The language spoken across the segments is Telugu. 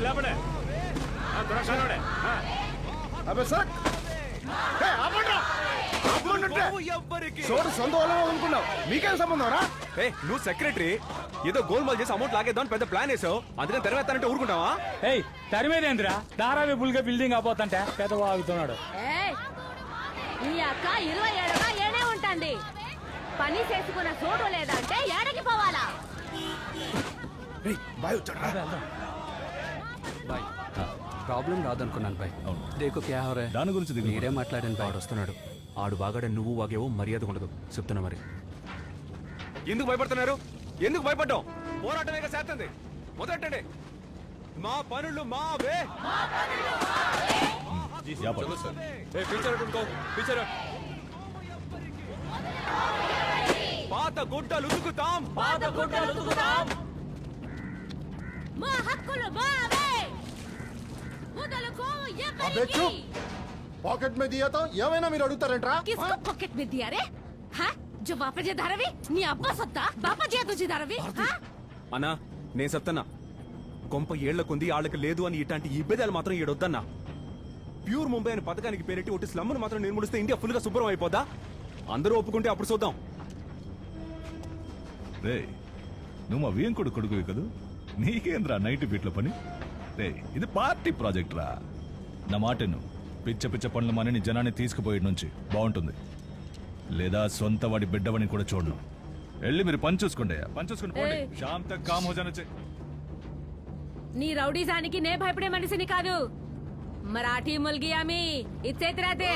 లేపడే అబే సార్ చోటు సొంత వాళ్ళ అనుకున్నావు, మీకేం సంబంధం రా? నువ్వు సెక్రటరీ ఏదో గోల్మాల్ చేసి అమౌంట్ లాగేద్దాం పెద్ద ప్లాన్ వేసావు, అందుకని తెరవేస్తానంటే ఊరుకుంటావా? ఏయ్ తరిమేదేంద్రా ధారావిపుల్ గా బిల్డింగ్ అయిపోతుంటే పెద్ద వాగుతున్నాడు. ఈ అక్క 27గా ఏడే ఉంటుంది. పని చేసుకున్న చోటు లేదంటే ఏడకి పోవాలా? బాయ్ ప్రాబ్లం రాదనుకున్నాను బాయ్. దేకో క్యా హో రే, దాని గురించి మీరే మాట్లాడండి బాయ్. వస్తున్నాడు ఆడు బాగాడే, నువ్వు వాగేవో మర్యాద ఉండదు చెప్తున్నా. మరి ఎందుకు భయపడుతున్నారు? ఎందుకు భయపడ్డాం? పోరాటమేగా చేస్తుంది. మొదలెట్టండి. మా పనులు మావే. పాత గుడ్డలు ఉతుకుతాం, పాత గుడ్డలు ఉతుకుతాం. మా హక్కులు మావే. వదలకు అబే చూప్, पॉकेट में दिया तो ఏమైనా మీరు అడుగుతారంట్రా? किसको पॉकेट में दिया रे? हाँ जो बापा जी धारावी नी अब्बा सत्ता बापा जी तुझी धारावी. అన్నా నేను చెప్తున్నా, కొంప ఏళ్లకుంది ఆళ్ళకి లేదు అని ఇట్లాంటి ఇబ్బేదాలు మాత్రం ఏడొద్దన్నా. ప్యూర్ ముంబై అని పథకానికి పేరెట్టి ఒకటి స్లమ్ను మాత్రం నిర్మూలిస్తే ఇండియా ఫుల్ గా శుభ్రం అయిపోదా? అందరూ ఒప్పుకుంటే అప్పుడు చూద్దాం. రే నువ్వు మా వేంకుడు కొడుకువి కదూ, నీకేంద్రా నైట్ బీట్ల పని? రే ఇది పార్టీ ప్రాజెక్ట్ రా. నా మాటను పిచ్చ పిచ్చ పనులు మాని జనాన్ని తీసుకుపోయే నుంచి బాగుంటుంది. లేదా సొంత వాడి బిడ్డవని కూడా చూడను. వెళ్ళి మీరు పని చూసుకోండి, పని చూసుకుని పోండి. శామ్ తక్ కామ్ హో జానా चाहिए. నీ రౌడీజానికి నే భయపడే మనిషిని కాదు. మరాఠీ ముల్గి ఆమె ఇచ్చేది రాతే.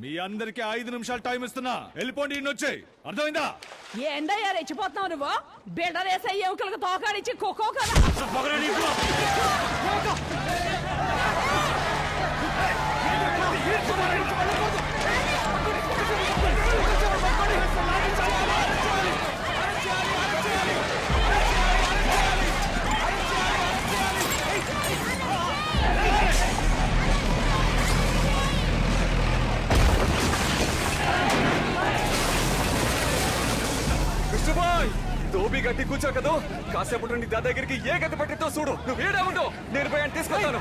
మీ అందరికి 5 నిమిషాలు టైం ఇస్తున్నా, వెళ్ళిపోండి. వచ్చాయి అర్థమైందా? ఏందయ్యా రెచ్చిపోతున్నావు నువ్వు? బిల్డర్ వేసే ఎముకలకు తోకాడిచ్చి కుక్కో కదా. దోబి గట్టి కూర్చో కదో, కాసేపటి నుండి దాదాగిరికి ఏ గతి పట్టితో చూడు. నువ్వు ఏడా ఉండో, నేను పోయి తీసుకొస్తాను.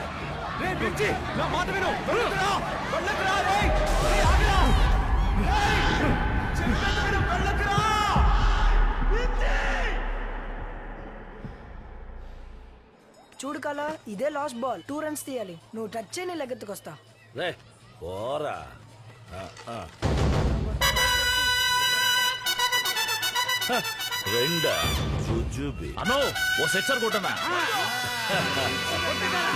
నా మాట విను. చూడు కల, ఇదే లాస్ట్ బాల్. 2 రన్స్ తీయాలి. నువ్వు టచ్ చేయని లెగ్గెత్తుకొస్తా. రే పోరా. రెండా జుజుబి అనో ఓ సెక్సర్ కొట్టనా.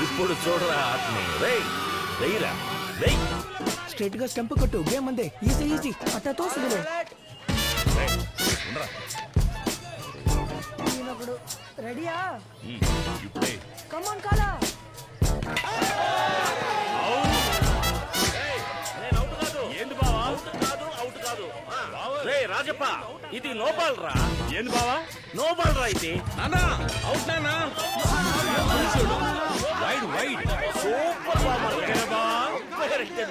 ఇప్పుడు చూడరా ఆటని. రేయ్ రేయ్రా రేయ్. స్ట్రైట్ గా స్టంప్ కొట్టు. గేమ్ అందే. Easy easy. అట్టా తోసుదులే. నేనప్పుడు రెడీయా? ఇప్పుడే కమాన్ కాలా. ఏంది బావా? అవుట్ కాదు. రే రాజప్ప, ఇది నో బాల్ రా. ఏంది బావా? నో బాల్ రా ఇది. నానా అవుట్ నానా. Wide wide. సూపర్ బామర్.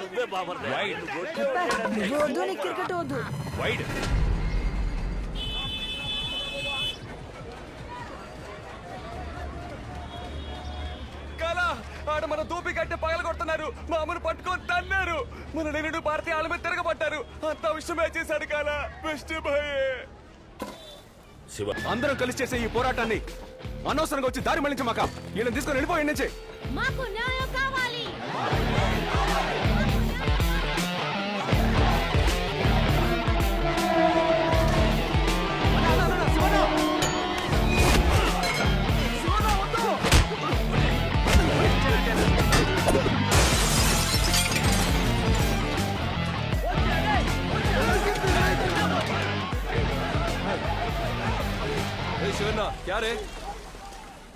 నువ్వే బామర్. వైడ్ నువ్వు వద్దు, నీకు క్రికెట్ వద్దు. వైడ్. కలా ఆడ మన దూపి కట్టి పగల కొడుతున్నారు. మా అమ్మను పట్టుకొని తన్నారు. మన నేను భారతీయ ఆళ్ళ మీద తిరగబట్టారు. అంత విషయమే చేశాడు కాలా. బెస్ట్ భయ్. అందరం కలిసి చేసే ఈ పోరాటాన్ని అనవసరంగా వచ్చి దారి మళ్లించమాక. వీళ్ళని తీసుకొని వెళ్ళిపోయి నుంచి. మాకు న్యాయం కావాలి.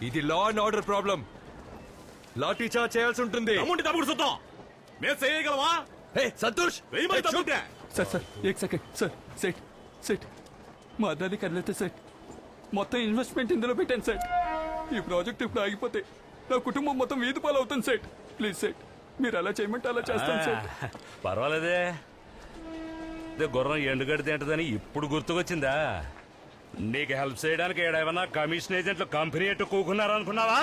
ఇది law and order problem. Lathi charge చేయాల్సి ఉంటుంది. తమ్ముడు చూద్దాం. మేము చేయగలవా? సంతోష్ సార్ సార్ एक सेकंड సార్. సెట్ సెట్ మా అదాన్ని కదిలేతే సెట్. మొత్తం ఇన్వెస్ట్మెంట్ ఇందులో పెట్టాను సెట్. ఈ ప్రాజెక్ట్ ఇప్పుడు ఆగిపోతే నా కుటుంబం మొత్తం వీధి పాలు అవుతుంది సెట్. Please set. మీరు అలా చేయమంటే అలా చేస్తాను సార్. పర్వాలేదే. ఇదే గుర్రం ఎండుగడ్డి తింటదని ఇప్పుడు గుర్తుకొచ్చిందా? నీకు హెల్ప్ చేయడానికి ఏడేమన్నా కమిషన్ ఏజెంట్లు కంపెనీ ఎట్టు కూకున్నారనుకున్నావా?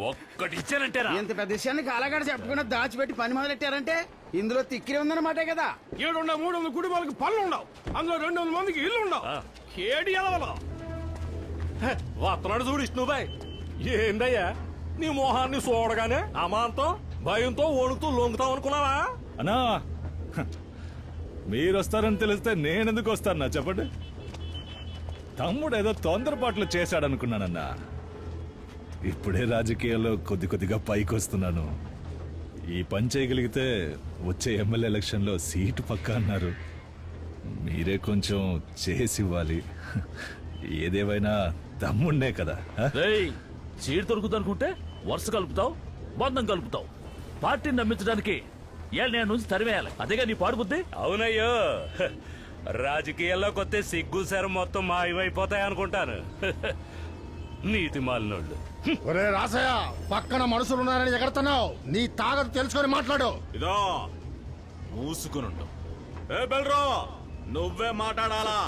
ఒక్కటి ఇచ్చానంటేరా. ఇంత పెద్ద విషయాన్ని కాలగాడ చెప్పకుండా దాచిపెట్టి పని మొదలెట్టారంటే ఇందులో తిక్కిరి ఉందన్నమాటే కదా. 700-300 కుటుంబాలకు పనులు ఉండవు, అందులో 200 మందికి ఇల్లు ఉండవు. ఏడి ఎలవలో వస్తున్నాడు చూడు విష్ణుబాయ్. ఏందయ్యా నీ మొహాన్ని చూడగానే అమాంతం భయంతో ఓడుకుతూ లొంగుతాం అనుకున్నావా? అన్నా మీరు వస్తారని తెలిస్తే నేనెందుకు వస్తానన్నా చెప్పండి. తమ్ముడు ఏదో తొందరపాట్లు చేశాడనుకున్నానన్నా. ఇప్పుడే రాజకీయాల్లో కొద్దిగా పైకి వస్తున్నాను. ఈ పని చేయగలిగితే వచ్చే ఎమ్మెల్యే ఎలక్షన్లో సీటు పక్కా అన్నారు. మీరే కొంచెం చేసి ఇవ్వాలి. ఏదేమైనా తమ్ముడినే కదా. సీట్ దొరుకుతుందనుకుంటే వరుస కలుపుతావు, బంధం కలుపుతావు. పార్టీని నమ్మించడానికి నేను నుంచి తరివేయాలి. అదేగా నీ పాడుబుద్ది. అవునయ్యో, రాజకీయాల్లో కొత్త సిగ్గు శరం మొత్తం మాయమైపోతాయి అనుకుంటాను. నీతి మాలినోళ్ళు. ఒరే రాసయ్య, పక్కన మనుషులున్నారని ఎగడుతున్నావు. నీ తాగదు తెలుసుకొని మాట్లాడు. ఇదో మూసుకునుండు. ఏ బెల్రో, నువ్వే మాట్లాడాలా?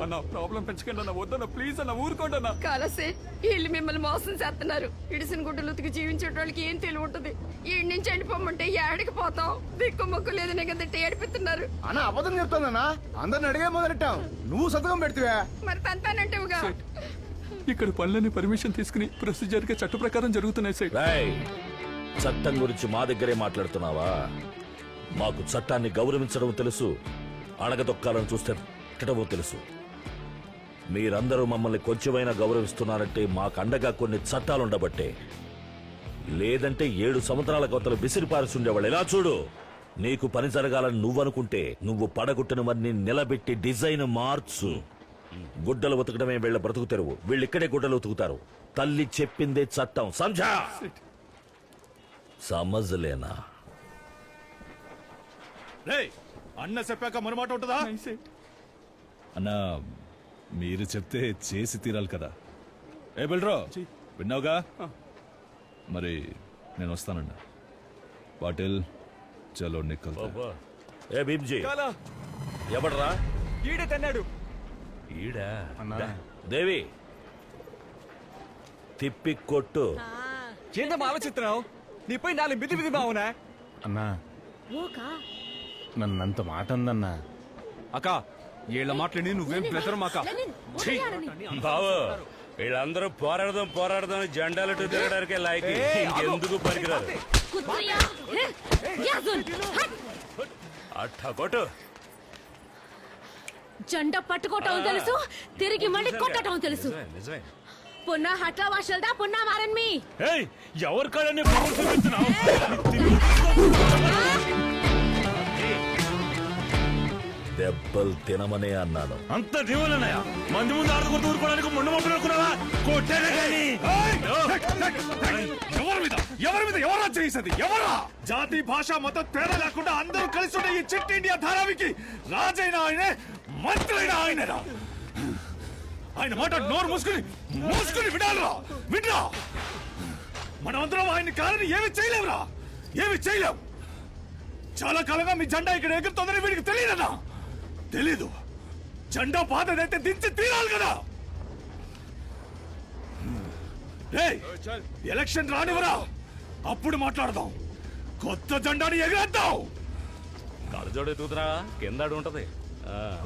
అన్న ప్రాబ్లం పెంచకండి అన్న, వద్దన్న ప్లీజ్ అన్న, ఊరుకోండి అన్న. కాలసే వీళ్ళు మిమ్మల్ని మోసం చేస్తున్నారు. ఇడిసిన గుడ్డలు ఉతికి జీవించే వాళ్ళకి ఏం తెలివి ఉంటుంది. ఈ నుంచి వెళ్ళిపోమంటే ఏడికి పోతాం. దిక్కు మొక్కు లేదని కదా ఏడిపిస్తున్నారు. అన్న అబద్ధం చెప్తుందన్నా, అందరిని అడిగే మొదలెట్టాం. నువ్వు సంతకం పెడితే మరి తంతానంటేవుగా. ఇక్కడ పనులని పర్మిషన్ తీసుకుని ప్రొసీజర్ గా చట్ట ప్రకారం జరుగుతున్నాయి సార్. చట్టం గురించి మా దగ్గరే మాట్లాడుతున్నావా? మాకు చట్టాన్ని గౌరవించడం తెలుసు, అణగదొక్కాలని చూస్తే తిట్టడమో తెలుసు. మీరందరూ మమ్మల్ని కొంచెమైనా గౌరవిస్తున్నారంటే మాకు అండగా కొన్ని చట్టాలుండబట్టే. లేదంటే 7 సంవత్సరాల కొత్తలు బిసిరిపారిసి ఉండేవాళ్ళు. ఎలా చూడు, నీకు పని జరగాలని నువ్వనుకుంటే నువ్వు పడగొట్టినవన్నీ నిలబెట్టి డిజైన్ మార్చు. గుడ్డలు ఉతకడమే వీళ్ళ బ్రతుకు తెరువు. వీళ్ళిక్కడే గుడ్డలు ఉతుకుతారు. తల్లి చెప్పిందే చట్టం. సంజా సమజలేనా? అన్న చెప్పాక మరమాట ఉంటుందా? అన్నా మీరు చెప్తే చేసి తీరాలి కదా. ఏ బిల్డ్రో, విన్నావుగా? మరి నేను వస్తానన్నా. పాటిల్ చలో నిక్కల్. ఏ భీమ్జీ, ఎవడ్రా? ఈడే తన్నాడు. ఈడా? దేవి తిప్పి కొట్టు. ఏందమ్మా ఆలోచిస్తున్నావు? నీపై 4 బిది బావునా? అన్నా ఊకా నన్నంత మాట ఉందన్నా. అక్క ఏళ్ల మాట్లాడి నువ్వేం ప్రెజర్ మాక. బావు, వీళ్ళందరూ పోరాడదాం జెండాలటు తిరగడానికే లాయకి. ఇంకెందుకు పనికిరారు. అట్టా కొట్టు. జెండ పట్టుకోవటం తెలుసు, తిరిగి మళ్ళీ కొట్టడం తెలుసు. నిజమే. పున్నా హట్లా వాషల్దా, పున్నా మారన్ మీ. ఎవరి కాడని చూపిస్తున్నావు? దెబ్బలు తినమనే అన్నాను. అంత దీవులన్నాయా? మంది ముందు ఆడుకుంటూ ఊరుకోవడానికి ముందు మొక్కలు అనుకున్నావా? కొట్టేనే కానీ. ఎవరి మీద ఎవరా చేసేది? ఎవరా? జాతి భాష మతం తేడా లేకుండా అందరూ కలిసి ఉండే ఈ చిట్ ఇండియా ధారావికి రాజైన ఆయనే, మంత్రి అయిన ఆయనరా. ఆయన మాట నోరు మూసుకుని వినాలరా. వినరా, మనమందరం ఆయన్ని కాలని ఏమి చేయలేవురా. ఏమి చేయలేం. చాలా కాలంగా మీ జెండా ఇక్కడ ఎగురుతోందని వీడికి తెలియదన్నా. తెలీదు. జెండా పాతదైతే దించి తీరాలి కదా. ఎలక్షన్ రానివరా, అప్పుడు మాట్లాడదాం. కొత్త జెండాని ఎగరేద్దాం. కళ్ళజోడు ఎత్తుకుతున్నా, కింద అడుగు ఉంటది.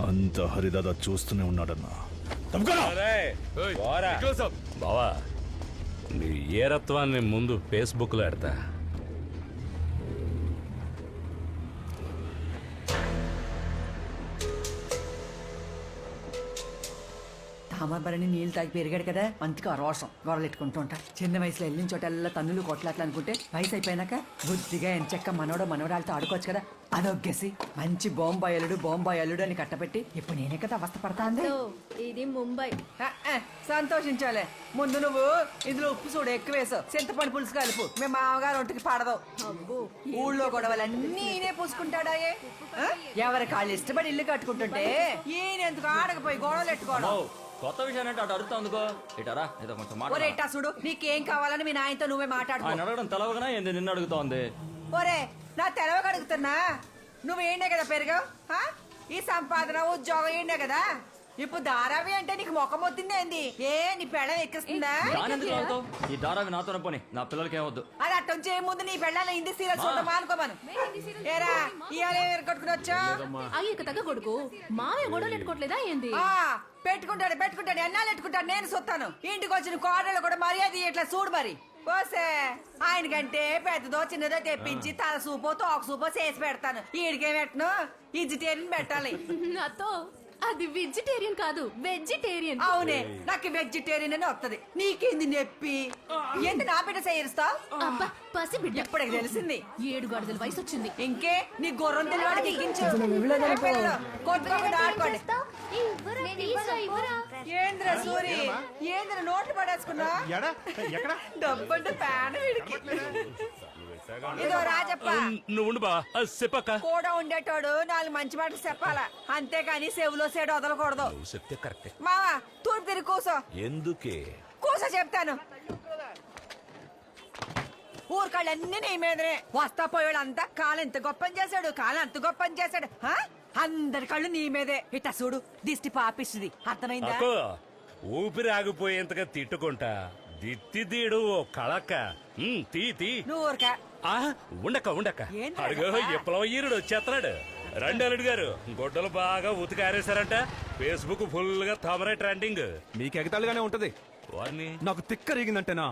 అంత హరిదాదా చూస్తూనే ఉన్నాడన్నా. బావా, నీ ఏరత్వాన్ని ముందు ఫేస్బుక్ లో ఎడతా. తామరబరిని నీళ్లు తాగి పెరిగాడు కదా, అందుకే ఆ రోషం గొడవలెట్టుకుంటూ ఉంటా. చిన్న వయసులో వెళ్ళిన చోటల్లా తన్నులు కొట్లాట్లు అనుకుంటే వయసు అయిపోయినాక బుద్ధిగా ఎంచక్క మనవరాలతో ఆడుకోవచ్చు కదా. అదొగ్గేసి మంచి బొంబాయి అల్లుడు అని కట్టబెట్టి ఇప్పుడు నేనే కదా అవస్థ పడతా అంది. ఇది ముంబై. సంతోషించాలే. ముందు నువ్వు ఇందులో ఉప్పు చూడు ఎక్కువ వేసావు, చింతపండు పులుసు కలుపు. మేము మామగారు ఒంటికి పడదావు. ఊళ్ళో గొడవలన్నీ నేనే పూసుకుంటాడాయే. ఎవరి కాళ్ళు ఇష్టపడి ఇల్లు కట్టుకుంటుంటే ఈయన ఎందుకు ఆడకపోయి గొడవలు ఎట్టుకోవడం. కొత్త విషయాన్ని అంటే అటు అడుగుతా ఉందికో ఇటారా ఏదో కొంచెం మాట ఒరే ఇట్టా చూడు నీకేం కావాలని మీ నాయనతో నువ్వే మాట్లాడుకో ఆయన అడగడం తెలవగానే ఏంది నిన్ను అడుగుతోంది ఒరే నా తెలవక అడుగుతున్నా నువ్వేండే కదా పెరిగావు ఈ సంపాదన ఉద్యోగం ఏండే కదా ఇప్పుడు దారావి అంటే నీకు మొఖం వద్దింది ఏంది నీ పెళ్ళం ఎక్కిస్తుందా దాని ఎందుకు లాగుతావు? ఈ దారావి నాతోనే పోనీ నా పిల్లలకి ఏమొద్దు అది అట్టం చేయముందు నీ పెళ్ళాల హిందీ సీరియల్ చూడడం మానుకోమను ఏరా ఇవాళ కట్టుకుని వచ్చా అయ్యక తగ్గ కొడుకు మావే గొడవలు ఎట్టుకోవట్లేదా ఏంది పెట్టుకుంటాడు ఎన్నాళ్ళు పెట్టుకుంటాడు నేను చూస్తాను ఇంటికి వచ్చిన కోడలు కూడా మర్యాద ఇట్లా చూడు మరి పోసే ఆయనకంటే పెద్దదో చిన్నదో తెప్పించి తల సూపో తోక సూపో చేసి పెడతాను ఈడికేం పెట్టను వెజిటేరియన్ పెట్టాలి నాతో అది వెజిటేరియన్ కాదు వెజిటేరియన్. అవునే నాకు వెజిటేరియన్ అని వస్తుంది నీకేంది నొప్పి ఏంటి నా బిడ్డ చేయిస్తా అబ్బా పసి బిడ్డ ఇప్పటికి తెలిసింది 7 గడుదల వయసు వచ్చింది. ఇంకే నీ గుర్రం తెలివాడికి ఎక్కించు కొట్టుకోకుండా ఆడుకోండి ఏంద్ర సూరి ఏంద్ర నోట్లు పడేసుకున్నా డబ్బంటే ఫ్యాన్ వీడికి ఇదో రాజప్ప నువ్వు ఉండు బా చెప్పక్క కూడా ఉండేటోడు 4 మంచి మాటలు చెప్పాలా అంతేగాని చెవులో సేడు వదలకూడదు చెప్తే కరెక్టే. మావా తూర్పు తిరిగి కూసో ఎందుకే కూసో చెప్తాను ఊరికాళ్ళన్నీ నీ మీదనే వస్తా పోయాడంతా కాలం ఎంత గొప్పని చేశాడు కాలం అంత గొప్పని చేశాడు అందరి కళ్ళు నీ మీదే ఇట్ట చూడు దిష్టి పాపిస్తుంది అర్థమైందా అక్కో ఊపిరి ఆగిపోయేంతగా తిట్టుకుంటా దిత్తి ఓ కళక్క తీ నువ్వు ఊరికా ఉండక్క ఏంటి అడుగు విప్లవ ఈరుడు వచ్చేస్తున్నాడు రండి అల్లుడు గారు గొడ్డలు బాగా ఉతికారేశారంట ఫేస్బుక్ ఫుల్ గా తమరే ట్రెండింగ్ మీకు ఎగతాళిగానే ఉంటది వారిని నాకు తిక్క రేగిందంటేనా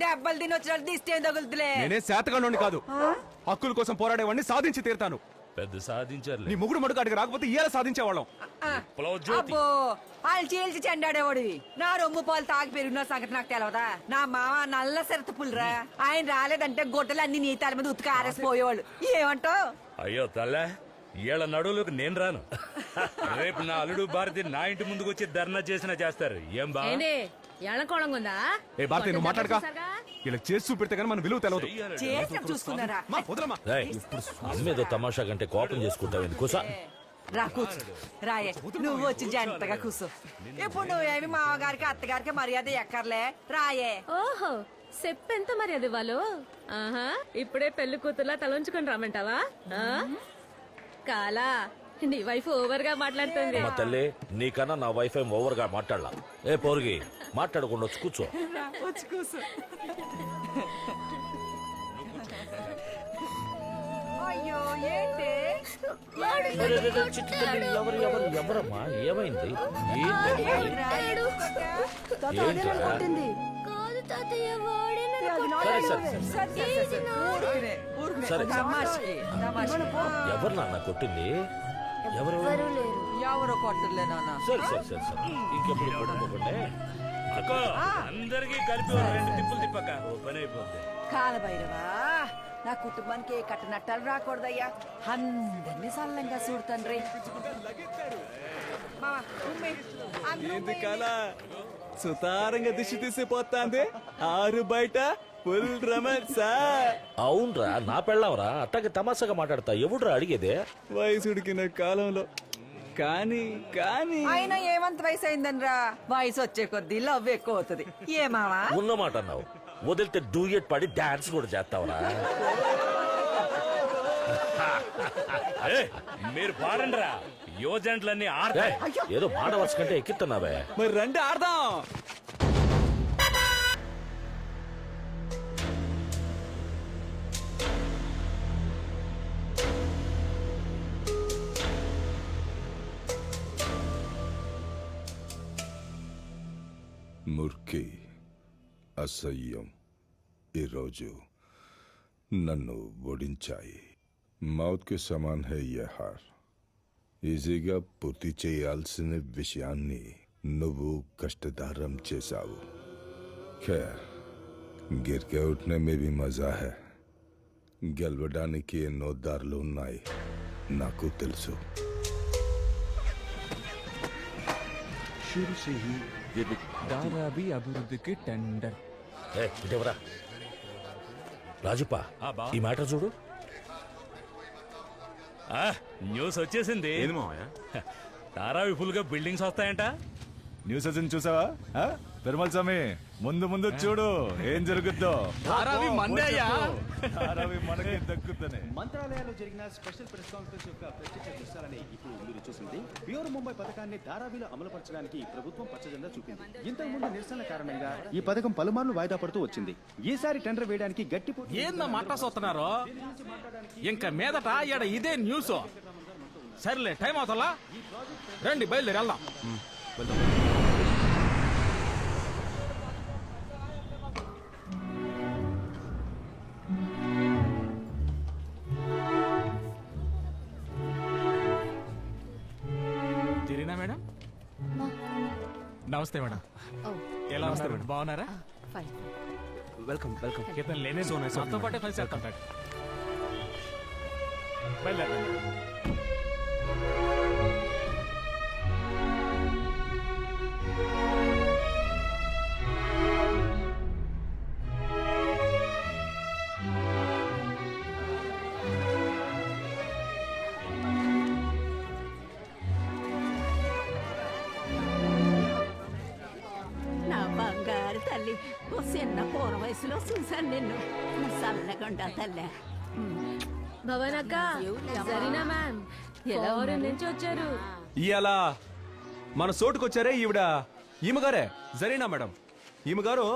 దెబ్బలు తిని వచ్చిన దిష్టి ఏం తగులుతులే నేనే శాతగానోని కాదు హక్కుల కోసం పోరాడేవాడిని సాధించి తీరుతాను పెద్ద సాధించారు నీ ముగుడు మడుగు అడిగి రాకపోతే ఇయ్యాల సాధించేవాళ్ళం విప్లవ జ్యోతి అబ్బో వాళ్ళు చీల్చి చెండాడేవాడివి నా రొమ్ము పాలు తాగి పెరిగిన సంగతి నాకు తెలవదా నా మామ నల్ల సెరత పుల్రా ఆయన రాలేదంటే గొడ్డలు అన్ని నీ తల మీద ఉతికి ఆరేసిపోయేవాళ్ళు ఏమంటావు అయ్యో తల్లే ఏళ్ళ నడువులోకి నేను రాను రేపు నా అల్లుడు భారతి నా ఇంటి ముందుకు వచ్చి ధర్నా చేసినా చేస్తారు ఏం బా ఎళ్ళకోళంగుందా ఏ భారతి నువ్వు మాట్లాడక ఇలా చేసి చూపెడితే కానీ మన విలువ తెలవదు చేసిన చూసుకున్నారా మా వదలమ్మా అమ్మేదో తమాషా కంటే కోపం చేసుకుంటావు ఎందుకోసా రా కూర్చో రాయే నువ్వు వచ్చి జంటగా కూర్చో ఇప్పుడు నువ్వేమి మామగారికి అత్తగారికి మర్యాద ఎక్కర్లే రాయే ఓహో చెప్పెంత మరి అది వాళ్ళు ఆహా ఇప్పుడే పెళ్లి కూతుర్లా తలంచుకొని రామంటావా కాలా నీ వైఫ్ ఓవర్ గా మాట్లాడుతుంది. మా తల్లి నీకన్నా నా వైఫ్ ఏం ఓవర్ గా మాట్లాడలా ఏ పోరుగి మాట్లాడకుండా వచ్చి కూర్చో వచ్చి కూర్చో అయ్యో ఏంటి ఎవరమ్మా ఏమైంది ఎవరు నాన్న కొట్టింది ఎవరు ఎవరో కొట్టలే నాన్న సరే సరే సరే సరే ఇంకెప్పుడు కొట్టుకోకండి అక్కో అందరికీ కలిపి ఓ 2 తిప్పులు తిప్పక ఓ పని అయిపోద్ది కాలభైరవా నా కుటుంబానికి ఏ కట్టనట్టాలు రాకూడదయ్యా అందరినీ సల్లంగా చూడుతండ్రి ఏంది కాల సుతారంగా దిష్టి తీసిపోతాంది ఆరు బయట ఫుల్ రమణ్సా అవునరా నా పెళ్ళవరా అట్టకి తమాషాగా మాట్లాడతా ఎవడురా అడిగేదే వయసుడికిన కాలంలో కానీ కానీ ఆయన ఏమంత వయసు అయిందనరా వయసు వచ్చే కొద్దీ లవ్ ఎక్కువ అవుతుంది ఏమావా ఉన్నమాట అన్నావు వదిలితే డూయట్ పడి డాన్స్ కూడా చేస్తావరా మీరు పాడండి రా యువజంట్లన్నీ ఆడతాయి ఏదో మాట వరుస కంటే ఎక్కిస్తున్నావే మరి రండి ఆడదాం ముర్కి అసహ్యం ఈరోజు నన్ను ఓడించాయి మౌత్కి సమాన్ హై యే హార్ ఈజీగా పూర్తి చేయాల్సిన విషయాన్ని నువ్వు కష్టతరం చేశావు ఖైర్ గిర్కే ఉఠనే మే భీ మజా హై గెలవడానికి ఎన్నో దారులు ఉన్నాయి నాకు తెలుసు అభివృద్ధికి టెండర్ ఇదేవరా రాజుపా ఈ మ్యాటర్ చూడు న్యూస్ వచ్చేసింది తారా విపుల్ గా బిల్డింగ్స్ వస్తాయంట న్యూస్ వచ్చింది చూసావా ఆ? పెరుమల్ స్వామి ముందు ముందు చూడు ఏం జరుగుద్దో. ధారావి మందే అయ్యా. ధారావి మనకి దక్కుతనే. మంత్రాలయాల్లో జరిగిన స్పెషల్ ప్రెస్ కాన్ఫరెన్స్ యొక్క ప్రత్యక్ష దృశ్యాలని ఇప్పుడు మీరు చూసింది. ప్యూర్ ముంబై పథకాన్ని ధారావిలో అమలుపరచడానికి ప్రభుత్వం పచ్చజెండా చూపింది. ఇంతకు ముందు నిరసనల కారణంగా ఈ పథకం పలుమార్లు వాయిదా పడుతూ వచ్చింది. ఈసారి టెండర్ వేయడానికి గట్టి పోటీ ఏందా మాట్లాడుతున్నారు ఇంకా మీదట ఈడ ఇదే న్యూస్. సర్లే టైం అవుతలా రండి బయలుదేరి వెళ్దాం. తిరిగినా మేడం? నమస్తే మేడం. ఎలా ఉన్నారు మేడం? బాగున్నారా? Welcome welcome. ఇతను లేనే నాతో పాటే కలిసి వెళ్తాం. బయలుదేరండి. నా బంగారు తల్లి ఓ చిన్న పూర్వ వయసులో చూశాను నిన్ను. చల్లగుండా తల్లి. భవనక్క సరేనా మ్యామ్, ఎలా ఊరు నుంచి వచ్చారు? ఇయాల మన చోటుకొచ్చారే ఈమెగారే జరీనా మేడం. ఈమెగారు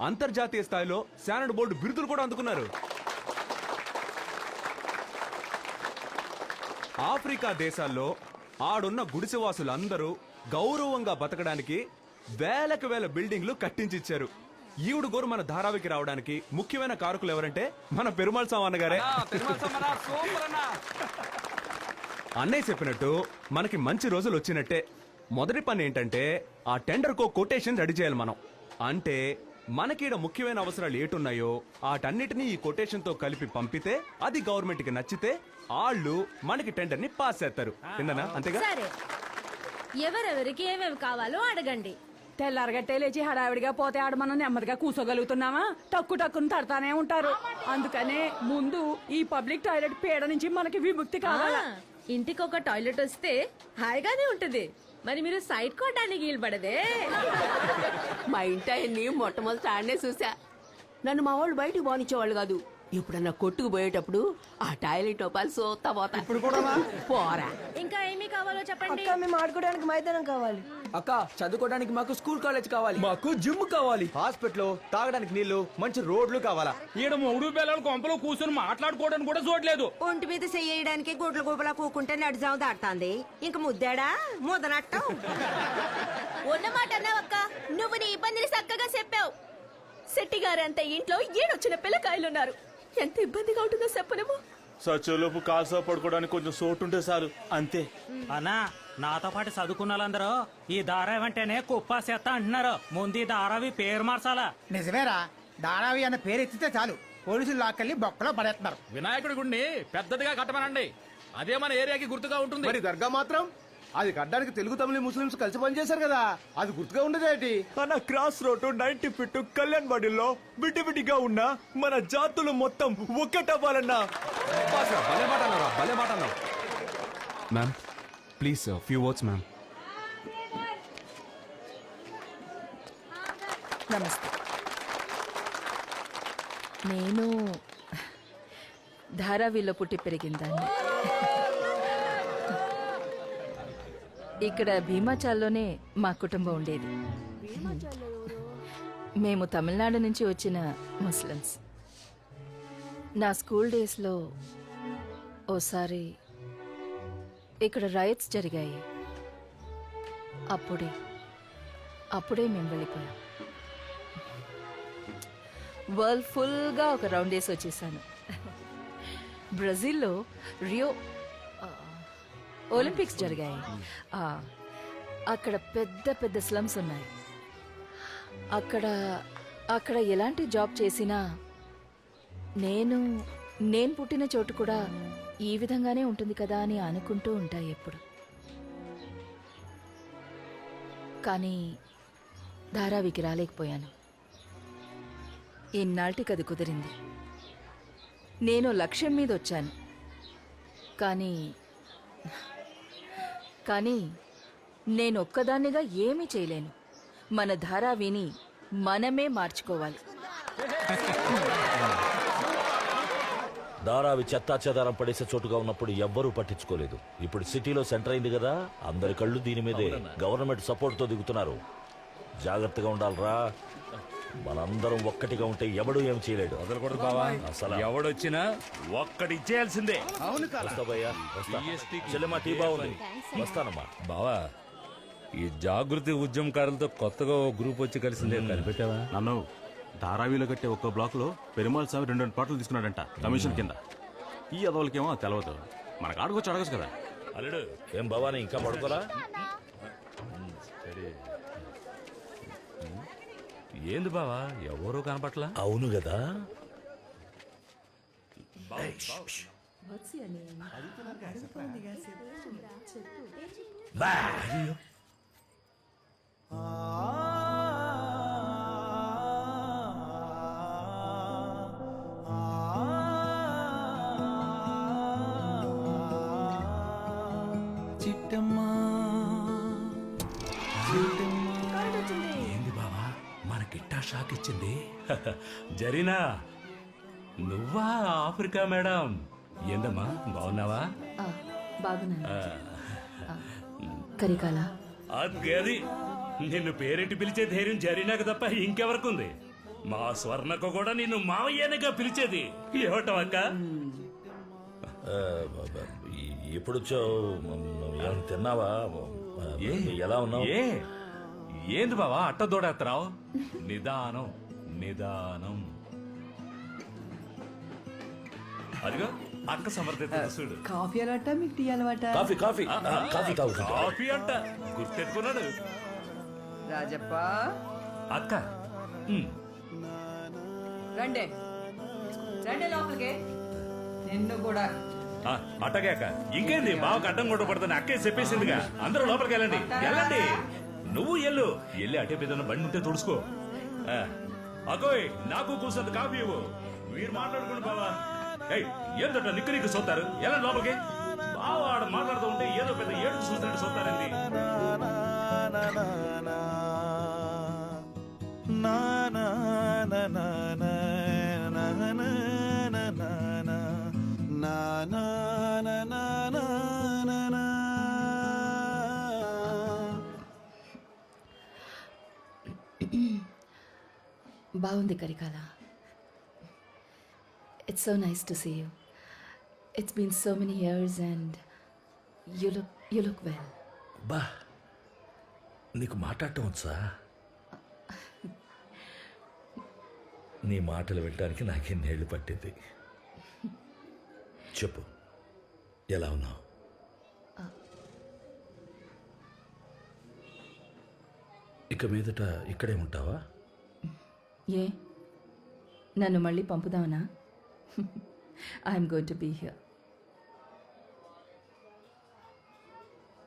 అంతర్జాతీయ స్థాయిలో శానడ్ బోర్డు బిరుదులు కూడా అందుకున్నారు. ఆఫ్రికా దేశాల్లో ఆడున్న గుడిసెవాసులందరూ గౌరవంగా బతకడానికి వేలకు వేల బిల్డింగ్లు కట్టించిచ్చారు. ఈవిడ గోరు మన ధారావికి రావడానికి ముఖ్యమైన కారకులు ఎవరంటే మన పెరుమాళ్ స్వామి అన్నగారే. అన్నయ్య చెప్పినట్టు మనకి మంచి రోజులు వచ్చినట్టే. మొదటి పని ఏంటంటే ఆ టెండర్ కో కొటేషన్ రెడీ చేయాలి మనం. అంటే మనకీడ ముఖ్యమైన అవసరాలు ఏటున్నాయో వాటన్నిటినీ ఈ కొటేషన్ తో కలిపి పంపితే అది గవర్నమెంట్ కి నచ్చితే వాళ్ళు మనకి టెండర్ ని పాస్ చేస్తారు. ఏందన్నా అంతేగా? సరే, ఎవరెవరికి ఏమేమి కావాలో అడగండి. తెల్లారగట్టే లేచి హడావిడిగా పోతే ఆడ మనం నెమ్మదిగా కూసోగలుగుతున్నామా? టక్కుని తడతానే ఉంటారు. అందుకనే ముందు ఈ పబ్లిక్ టాయిలెట్ పీడ నుంచి మనకి విముక్తి కావాలా? ఇంటికి ఒక టాయిలెట్ వస్తే హాయిగానే ఉంటది. మరి మీరు సైడ్ కొట్టడానికి వీలు పడదే. మా ఇంటి ఆయన్ని మొట్టమొదటి ఆడనే చూసా. నన్ను మా వాళ్ళు బయటకు పోనిచ్చేవాళ్ళు కాదు. ఎప్పుడన్నా కొట్టుకు పోయేటప్పుడు ఆ టాయిలెట్ ఒప్పాలి సోతా పోతా. ఇప్పుడు కూడా పోరా. ఇంకా ఏమి కావాలో చెప్పండి. మేము ఆడుకోవడానికి మైదానం కావాలి. అక్క చదువుకోవడానికి మాకు స్కూల్ కాలేజ్ కావాలి. మాకు జిమ్ కావాలి. హాస్పిటల్, తాగడానికి నీళ్లు, మంచి రోడ్లు కావాలా? ఈడ మూడు పిల్లలు కొంపలో కూర్చొని మాట్లాడుకోవడానికి కూడా చూడలేదు. ఒంటి మీద చెయ్యడానికి గుడ్ల గుబలా కూకుంటే నడిజాము దాటుతాంది. ఇంక ముద్దాడా ముద్దనట్టం. ఉన్నమాట అన్నావక్క, నువ్వు నీ ఇబ్బందిని చక్కగా చెప్పావు. శెట్టి గారంత ఇంట్లో ఏడొచ్చిన పిల్లకాయలున్నారు. ఎంత ఇబ్బందిగా ఉంటుందో చెప్పలేము. సచ్చేలోపు కాల్సా పడుకోవడానికి కొంచెం చోటు ఉంటే చాలు, అంతే. అన్నా నాతో పాటు చదువుకున్న వాళ్ళందరూ ఈ ధారావి అంటేనే కుప్ప చెత్త అంటున్నారు. ముందు ఈ ధారావి పేరు మార్చాలా? నిజమేరా, ధారావి అన్న పేరు ఎత్తితే చాలు పోలీసులు లాక్కెళ్ళి బొక్కలో పడేస్తున్నారు. వినాయకుడి గుడిని పెద్దదిగా కట్టమనండి. అదే మన ఏరియాకి గుర్తుగా ఉంటుంది. మరి దర్గా మాత్రం అది కట్టడానికి తెలుగు తమిళ ముస్లింస్ కలిసి పనిచేశారు కదా, అది గుర్తుగా ఉండదేటి? మన క్రాస్ రోడ్ 90 ఫీట్ కళ్యాణ్ బాడీలో విడివిడిగా ఉన్న మన జాతులు మొత్తం ఒక్కటవ్వాలన్నా. భలే మాట అన్నారా, భలే మాట అన్నావు. Ma'am please few words ma'am. నమస్తే. నేను ధారావిలో పుట్టి పెరిగిందాన్ని. ఇక్కడ భీమాచాల్లోనే మా కుటుంబం ఉండేది. మేము తమిళనాడు నుంచి వచ్చిన ముస్లిమ్స్. నా స్కూల్ డేస్లో ఓసారి ఇక్కడ రైట్స్ జరిగాయి. అప్పుడే మేము వెళ్ళిపోయాం. వరల్డ్ ఫుల్గా ఒక రౌండ్ వేసి వచ్చేసాను. బ్రెజిల్లో రియో ఒలింపిక్స్ జరిగాయి. అక్కడ పెద్ద పెద్ద స్లమ్స్ ఉన్నాయి. అక్కడ ఎలాంటి జాబ్ చేసినా నేను పుట్టిన చోటు కూడా ఈ విధంగానే ఉంటుంది కదా అని అనుకుంటూ ఉంటాయి ఎప్పుడు. కానీ ధారావికి రాలేకపోయాను. ఇన్నాళ్ళకి అది కుదిరింది. నేను లక్ష్యం మీద వచ్చాను. కానీ నేనొక్కదాన్నిగా ఏమీ చేయలేను. మన ధారావిని మనమే మార్చుకోవాలి. ధారావి చెత్తా చెదారం పడేసే చోటుగా ఉన్నప్పుడు ఎవ్వరూ పట్టించుకోలేదు. ఇప్పుడు సిటీలో సెంటర్ అయింది కదా, అందరి కళ్ళు దీని మీదే. గవర్నమెంట్ సపోర్ట్ తో దిగుతున్నారు. జాగ్రత్తగా ఉండాలిరా. మనందరం ఒక్కటిగా ఉంటే ఎవడు ఏం చేయలేడు. వదలకూడదు బావా. అసలు ఎవడొచ్చినా ఒక్కటి ఇచ్చేయాల్సిందే. అవును వస్తా భయ్యా, వస్తా. చెల్లెమ్మా, టీ బాగుంది. వస్తానమ్మా. బావా, ఈ జాగృతి ఉద్యమకారులతో కొత్తగా ఓ గ్రూప్ వచ్చి కలిసిందే, కనిపెట్టావా? నన్ను ధారావిలో కట్టే ఒక్క బ్లాక్ లో పెరుమాళ్ స్వామి 2 పాటలు తీసుకున్నాడంట కమిషన్ కింద. ఈ అదవులకేమో తెలవదు. మనకు ఆడుకోవచ్చు, అడగచ్చు కదా. అల్లుడు, ఏం భవానీ, ఇంకా పడుకోరా? ఏంది బావా, ఎవరూ కనపట్లా? అవును కదా. ఏంది బావా, మన గిట్టా షాక్ ఇచ్చింది. జరీనా, నువ్వా ఆఫ్రికా మేడం? ఏందమ్మా, బాగున్నావా? బాగున్నాను. కరికాల, అది నిన్ను పేరెట్టి పిలిచే ధైర్యం జరీనాకు తప్ప ఇంకెవరికి ఉంది? మా స్వర్ణకు కూడా నిన్ను మావయ్యనగా పిలిచేది. ఏవటం అక్క? ఇప్పుడు తిన్నావా? ఎలా ఉన్నావు? ఏంది బావా అట్ట దూడేత్తరావు? నిదానం నిదానం. అదిగో అక్క సమర్థత చూడు. కాఫీ అలవాట, మీకు టీ అలవాట? కాఫీ కాఫీ కాఫీ తాగుతా. కాఫీ అంట గుర్తెట్టుకున్నాడు రాజప్ప. అక్క. రండి రండి లోపలికి. నిన్ను కూడా. అట్టగే అక్క. ఇంకేంది బావకు అడ్డం కూడా పడుతుంది, అక్కే చెప్పేసిందిగా. అందరూ లోపలికి వెళ్ళండి, వెళ్ళండి. నువ్వు ఎల్లు, వెళ్ళి అటే పెద్ద బండి ఉంటే తుడుచుకో. అకోయ్, నాకు కూర్చొని కాఫీ ఇవ్వు. మీరు మాట్లాడుకోండి బావా. ఏంటంట నిక్కు నీకు చూస్తారు. ఎలా లోపలికి బావ ఆడ మాట్లాడుతూ ఉంటే ఏదో పెద్ద ఏడుకు చూసినట్టు చూస్తారండి. బాగుంది Karikala. It's so nice to see you. It's been so many years and you look well. బా, నీకు మాట్లాడటం వచ్చా? నీ మాటలు వినడానికి నాకెన్నేళ్ళు పట్టింది. చెప్పు, ఎలా ఉన్నావు? ఇక మీదట ఇక్కడే ఉంటావా? ఏ, నన్ను మళ్ళీ పంపుదామనా? I'm going to be here.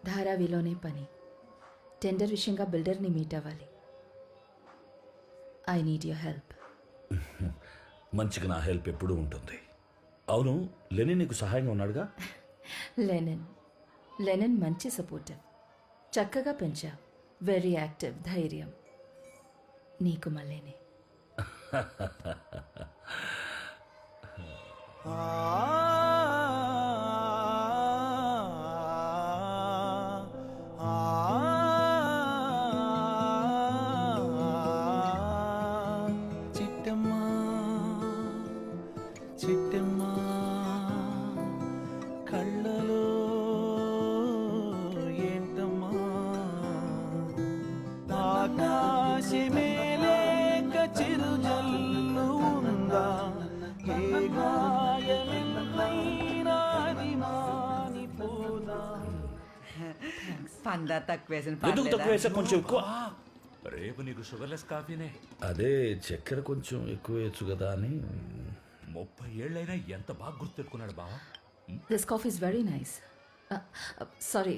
ధారావిలోనే పని. టెండర్ విషయంగా బిల్డర్ని మీట్ అవ్వాలి. I need your help. మంచిగా నా హెల్ప్ ఎప్పుడూ ఉంటుంది. అవును, లెనిన్ నీకు సహాయంగా ఉన్నాడుగా? లెనిన్ మంచి సపోర్టివ్, చక్కగా పెంచా. వెరీ యాక్టివ్, ధైర్యం. నీకు మళ్ళీనే. చిట్టమ్మా చిట్టమ్మా కళ్ళలో ఏంటమ్మా ఆకాశమే లేక చిరుజల్లు ఉందా ఏ గాయమెన్నైనాది మానిపోదా. పందా తక్కువ వేసిన ఎందుకు తక్కువ వేసా? కొంచెం ఎక్కువ. రేపు నీకు షుగర్లెస్ కాఫీనే. అదే చక్కెర కొంచెం ఎక్కువ వేయచ్చు కదా అని. 30 ఏళ్ళైనా ఎంత బాగా గుర్తెట్టుకున్నాడు బావా. This coffee is very nice. Sorry,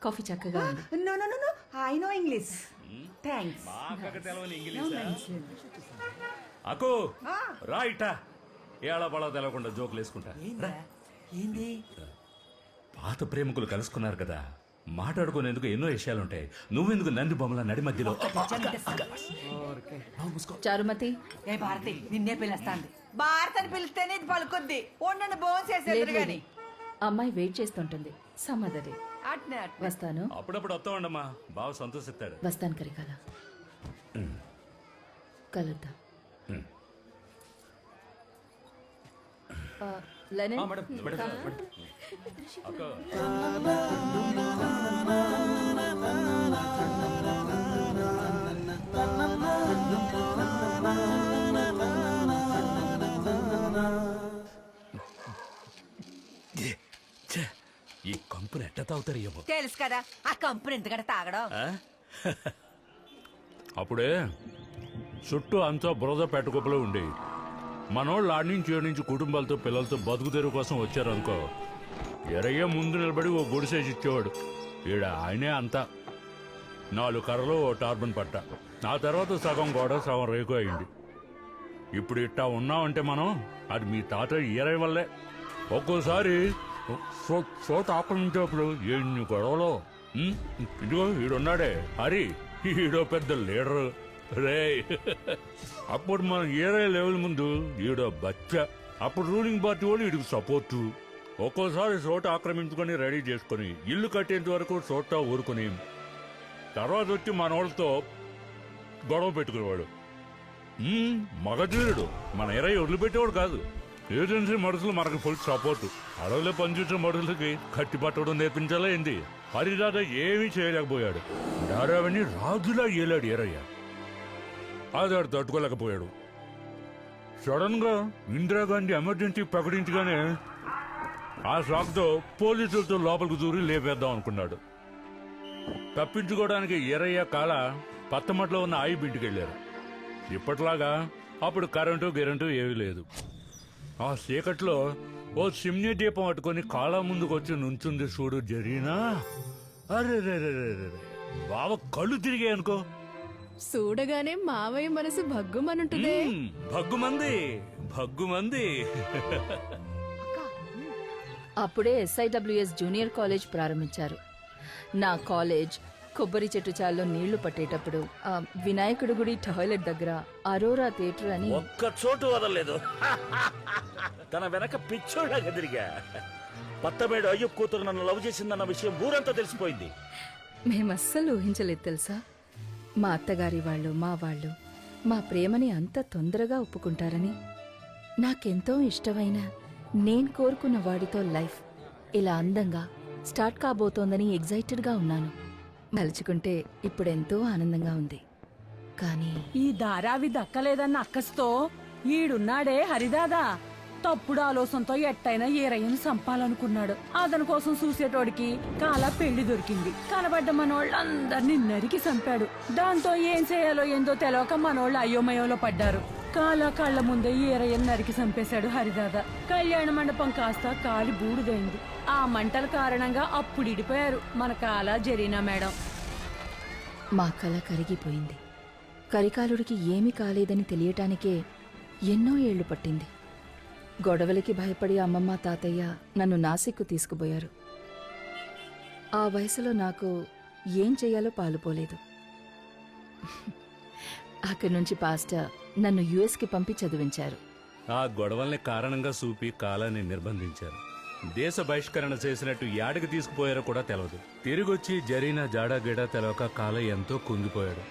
coffee చక్కగా ఉంది. No no no, I no English. Thanks. అకో రైటా, ఏళ బళ తెలవకుండా జోకులు వేసుకుంటా. ఏంది? పాత ప్రేమికులు కలుసుకున్నారు కదా, మాట్లాడుకునేందుకు ఎన్నో విషయాలుంటాయి. నువ్వెందుకు నంది బొమ్మల నడి మధ్యలో? చారుమతి, ఏ భారతి నిన్నే పిలుస్తాంది. భారత్ అని పిలిస్తేనే ఇది పలుకుద్ది. ఉండండి భోజనం చేసేది గాని. అమ్మాయి వెయిట్ చేస్తుంటుంది. సమ్మదరి అట్నే అట్నే. వస్తాను. అప్పుడప్పుడు వస్తామండమ్మా, బాగా సంతోషిస్తాడు. వస్తాను కరికాల. కలుద్దాం. లెనిన్, అక్క ఈ కంపెనీ ఎట్ట తాగుతారు ఏమో. తెలుసు కదా ఆ కంపెనీ ఎందుకంటే తాగడం. అప్పుడే చుట్టూ అంతా బురద పెట్టకుప్పలో ఉండేవి. మనోళ్ళు ఆడి నుంచి ఏడు నుంచి కుటుంబాలతో పిల్లలతో బతుకు తెరువు కోసం వచ్చారనుకో, ఎరయ్య ముందు నిలబడి ఓ గుడిసేసి ఇచ్చేవాడు. ఈడ ఆయనే అంతా. 4 కర్రలు ఓ టార్బన్ పట్ట. ఆ తర్వాత సగం గోడ సగం రేకు అయింది. ఇప్పుడు ఇట్టా ఉన్నామంటే మనం అది మీ తాత ఈరయ్య వల్లే. ఒక్కోసారి చోట ఆక్రమించేప్పుడు ఎన్ని గొడవలో. ఇదిగో ఈడున్నాడే హరి, ఈడో పెద్ద లీడరు రే. అప్పుడు మన ఏరే లెవెల్ ముందు ఈడో బచ్చ. అప్పుడు రూలింగ్ పార్టీ వాళ్ళు వీడికి సపోర్టు. ఒక్కోసారి చోట ఆక్రమించుకొని రెడీ చేసుకుని ఇల్లు కట్టేంత వరకు చోట ఊరుకుని తర్వాత వచ్చి మన వాళ్ళతో గొడవ పెట్టుకునేవాడు. మగధీరుడు. మన ఎరై వదిలిపెట్టేవాడు కాదు. ఏజెన్సీ మనుషులు మనకు ఫుల్ సపోర్టు. అడవిలో పనిచేసిన మనుషులకి కట్టి పట్టడం నేర్పించాలా ఏంది. హరిదాద ఏమీ చేయలేకపోయాడు. ధారావిని రాజులా ఏలాడు ఎరయ్య. అది తట్టుకోలేకపోయాడు. సడన్ గా ఇందిరాగాంధీ ఎమర్జెన్సీ ప్రకటించగానే ఆ షాక్తో పోలీసులతో లోపలికి దూరి లేపేద్దాం అనుకున్నాడు. తప్పించుకోవడానికి ఎరయ్య కాల పత్తమట్లో ఉన్న ఆయిబింటికి వెళ్ళారు. ఇప్పట్లాగా అప్పుడు కరెంటు ఏమీ లేదు. ఆ చీకట్లో ఓ సిమ్ని దీపం పట్టుకొని కాళ్ళ ముందుకు వచ్చి నుంచుంది చూడు జరీనా. అరే బావ కళ్ళు తిరిగాయి అనుకో. చూడగానే మావయ్య మనసు భగ్గుమనుంటుంది. భగ్గుమంది. అప్పుడే SIWS జూనియర్ కాలేజ్ ప్రారంభించారు. నా కాలేజ్ కొబ్బరి చెట్టు చాల్లో నీళ్లు పట్టేటప్పుడు ఆ వినాయకుడి గుడి టాయిలెట్ దగ్గర అరోరా థియేటర్ అని ఒక్క చోటు వదలలేదు. తన వెనక పిచ్చోళ్ళగా తిరిగా. పత్తమేడు అయ్యప్ప కూతురు నన్ను లవ్ చేసిందన్న విషయం ఊరంతా తెలిసిపోయింది. మేమస్సలు ఊహించలేదు తెలుసా. మా అత్తగారి వాళ్ళు మా వాళ్ళు మా ప్రేమని అంత తొందరగా ఒప్పుకుంటారని. నాకెంతో ఇష్టమైన నేను కోరుకున్న వాడితో లైఫ్ ఇలా అందంగా స్టార్ట్ కాబోతోందని ఎగ్జైటెడ్గా ఉన్నాను. మలుచుకుంటే ఇప్పుడెంతో ఆనందంగా ఉంది. కానీ ఈ ధారావి దక్కలేదన్న అక్కస్తో ఈడున్నాడే హరిదాదా తప్పుడు ఆలోచనతో ఎట్టయినా ఏరయ్యను చంపాలనుకున్నాడు. అతని కోసం చూసేటోడికి కాల పెళ్లి దొరికింది. కనబడ్డ మనోళ్ళందరినీ నరికి చంపాడు. దాంతో ఏం చేయాలో ఏందో తెలవక మనోళ్ళు అయోమయంలో పడ్డారు. కాల కళ్ళ ముందే ఏరయ్యను నరికి చంపేశాడు హరిదాదా. కళ్యాణ మండపం కాస్త కాలి బూడిదైంది. ఆ మంటల కారణంగా అప్పుడు ఇడిపోయారు మన కాల జరీనా మేడం. మా కల కరిగిపోయింది. కరికాలుడికి ఏమీ కాలేదని తెలియటానికే ఎన్నో ఏళ్లు పట్టింది. గొడవలకి భయపడి అమ్మమ్మ తాతయ్య నన్ను నాసిక్కు తీసుకుపోయారు. ఆ వయసులో నాకు ఏం చెయ్యాలో పాలుపోలేదు. అక్కడి నుంచి పాస్టర్ నన్ను యుఎస్కి పంపి చదివించారు. ఆ గొడవల్ని కారణంగా చూపి కాలాన్ని నిర్బంధించారు. దేశ బహిష్కరణ చేసినట్టు యాడికి తీసుకుపోయారో కూడా తెలవదు. తిరిగొచ్చి జరీనా జాడాగీడా తెలవక కాల ఎంతో కుంగిపోయాడు.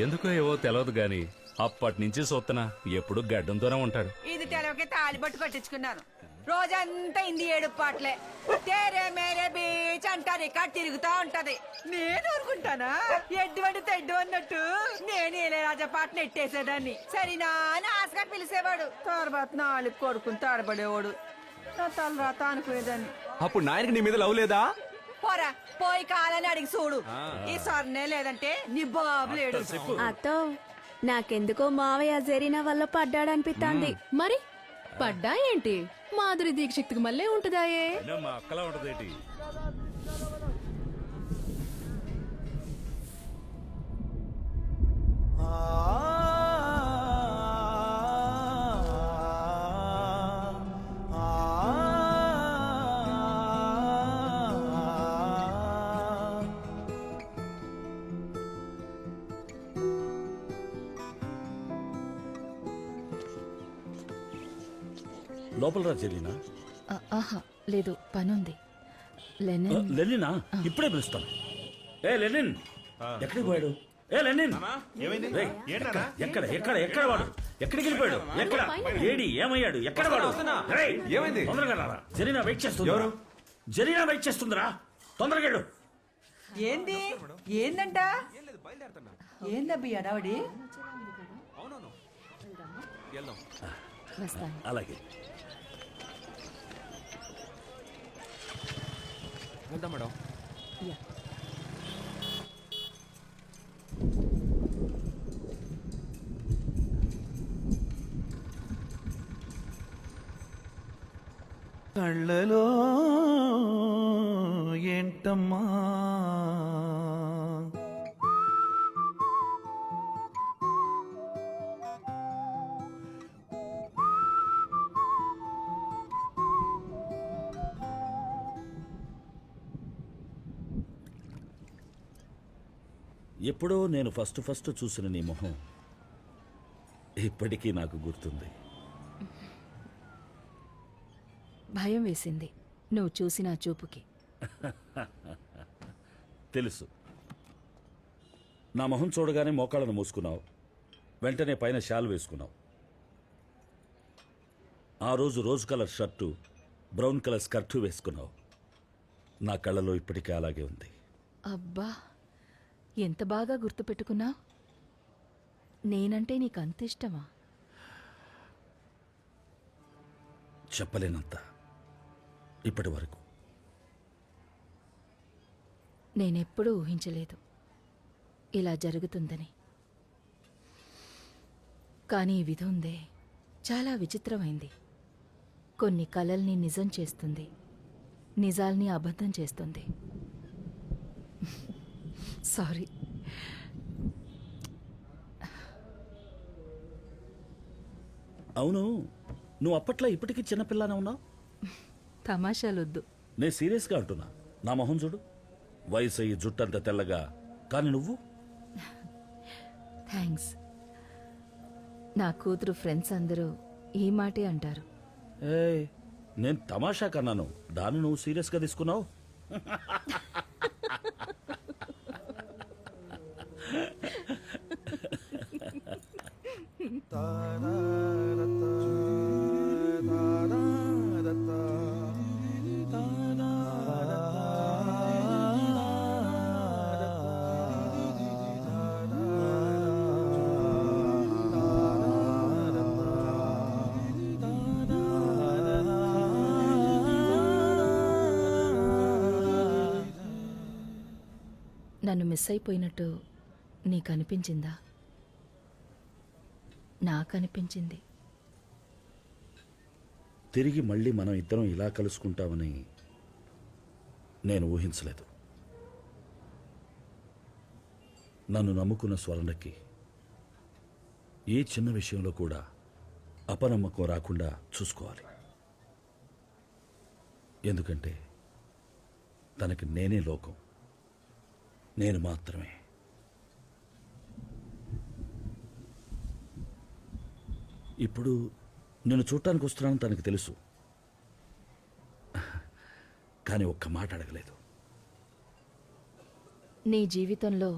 ఎందుకో ఏవో తెలవదు గాని అప్పటి నుంచి సొత్తన ఎప్పుడు గడ్డంతోనే ఉంటాడు. ఇది తెలవకే తాళి పట్టు కట్టించుకున్నాను. రోజంతా ఇంది ఏడు పాటలే. తేరే మేరే బీచ్ అంటారు. ఇక్కడ తిరుగుతా ఉంటది. నేను ఊరుకుంటానా? ఎడ్డు వండి తెడ్డు అన్నట్టు నేను ఇళయరాజా పాటను ఎట్టేసేదాన్ని. సరేనా అని ఆశగా పిలిచేవాడు. తర్వాత నాలుగు కొడుకుని తాడబడేవాడు. నా తలరాత అనుకునేదాన్ని. అప్పుడు నాయనకి నీ మీద లవ్ లేదా? పోరా పోయి కాలని అడిగి చూడు. ఈ సొర్నే లేదంటే నీ బాబు లేడు. అత్తో నాకెందుకో మావయ్య జరీనా వల్ల పడ్డాడనిపిస్తాంది. మరి పడ్డా ఏంటి? మాధురి దీక్షిత్కి మళ్ళీ ఉంటుందాయే. మా అక్కలా ఉంటదేటి. లోపల రా జరీనా. ఆహా లేదు, పనుంది. లెనిన్ లెనినా ఇప్పుడే పిలుస్తాను. ఏ లెనిన్ ఎక్కడికి పోయాడు? ఏ లెనిన్ రేయ్, ఎక్కడ ఎక్కడ ఎక్కడ వాడు? ఎక్కడికి వెళ్ళిపోయాడు? ఎక్కడ ఏడి ఏమయ్యాడు? ఎక్కడ వాడు? రేయ్, ఏమైంది? తొందరగా రారా. జరీనా వెయిట్ చేస్తుంది. ఎవరు? జరీనా వెయిట్ చేస్తుందిరా, తొందరగా వెళ్ళు. ఏంది ఏందంట ఏందబ్బి అడావడి వస్తాను. అలాగే వెళ్దాం మేడం. యా. కళ్ళలో ఏంటమ్మా ఎప్పుడో నేను ఫస్ట్ చూసిన నీ మొహం ఇప్పటికీ నాకు గుర్తుంది. భయం వేసింది నువ్వు చూసిన ఆ చూపుకి. తెలుసు. నా మొహం చూడగానే మోకాళ్ళను మూసుకున్నావు, వెంటనే పైన షాల్ వేసుకున్నావు. ఆ రోజు rose colour shirt, brown colour skirt వేసుకున్నావు. నా కళ్ళలో ఇప్పటికీ అలాగే ఉంది. అబ్బా, ఎంత బాగా గుర్తుపెట్టుకున్నావు. నేనంటే నీకు అంత ఇష్టమా? చెప్పలేనంత ఇప్పటి వరకు. నేనెప్పుడూ ఊహించలేదు ఇలా జరుగుతుందని. కానీ ఈ విధి ఉందే, చాలా విచిత్రమైంది. కొన్ని కలల్ని నిజం చేస్తుంది, నిజాల్ని అబద్ధం చేస్తుంది. సారీ. అవును, నువ్వు అప్పట్లో ఇప్పటికీ చిన్నపిల్లనే ఉన్నావు. తమాషాలొద్దు. నేను సీరియస్గా అంటున్నా. నా మొహం చూడు, వయసు అయ్యి జుట్టంత తెల్లగా, కానీ నువ్వు. థ్యాంక్స్. నా కూతురు ఫ్రెండ్స్ అందరూ ఈ మాటే అంటారు. ఏయ్, నేను తమాషా కన్నాను, దాన్ని నువ్వు సీరియస్గా తీసుకున్నావు. నన్ను మిస్ అయిపోయినట్టు నీకు అనిపించిందా? నాకు అనిపించింది. తిరిగి మళ్ళీ మనం ఇద్దరం ఇలా కలుసుకుంటామని నేను ఊహించలేదు. నన్ను నమ్ముకున్న స్వర్ణకి ఏ చిన్న విషయంలో కూడా అపనమ్మకం రాకుండా చూసుకోవాలి. ఎందుకంటే తనకి నేనే లోకం, నేను మాత్రమే. ఇప్పుడు నేను చూడటానికి వస్తున్నానని తనకి తెలుసు, కానీ ఒక్క మాట అడగలేదు. నీ జీవితంలో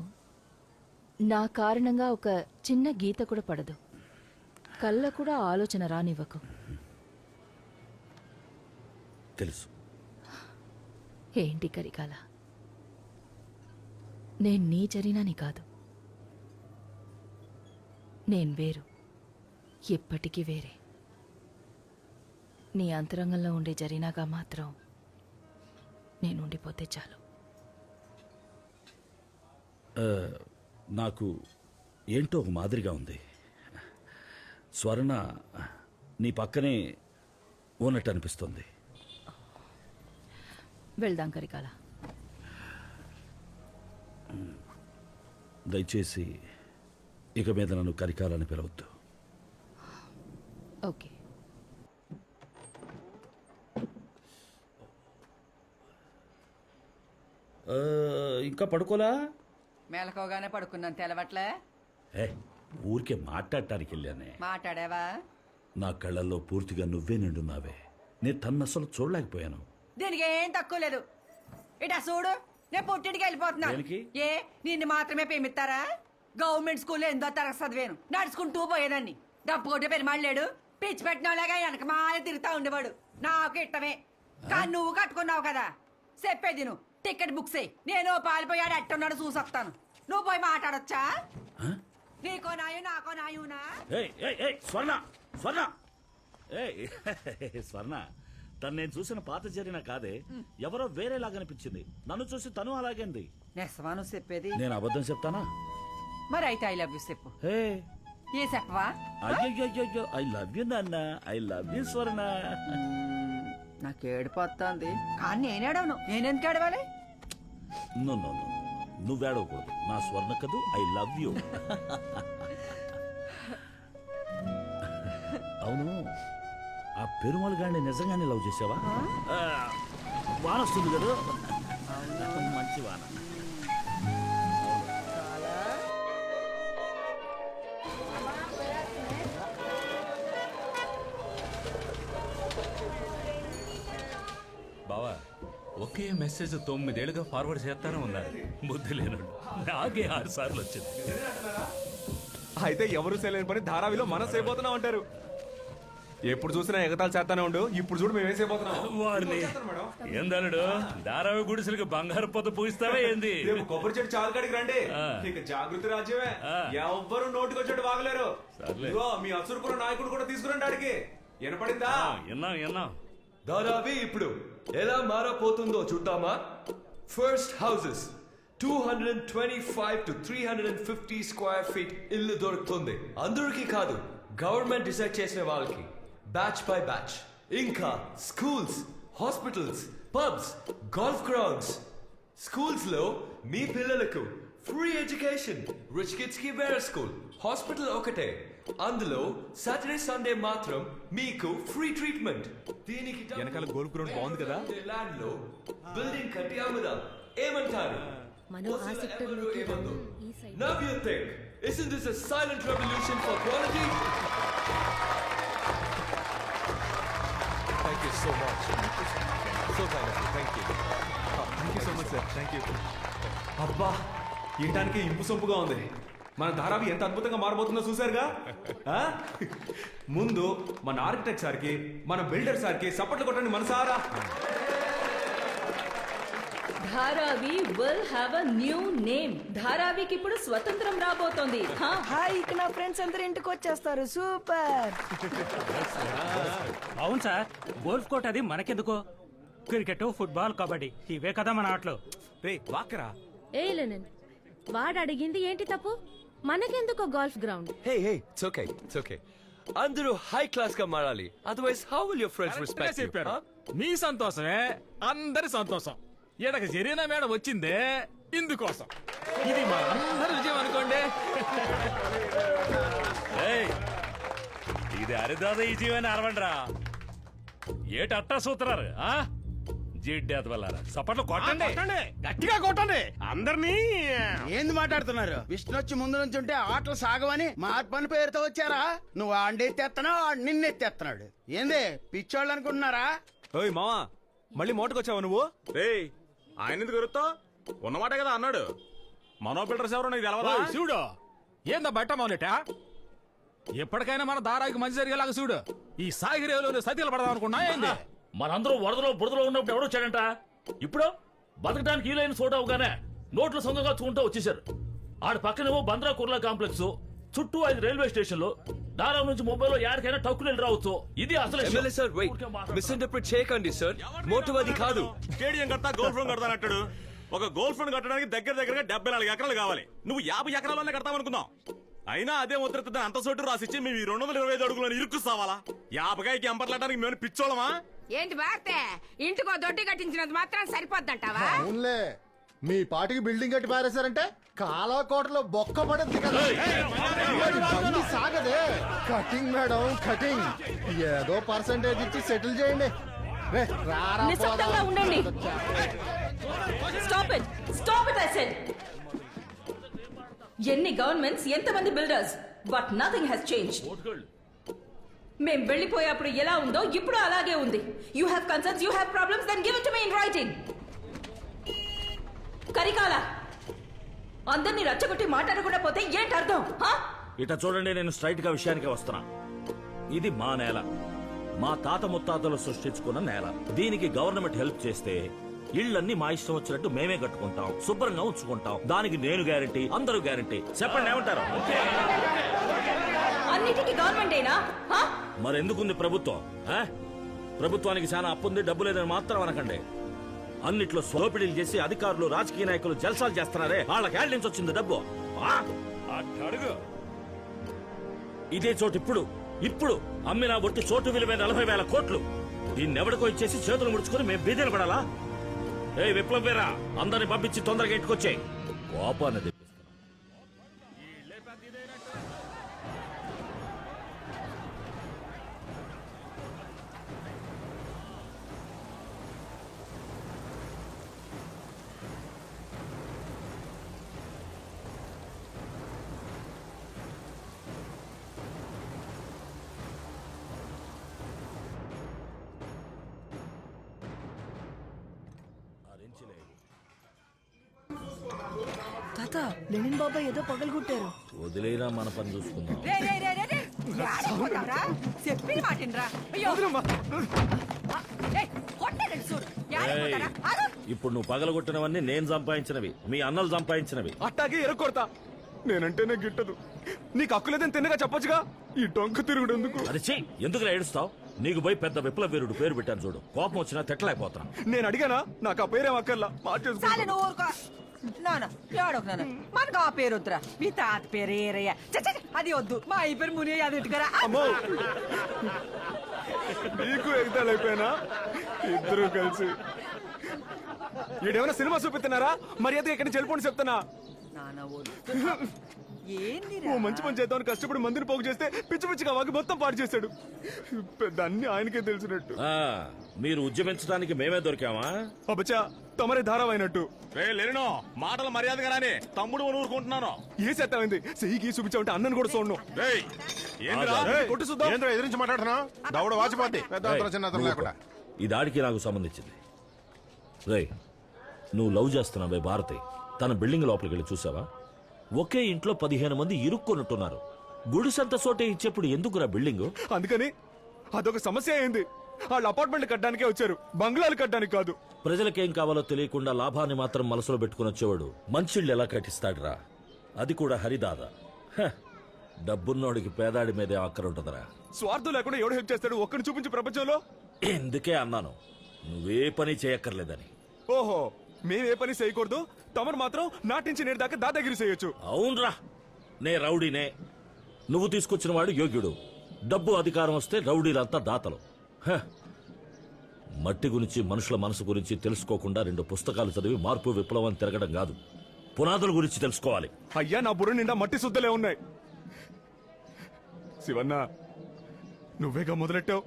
నా కారణంగా ఒక చిన్న గీత కూడా పడదు. కళ్ళ కూడా ఆలోచన రానివ్వకు. తెలుసు. ఏంటి కరికాల, నేను నీ జరీనాని కాదు. నేను వేరు, ఎప్పటికీ వేరే. నీ అంతరంగంలో ఉండే జరీనాగా మాత్రం నేను ఉండిపోతే చాలు. నాకు ఏంటో ఒక మాదిరిగా ఉంది. స్వర్ణ నీ పక్కనే ఉన్నట్టు అనిపిస్తుంది. వెళ్దాం కరికాల. దయచేసి ఇక మీద నన్ను కరికాలని పిలవద్దు. ఓకే. ఇంకా పడుకోలా? మేలకోగానే పడుకున్నాను, తెలవట్లే. ఏ, ఊరికే మాట్లాడటానికి వెళ్ళానే. మాట్లాడావా? నా కళ్ళల్లో పూర్తిగా నువ్వే నిండున్నావే. నేను తన్ను అసలు చూడలేకపోయాను. దీనికి ఏం తక్కువ లేదు. ఇటా చూడు, నేను పుట్టింటికి వెళ్ళిపోతున్నాను. దేనికి? ఏ నిన్ను మాత్రమే పేమిస్తారా? గవర్నమెంట్ స్కూల్లో ఎంతో తరగతి చదివాను. నడుచుకుంటూ పోయేదాన్ని. డబ్బు కొట్టే పెరిమాళ్ళు లేడు. పిచ్చి పెట్టినలాగా వెనక మాల తిరుగుతా ఉండేవాడు. నాకు ఇట్టమే. కానీ నువ్వు కట్టుకున్నావు కదా, చెప్పేది నువ్వు టికెట్ బుక్ చేయి. నేను పాలిపోయాడు ఎట్టున్నాడు చూసొస్తాను. నువ్వు పోయి మాట్లాడొచ్చా? నీకో నాయు నాకో నాయునా? స్వర్ణ స్వర్ణ స్వర్ణ, తను నేను చూసిన పాత జరిగిన కాదే, ఎవరో వేరేలాగా అనిపించింది. నన్ను చూసి తను అలాగేంది. నెసవా నువ్వు చెప్పేది? నేను అబద్ధం చెప్తానా? మరి అయితే ఐ లవ్ యూ చెప్పు. ఏ చెప్పవా? అయ్యో ఐ లవ్ యూ నాన్న, ఐ లవ్ యూ స్వర్ణ. నాకు ఏడిపోతుంది, కానీ నేనేడవను. నేనెందుకు ఏడవాలి? నో నో నో, నువ్వేడవకూడదు. నా స్వర్ణ కదూ, ఐ లవ్ యూ. అవును, ఆ పెరుమాళ్ గారిని నిజంగానే లవ్ చేసావా? వాన వస్తుంది కదా, మంచి వాన. బావా, ఒకే మెసేజ్ 9 ఏళ్ళుగా ఫార్వర్డ్ చేస్తానే ఉన్నారు. బుద్ధి లేనుడు నాకే 6 సార్లు వచ్చింది. అయితే ఎవరు చేయలేని పని ధారావిలో మనం చేయబోతున్నాం అంటారు. ఎప్పుడు చూసినా ఎగతాలు చేస్తానే ఉండు. ఇప్పుడు చూడు మేమేం చేయబోతున్నాం. వాడిని ఏందలుడు, ధారావి గుడిసెలకి బంగారు పొద్దు పూయిస్తావా ఏంది? రేపు కొబ్బరి చెట్టు చాలు కాడికి రండి. ఇక జాగృతి రాజ్యమే. ఎవ్వరు నోటికొచ్చాడు వాగలేరు. ఇదిగో మీ అసురుపుర నాయకుడు కూడా తీసుకురండి ఆడికి. వినపడిందా? విన్నాం. ధారావి ఇప్పుడు ఎలా మారపోతుందో చూద్దామా? First houses 225 to 350 square feet ఇల్లు దొరుకుతుంది. అందరికీ కాదు, గవర్నమెంట్ డిసైడ్ చేసిన వాళ్ళకి, బ్యాచ్ బై బ్యాచ్. ఇంకా schools, hospitals, pubs, golf grounds. Schools లో మీ పిల్లలకు ఫ్రీ ఎడ్యుకేషన్. రిచ్ కిడ్స్ కి వేరే స్కూల్. హాస్పిటల్ ఒకటే, అందులో సాటర్డే సండే మాత్రం మీకు ఫ్రీ ట్రీట్మెంట్. దీనికి వెనకాల గోల్ఫ్ గ్రౌండ్ బాగుంది కదా. ల్యాండ్ లో బిల్డింగ్ కట్టి అమ్ముదాం. ఏమంటారు? Now you think, isn't this a silent revolution for quality? Thank you so much. So kind of you. Thank you. Thank you so much, sir. Thank you. అబ్బా, ఇయటానికి ఇంపు సొంపుగా ఉంది. మన ధారావి ఎంత అద్భుతంగా మారబోతుందో చూసారుగా. ముందు మన ఆర్కిటెక్ట్ సార్కి, మన బిల్డర్ సార్కి సపోర్ట్లు కొట్టండి మనసారా. Dharavi will have a new name. ధారావికి ఇప్పుడు స్వతంత్రం రాబోతోంది. హాయ్, ఇక నా ఫ్రెండ్స్ అందరూ ఇంటికి వచ్చేస్తారు. సూపర్. అవును సార్, గోల్ఫ్ కోర్ట్ అది మనకెందుకో? క్రికెట్, ఫుట్బాల్, కబడ్డీ ఇవే కదా మన ఆటలు. రే వాకరా. ఏ లెనిన్, వాడు అడిగింది ఏంటి తప్పు? మనకెందుకో golf ground. Hey, it's okay. అందరూ హై క్లాస్ గా మారాలి. Otherwise how will your friends respect you? మీ సంతోషమే అందరి సంతోషం. ఎడక జరిగిన మేడ వచ్చిందే ఇందుకోసం. ఇది మా అందరి విజయం అనుకోండి. ఇది అరిదాద ఈ జీవని అరవండ్రా. ఏటట్టా సూత్రారు జిడ్డేత వల్లారా. సపట్లు కొట్టండి, గట్టిగా కొట్టండి అందరినీ. ఏంది మాట్లాడుతున్నారు? విష్ణు వచ్చి ముందు నుంచి ఉంటే ఆటలు సాగవని మార్పని పేరుతో వచ్చారా? నువ్వు ఆండెత్తేస్తున్నావు, ఆడు నిన్నెత్తేస్తున్నాడు. ఏంది పిచ్చోళ్ళు అనుకుంటున్నారా? ఓయ్ మావా, మళ్ళీ మోటకొచ్చావా నువ్వు? ఆయన ఎందుకు గురుతావు? ఉన్నమాట కదా అన్నాడు. మనో బిల్డర్స్ ఎవరో నీకు తెలవదా? చూడు ఏందా బట్ట మొదలెట. ఎప్పటికైనా మన దారాకి మంచి జరిగేలాగా చూడు. ఈ సాగిరేవులో సతీలు పడదాం అనుకున్నా ఏంది? మనందరూ వరదలో బురదలో ఉన్నప్పుడు ఎవడో వచ్చాడంట. ఇప్పుడు బతకడానికి వీలైన చోట అవగానే నోట్లు సొంతంగా చూంటూ వచ్చేసారు. ఆడి పక్కనేమో బంద్రా కుర్లా కాంప్లెక్స్, చుట్టూ 5 రైల్వే స్టేషన్లు. దారా నుంచి ముంబైలో యాడికైనా టక్కులు రావచ్చు. ఇది అసలు మిస్ఇంటర్ప్రిట్ చేయకండి సార్. మోటువది కాదు. స్టేడియం కడతా, గోల్ఫ్ రూమ్ కడతా అంటాడు. ఒక గోల్ఫ్ రూమ్ కట్టడానికి దగ్గరగా 74 ఎకరాలు కావాలి. నువ్వు 50 ఎకరాల్లోనే కడతామనుకున్నావు. అయినా అదే ముద్రతో అంత చోటు రాసిచ్చి మేము 225 అడుగులను ఇరుక్కుస్తావాలా? 50కాయకి అంపర్లాటానికి మేము పిచ్చోళమా ఏంటి బార్తే? ఇంటికో దొడ్డి కట్టించినంత మాత్రం సరిపోద్దంటావా? అవునులే, మీ పాటికి బిల్డింగ్ కట్టి పారేశారంటే కాలాకోటలో బొక్క పడుద్ది కదా. బండి సాగదే. Cutting madam, cutting. ఏదో పర్సంటేజ్ ఇచ్చి సెటిల్ చేయండి. నిశ్శబ్దంగా ఉండండి. Stop it I said. ఎన్ని గవర్నమెంట్స్, ఎంతమంది builders, but nothing has changed. మేం వెళ్ళిపోయేప్పుడు ఎలా ఉందో ఇప్పుడు అలాగే ఉంది. You have concerns, you have problems, then give it to me in writing. Karikala, అందరినీ రచ్చగొట్టి మాట్లాడకుండా పోతే ఏంటి అర్థం? ఇట చూడండి, నేను స్ట్రైట్ గా విషయానికి వస్తున్నా. ఇది మా నేల, మా తాత ముత్తాతలు సృష్టించుకున్న నేల. దీనికి గవర్నమెంట్ హెల్ప్ చేస్తే ఇళ్ళన్నీ మా ఇష్టం వచ్చినట్టు మేమే కట్టుకుంటాం, శుభ్రంగా ఉంచుకుంటాం. దానికి నేను గ్యారంటీ, అందరూ గ్యారంటీ. చెప్పండి ఏమంటారు? అన్నిటికీ గవర్నమెంటేనా? మరెందుకుంది ప్రభుత్వం? ప్రభుత్వానికి చాలా అప్పుంది, డబ్బు లేదని మాత్రం అనకండి. అన్నిట్లో స్వోపిడీలు చేసి అధికారులు, రాజకీయ నాయకులు జల్సాలు చేస్తున్నారే, వాళ్ళకి ఏళ్ళ నుంచి వచ్చింది డబ్బు. అడుగు. ఇదే చోటు ఇప్పుడు అమ్మిన ఒట్టి చోటు విలువ 40,000 కోట్లు. దీన్నెవడికో ఇచ్చేసి చేతులు ముడుచుకుని మేము బీదలు పడాలా? ఏ విప్లవ పేరా, అందరిని పంపించి తొందరగా ఇంటికొచ్చే. కోపాన్ని తాత, లెనిన్ బాబా ఏదో పగలు కొట్టారు. వదిలేరా, మన పని చూసుకుందాం. చెప్పి మాటినరా. ఇప్పుడు నువ్వు పగలగొట్టినవన్నీ నేను సంపాదించినవి, మీ అన్నలు సంపాదించినవి. అట్టాగే ఎరగొడతా. నేనంటేనే గిట్టదు. నీకు హక్కులేదని తిన్నగా చెప్పొచ్చుగా, ఈ డొంక తిరుగుడు ఎందుకు? అది చెయ్యి, ఎందుకు ఏడుస్తావు? నీకు పోయి పెద్ద విప్లవ వీరుడు పేరు పెట్టాను చూడు, కోపం వచ్చినా తిట్టలేకపోతున్నా. నేను అడిగానా? నాకు ఆ పేరేం అక్కర్లా, మార్చేసుకో. మనకు ఆ పేరు వద్దురా, మీ తాత పేరు ఏరయ్య. అది వద్దు, మా ఈ పేరు ముని అది ఇట్టుకరా. అమ్మో, నీకు ఎగతాళి అయిపోయినా ఇద్దరు కలిసి. ఈడేమైనా సినిమా చూపిస్తున్నారా? మర్యాద ఇక్కడి నుంచి వెళ్ళిపోండి చెప్తున్నా. ఓ మంచి పని చేద్దామని కష్టపడి మందిని పోగు చేస్తే పిచ్చి పిచ్చిగా వాకి మొత్తం పాడు చేశాడు. పెద్ద అన్ని ఆయనకే తెలిసినట్టు. మీరు ఉద్యమించడానికి మేమే దొరికామా? అబ్బచా, తమరే ధారావైనట్టు. లేను మాటలు మర్యాదగా రాని తమ్ముడు ఊరుకుంటున్నాను. ఏ సెత్తమైంది చెయ్యికి చూపించామంటే అన్నను కూడా చూడను. కొట్టు చూద్దాం. ఎదురించి మాట్లాడుతున్నా దౌడ వాచిపోద్ది. లేకుండా ఈ దాడికి నాకు సంబంధించింది. రే, నువ్వు లవ్ చేస్తున్నావే భారతి, తన బిల్డింగ్ లోపలికి వెళ్ళి చూసావా? ఒకే ఇంట్లో 15 మంది ఇరుక్కొనుట్టున్నారు. గుడిసంత చోటే ఇచ్చేప్పుడు ఎందుకురా బిల్డింగ్? అందుకని అదొక సమస్య అయింది. వాళ్ళు అపార్ట్మెంట్ కట్టడానికే వచ్చారు, బంగ్లాలు కట్టడానికి కాదు. ప్రజలకేం కావాలో తెలియకుండా లాభాన్ని మాత్రం మనసులో పెట్టుకుని వచ్చేవాడు మంచిళ్ళు ఎలా కట్టిస్తాడురా? అది కూడా హరిదాదా. డబ్బున్నోడికి పేదాడి మీదే ఆఖరు ఉంటుందిరా. స్వార్థం లేకుండా ఎవడు హెల్ప్ చేస్తాడు? ఒక్కడిని చూపించి ప్రపంచంలో. ఎందుకే అన్నాను నువ్వే పని చేయక్కర్లేదని. ఓహో, మేమే పని చేయకూడదు, తమరు మాత్రం నాటించి నేడు దాకా దాదాగిరి చేయొచ్చు. అవునరా, నే రౌడీనే, నువ్వు తీసుకొచ్చిన వాడు యోగ్యుడు. డబ్బు అధికారం వస్తే రౌడీలంతా దాతలు. మట్టి గురించి, మనుషుల మనసు గురించి తెలుసుకోకుండా 2 పుస్తకాలు చదివి మార్పు విప్లవం తిరగడం కాదు, పునాదుల గురించి తెలుసుకోవాలి. అయ్యా, నా బుర్ర నిండా మట్టి శుద్ధలే ఉన్నాయి. శివన్న, నువ్వేగా మొదలెట్టావు.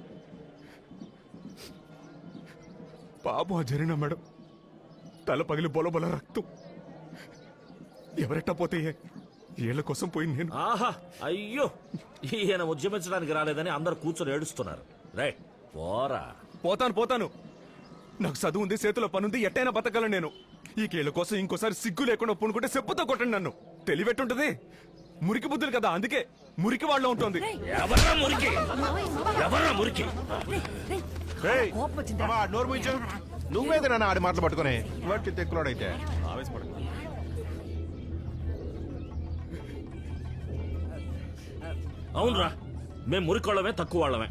పాపం ఆ జరిగిన మేడం తల పగిలి బొలబొల రక్తం. ఎవరెట్టా పోతే ఏళ్ల కోసం పోయి నేను. ఆహా, అయ్యో, ఈయన ఉద్యమించడానికి రాలేదని అందరు కూర్చొని ఏడుస్తున్నారు. రే పోరా. పోతాను. నాకు చదువు ఉంది, చేతిలో పనుంది, ఎట్టైనా బతకలను నేను. ఈ కేళ్ల కోసం ఇంకోసారి సిగ్గు లేకుండా పూనుకుంటే చెప్పుతో కొట్టండి నన్ను. తెలివెట్టుంటది, మురికి బుద్ధులు కదా, అందుకే మురికి వాళ్ళ ఉంటుంది. నోరు ముయించు. నువ్వేది నన్ను ఆడి మాటలు పట్టుకుని వాటి తెక్కులోడైతే ఆవేశపడ. అవునరా, మేం మురికోళ్ళమే, తక్కువ వాళ్ళమే.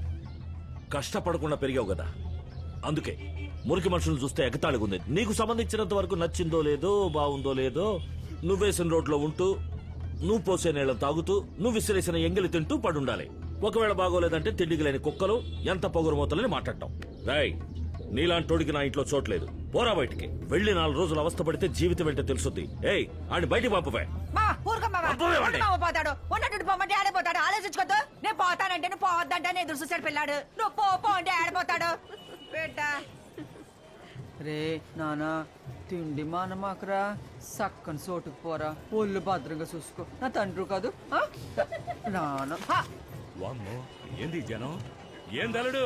కష్టపడకుండా పెరిగావు కదా, అందుకే మురికి మనుషులు చూస్తే ఎగతాళిగా ఉంది. నీకు సంబంధించినంత వరకు నచ్చిందో లేదో, బాగుందో లేదో, నువ్వేసిన రోడ్లో ఉంటూ, నువ్వు పోసే నీళ్ళని తాగుతూ, నువ్వు విసిరేసిన ఎంగిలి తింటూ పడుండాలి. ఒకవేళ బాగోలేదంటే తిండికి లేని కుక్కలు, ఎంత పొగరు మూతలని మాట్లాడటం. రాయ్, నీలాంటోడికి నా ఇంట్లో చోట్లేదు, పోరా బయటికి. వెళ్ళి 4 రోజులు అవస్థ పడితే జీవితం ఏంటో తెలుసుద్ది. ఏయ్, ఆడిని బయటికి పంపవే. పోతాడు ఉన్నట్టు పొమ్మంటే ఆడిపోతాడు. ఆలోచించుకోద్దు. నేను పోతానంటే నువ్వు పోవద్దంటే ఎదురు చూసాడు పిల్లాడు. నువ్వు పో అంటే ఆడిపోతాడు. రే నానా, తిండి మానమాకరా, సక్కని చోటుకు పోరా, ఒళ్ళు భద్రంగా చూసుకో. నా తండ్రి కాదు నాన్న. వామ్మో ఏంది జనం ఏం దలుడు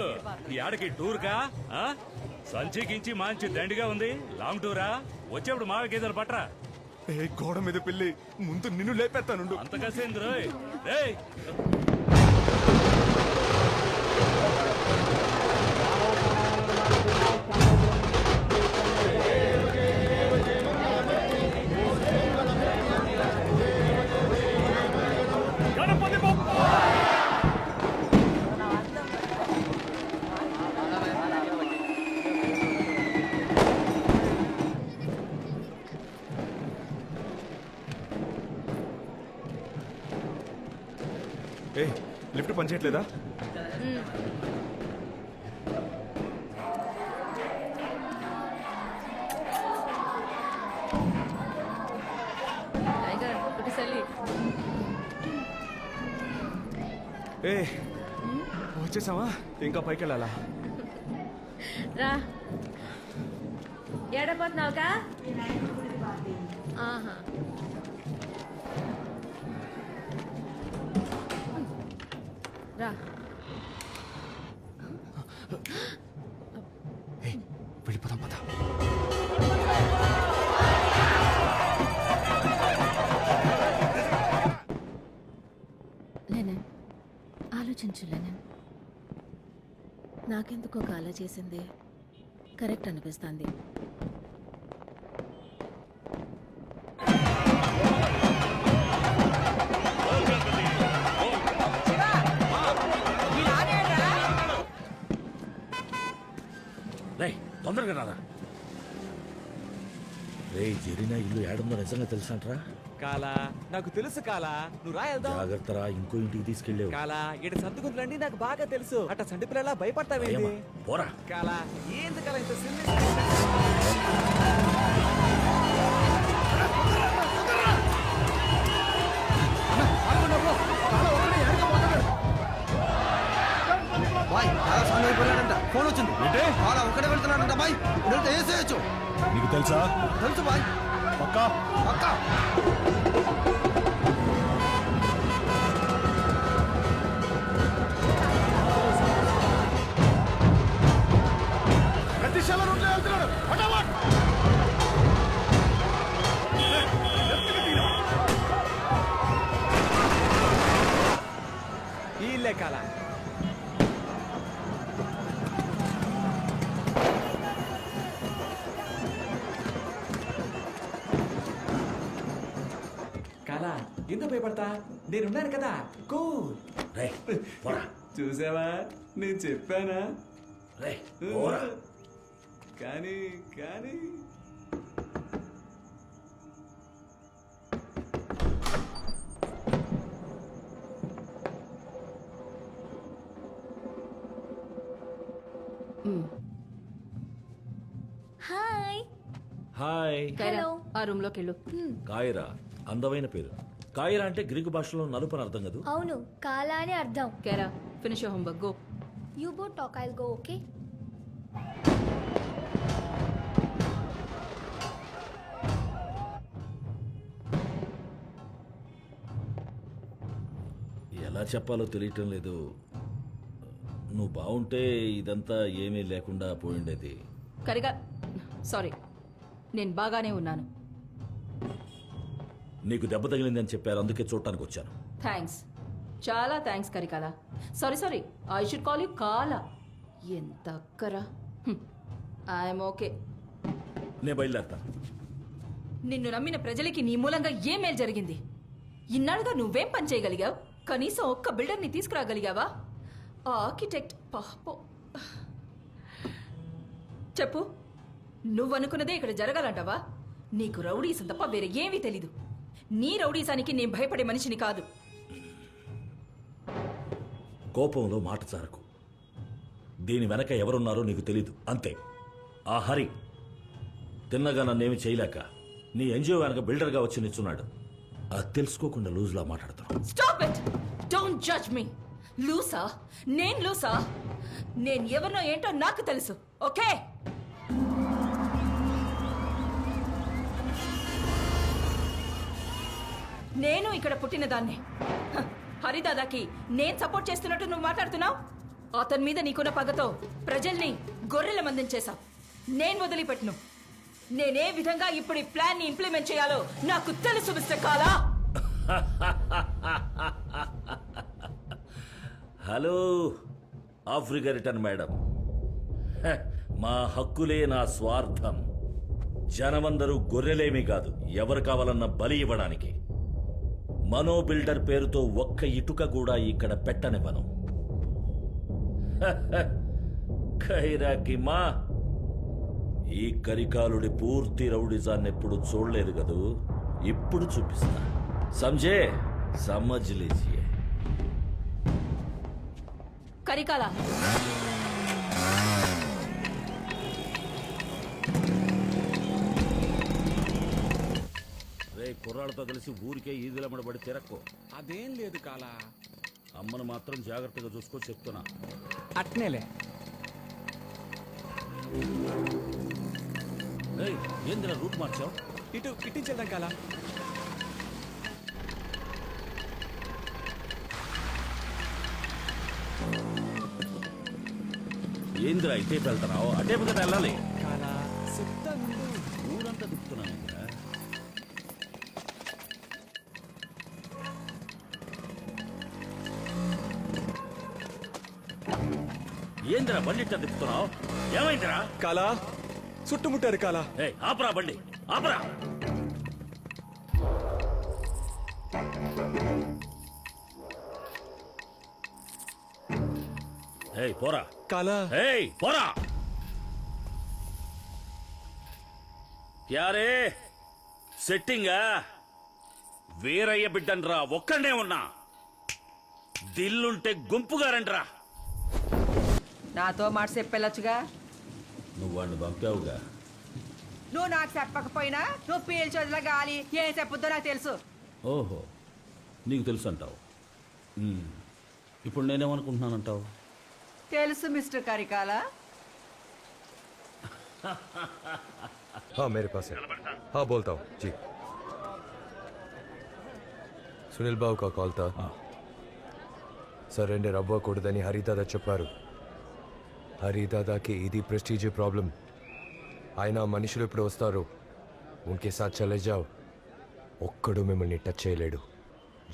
ఈ ఆడకి టూర్ కా ఆ? సంచికించి మంచి దండిగా ఉంది లాంగ్ టూరా వచ్చేప్పుడు మా గేదెలు పట్రా ఏ గోడ మీద పిల్లి ముందు నిన్ను లేపేస్తానుండు. అంత కసేంద్ర రేయ్ ఏ లిఫ్ట్ పనిచేయట్లేదా? ఏ వచ్చేసావా? ఇంకా పైకి వెళ్ళాలా? రా ఏడపోతున్నావుగా? ఆహా రా వెళ్ళిపోదాం పద. లెనన్ ఆలోచించు లెనన్. నాకెందుకో కాలా చేసింది కరెక్ట్ అనిపిస్తుంది. రేయ్ తొందరగా రారా. రే జరీనా ఇల్లు ఏడుందో నిజంగా తెలుసంట్రా? కాలా నాకు తెలుసు కాలా, నువ్వు రా వెళ్దాం. జాగ్రత్తరా ఇంకో ఇంటికి తీసుకెళ్ళావు. కాలా ఇటు సర్దుకుంటుందండి నాకు బాగా తెలుసు. అట్ట సంటి పిల్లలా భయపడతావేంటి? పోరా కాలా ఏంది కాలా ఇంత సిల్లి? బాయ్ చాలా సమయం అయిపోయాడంట. ఫోన్ వచ్చింది. చాలా ఒక్కడే వెళ్తున్నాడంట బాయ్. వెళ్తే వేసేయచ్చు. నీకు తెలుసా? తెలుసు బాయ్. పక్కా పక్కా. ప్రతిశాల రూట్లో వెళ్తున్నాడు. ఫటాఫట్. ఈ ఇల్లే కాలా. కాలా ఎందుకు భయపడతా, నేనున్నాను కదా. కూల్. రేయ్ పోరా. చూసావా నేను చెప్పానా? రేయ్ పోరా. కానీ కానీ హాయ్ హాయ్. కైరా, ఆ రూమ్ లోకి వెళ్ళు. కాయరా అందమైన పేరు. కాయరా అంటే గ్రీకు భాషలో నలుపు అని అర్థం కదా? అవును కాలా అని అర్థం. Kaira, finish your homework, go. You both talk, I'll go. Okay ఎలా చెప్పాలో తెలియటం లేదు. నువ్వు బాగుంటే ఇదంతా ఏమీ లేకుండా పోయిండేది. కరిగా సారీ, నేను బాగానే ఉన్నాను. నీకు దెబ్బ తగిలిందని చెప్పారు, అందుకే చూడటానికి వచ్చాను. థ్యాంక్స్, చాలా thanks Karikala. Sorry sorry, I should call you కాలా. ఎంత అక్కరా. I'm okay. నేను బయలుదేరతాను. నిన్ను నమ్మిన ప్రజలకి నీ మూలంగా ఏం మేలు జరిగింది? ఇన్నాళ్ళుగా నువ్వేం పని చేయగలిగావు? కనీసం ఒక్క బిల్డర్ని తీసుకురాగలిగావా? ఆ ఆర్కిటెక్ట్ పాపో. చెప్పు, నువ్వనుకున్నదే ఇక్కడ జరగాలంటావా? నీకు రౌడీసం తప్ప వేరే ఏమీ తెలీదు. నీ రౌడీసానికి నేను భయపడే మనిషిని కాదు. కోపంలో మాట చారకు. దీని వెనక ఎవరున్నారో నీకు తెలీదు, అంతే. ఆ హరి తిన్నగా నన్నేమి చేయలేక నీ ఎన్జిఓ వెనక బిల్డర్గా వచ్చి నిల్చున్నాడు. అది తెలుసుకోకుండా లూజ్లా మాట్లాడతాను. Stop it, don't judge me. లూసా? నేను లూసా? నేను ఎవరినో ఏంటో నాకు తెలుసు, ఓకే? నేను ఇక్కడ పుట్టిన దాన్ని. హరిదాదాకి నేను సపోర్ట్ చేస్తున్నట్టు నువ్వు మాట్లాడుతున్నావు. అతని మీద నీకున్న పగతో ప్రజల్ని గొర్రెల మందం చేశావు. నేను వదిలిపెట్టును. నేనే విధంగా ఇప్పుడు ఈ ప్లాన్ ని ఇంప్లిమెంట్ చేయాలో నాకు తెలుసు మిస్టర్ కాలా. Hello Africa return madam. మా హక్కులే నా స్వార్థం. జనమందరూ గొర్రెలేమీ కాదు, ఎవరు కావాలన్న బలి ఇవ్వడానికి. మనో బిల్డర్ పేరుతో ఒక్క ఇటుక కూడా ఇక్కడ పెట్టనివ్వను. ఖైరాకి మా ఈ కరికాలుడి పూర్తి రౌడిజాన్ని ఎప్పుడు చూడలేదు కదూ, ఇప్పుడు చూపిస్తా. సంజే సమజ్ లీజియే. కరికాలా, రే కుర్రాళ్ళతో కలిసి ఊరికే ఈదులమ్మడి పడి తిరక్కో. అదేం లేదు కాలా. అమ్మను మాత్రం జాగ్రత్తగా చూసుకో చెప్తున్నా. అట్నేలే. ఏందిరా రూట్ మార్చావు? ఇట్టించేద్దాం కాలా. ఏందిరా ఇటే వెళ్తున్నావు? అటే కదా వెళ్ళాలి. కాలా చెప్తా ముందు. ఊరంతా తిప్పుతున్నాను. ఏందిరా బండి ఇట్లా తిప్పుతున్నావు? ఏమైందిరా? కాలా చుట్టుముట్టారు కాలా. ఆపరా బండి, ఆపరా. పోరా కాలా. పోరా. యారే సెట్టింగా? వీరయ్య బిడ్డన్రా, ఒక్కడే ఉన్నా. దిల్లుంటే గుంపుగా రండ్రా. నాతో మాట చెప్పెళ్ళొచ్చుగా. నువ్వు వాడిని పంపావుగా. నువ్వు నాకు చెప్పకపోయినా నువ్వు పీల్చొదిలా గాలి ఏం చెప్పొద్దో నాకు తెలుసు. ఓహో, నీకు తెలుసు అంటావు. ఇప్పుడు నేనేమనుకుంటున్నానంటావు? తెలుసు మిస్టర్ కరికాలా. हाँ मेरे पास है. हाँ बोलता हूँ जी. సునీల్ బాబు కా కాల్ తా. సరెండర్ అవ్వకూడదని హరిదాదా చెప్పారు. హరిదాదాకి ఇది ప్రెస్టీజ్ ప్రాబ్లం. ఆయన మనుషులు ఇప్పుడు వస్తారు, ఉన్కే సాత్ చలే జావ్. ఒక్కడు మిమ్మల్ని టచ్ చేయలేడు.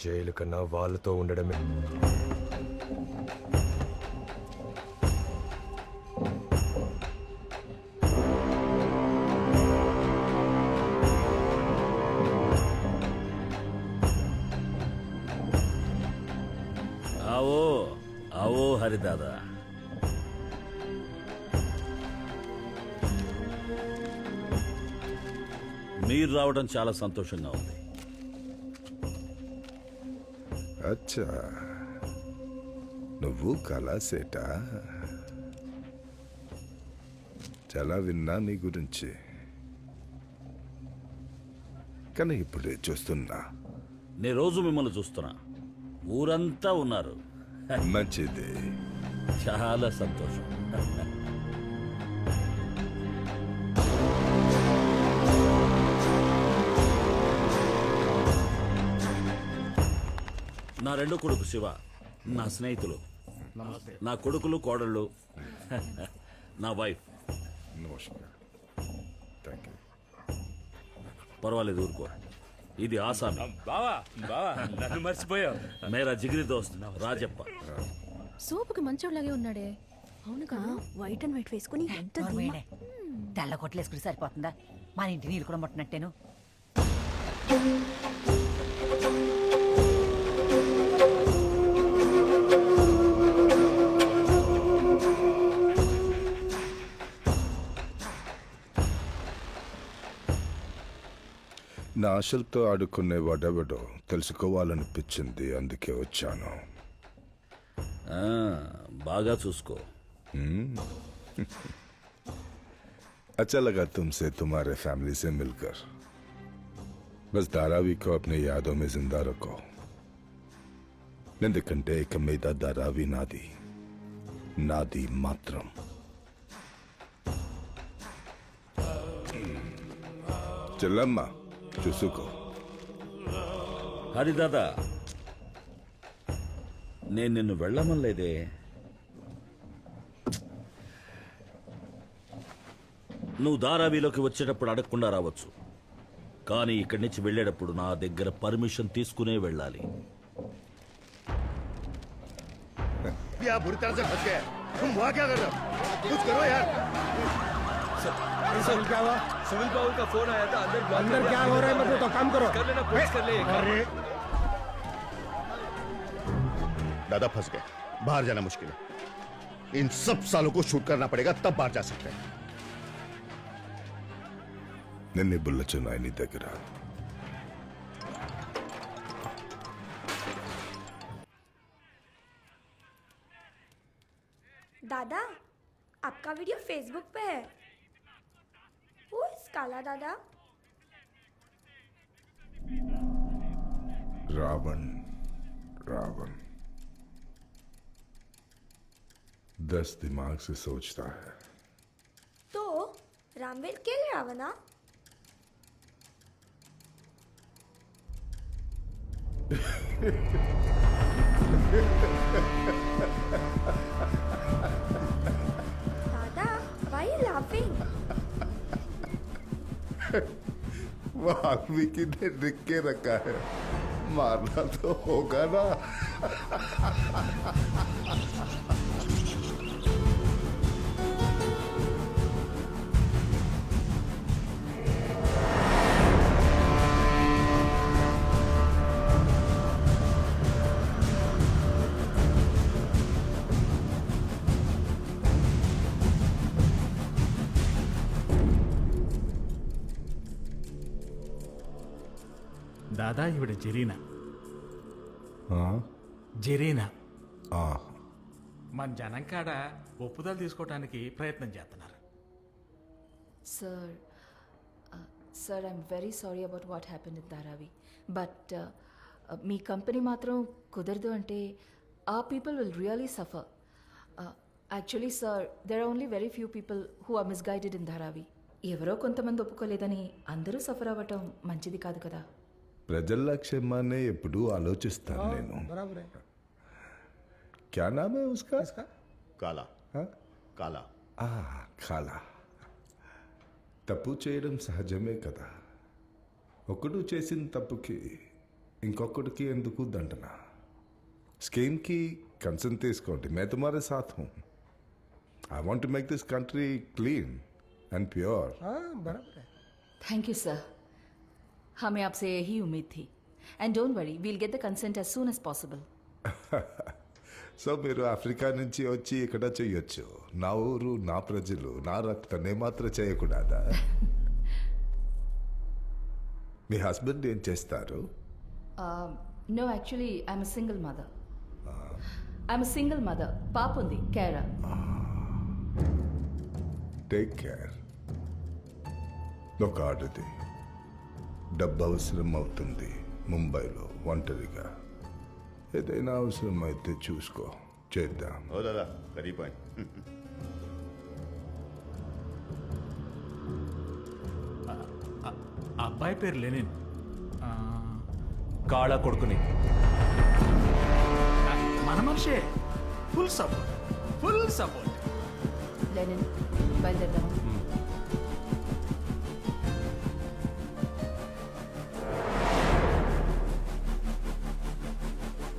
జైలు కన్నా వాళ్ళతో ఉండడమే. ఆవో ఆవో హరిదాదా. మీరు రావడం చాలా సంతోషంగా ఉంది. అచ్చా, నువ్వు కళాసేటా? చాలా విన్నా నీ గురించి, కానీ ఇప్పుడే చూస్తున్నా. నేను రోజు మిమ్మల్ని చూస్తున్నా. ఊరంతా ఉన్నారు. మంచిది, చాలా సంతోషం. నా రెండో కొడుకు శివ, నా స్నేహితులు, నా కొడుకులు కోడళ్ళు, నా వైఫ్. పర్వాలేదు, ఊరుకో. ఇది ఆసామి. బావా బావా నన్ను మర్చిపోయావు. మేరా జిగిరి దోస్త్ రాజప్ప. సోపుకి మంచోళ్ళలాగే ఉన్నాడే. అవును కదా, వైట్ అండ్ వైట్ వేసుకుని ఎంత తెల్ల కొట్లు వేసుకుని సరిపోతుందా? మన ఇంటి నీళ్ళు కూడా ముట్టనట్టేను. నా ఆశలతో ఆడుకునే వాడెవడో తెలుసుకోవాలనిపించింది, అందుకే వచ్చాను. బాగా చూసుకో. अच्छा लगा तुमसे, तुम्हारे फैमिली से मिलकर. बस धारावी को अपने यादों में जिंदा रखो. ఎందుకంటే ఇక మీద ధారావి నాది, నాది మాత్రం. చెల్లమ్మ చూసుకో. హరిదాదా, నేను నిన్ను వెళ్ళమనలేదే. నువ్వు ధారావిలోకి వచ్చేటప్పుడు అడగకుండా రావచ్చు, కానీ ఇక్కడి నుంచి వెళ్ళేటప్పుడు నా దగ్గర పర్మిషన్ తీసుకునే వెళ్ళాలి. बुरी तरह से फंस गए तुम वहाँ क्या कर रहे हो कुछ करो यार सर क्या हुआ? सुनील बाबू का फोन आया था, अंदर क्या हो रहा है मतलब, तो काम करो, कर लेना, पुलिस कर ले। अरे दादा फंस गए, बाहर जाना मुश्किल है। इन सब सालों को शूट करना पड़ेगा, तब बाहर जा सकते हैं। నిన్నే బుల్లచున్నాయి నీ దగ్గర. दादा आपका वीडियो फेसबुक पे है। वो इस काला दादा रावण रावण 10 दिमाग से सोचता है. तो रामवीर के रावणा दादा why you laughing? वाल्मीकि ने लिख के रखा है, मारना तो होगा ना. దాదా ఇవిడ జరీనా हाँ? జరీనా ఆ, మన జనం కాడ ఒప్పుదల తీసుకోవడానికి ప్రయత్నం చేస్తున్నారు. Sir I'm very sorry about what happen in Dharavi, but మీ కంపెనీ మాత్రం కుదరదు అంటే ఆ people will really suffer. Actually sir there are only very few people who are misguided in Dharavi. ఎవరో కొంతమంది ఒప్పుకోలేదని అందరూ సఫర్ అవ్వటం మంచిది కాదు కదా. ప్రజల క్షేమాన్ని ఎప్పుడూ ఆలోచిస్తాను నేను. क्या नाम है उसका? काला काला కాలా. తప్పు చేయడం సహజమే కదా. ఒకడు చేసిన తప్పుకి ఇంకొకటికి ఎందుకు దండన? స్కీమ్కి కన్సర్న్ తీసుకోండి. मैं तुम्हारे साथ हूँ. I want to make this country clean and pure. Thank you sir, हमें आपसे यही उम्मीद थी. And don't worry, we'll get the consent as soon as possible. So మీరు ఆఫ్రికా నుంచి వచ్చి ఇక్కడ చేయొచ్చు. నా ఊరు, నా ప్రజలు, నా రక్తాన్ని మాత్రం చేయకూడదా? మీ హస్బెండ్ ఏం చేస్తారు? No, actually I'm single mother. I'm single mother. పాప ఉంది, కేరా. Take care. ఒక ఆడది డబ్బు అవసరం అవుతుంది ముంబైలో ఒంటరిగా. ఏదైనా అవసరం అయితే చూసుకో, చేద్దాం. ओ दादा करीब आए అబ్బాయి పేరు లెనిన్. కాళా కొడుకుని మన మనిషే. Full support, full support. Lenin, బయలుదేరదామా?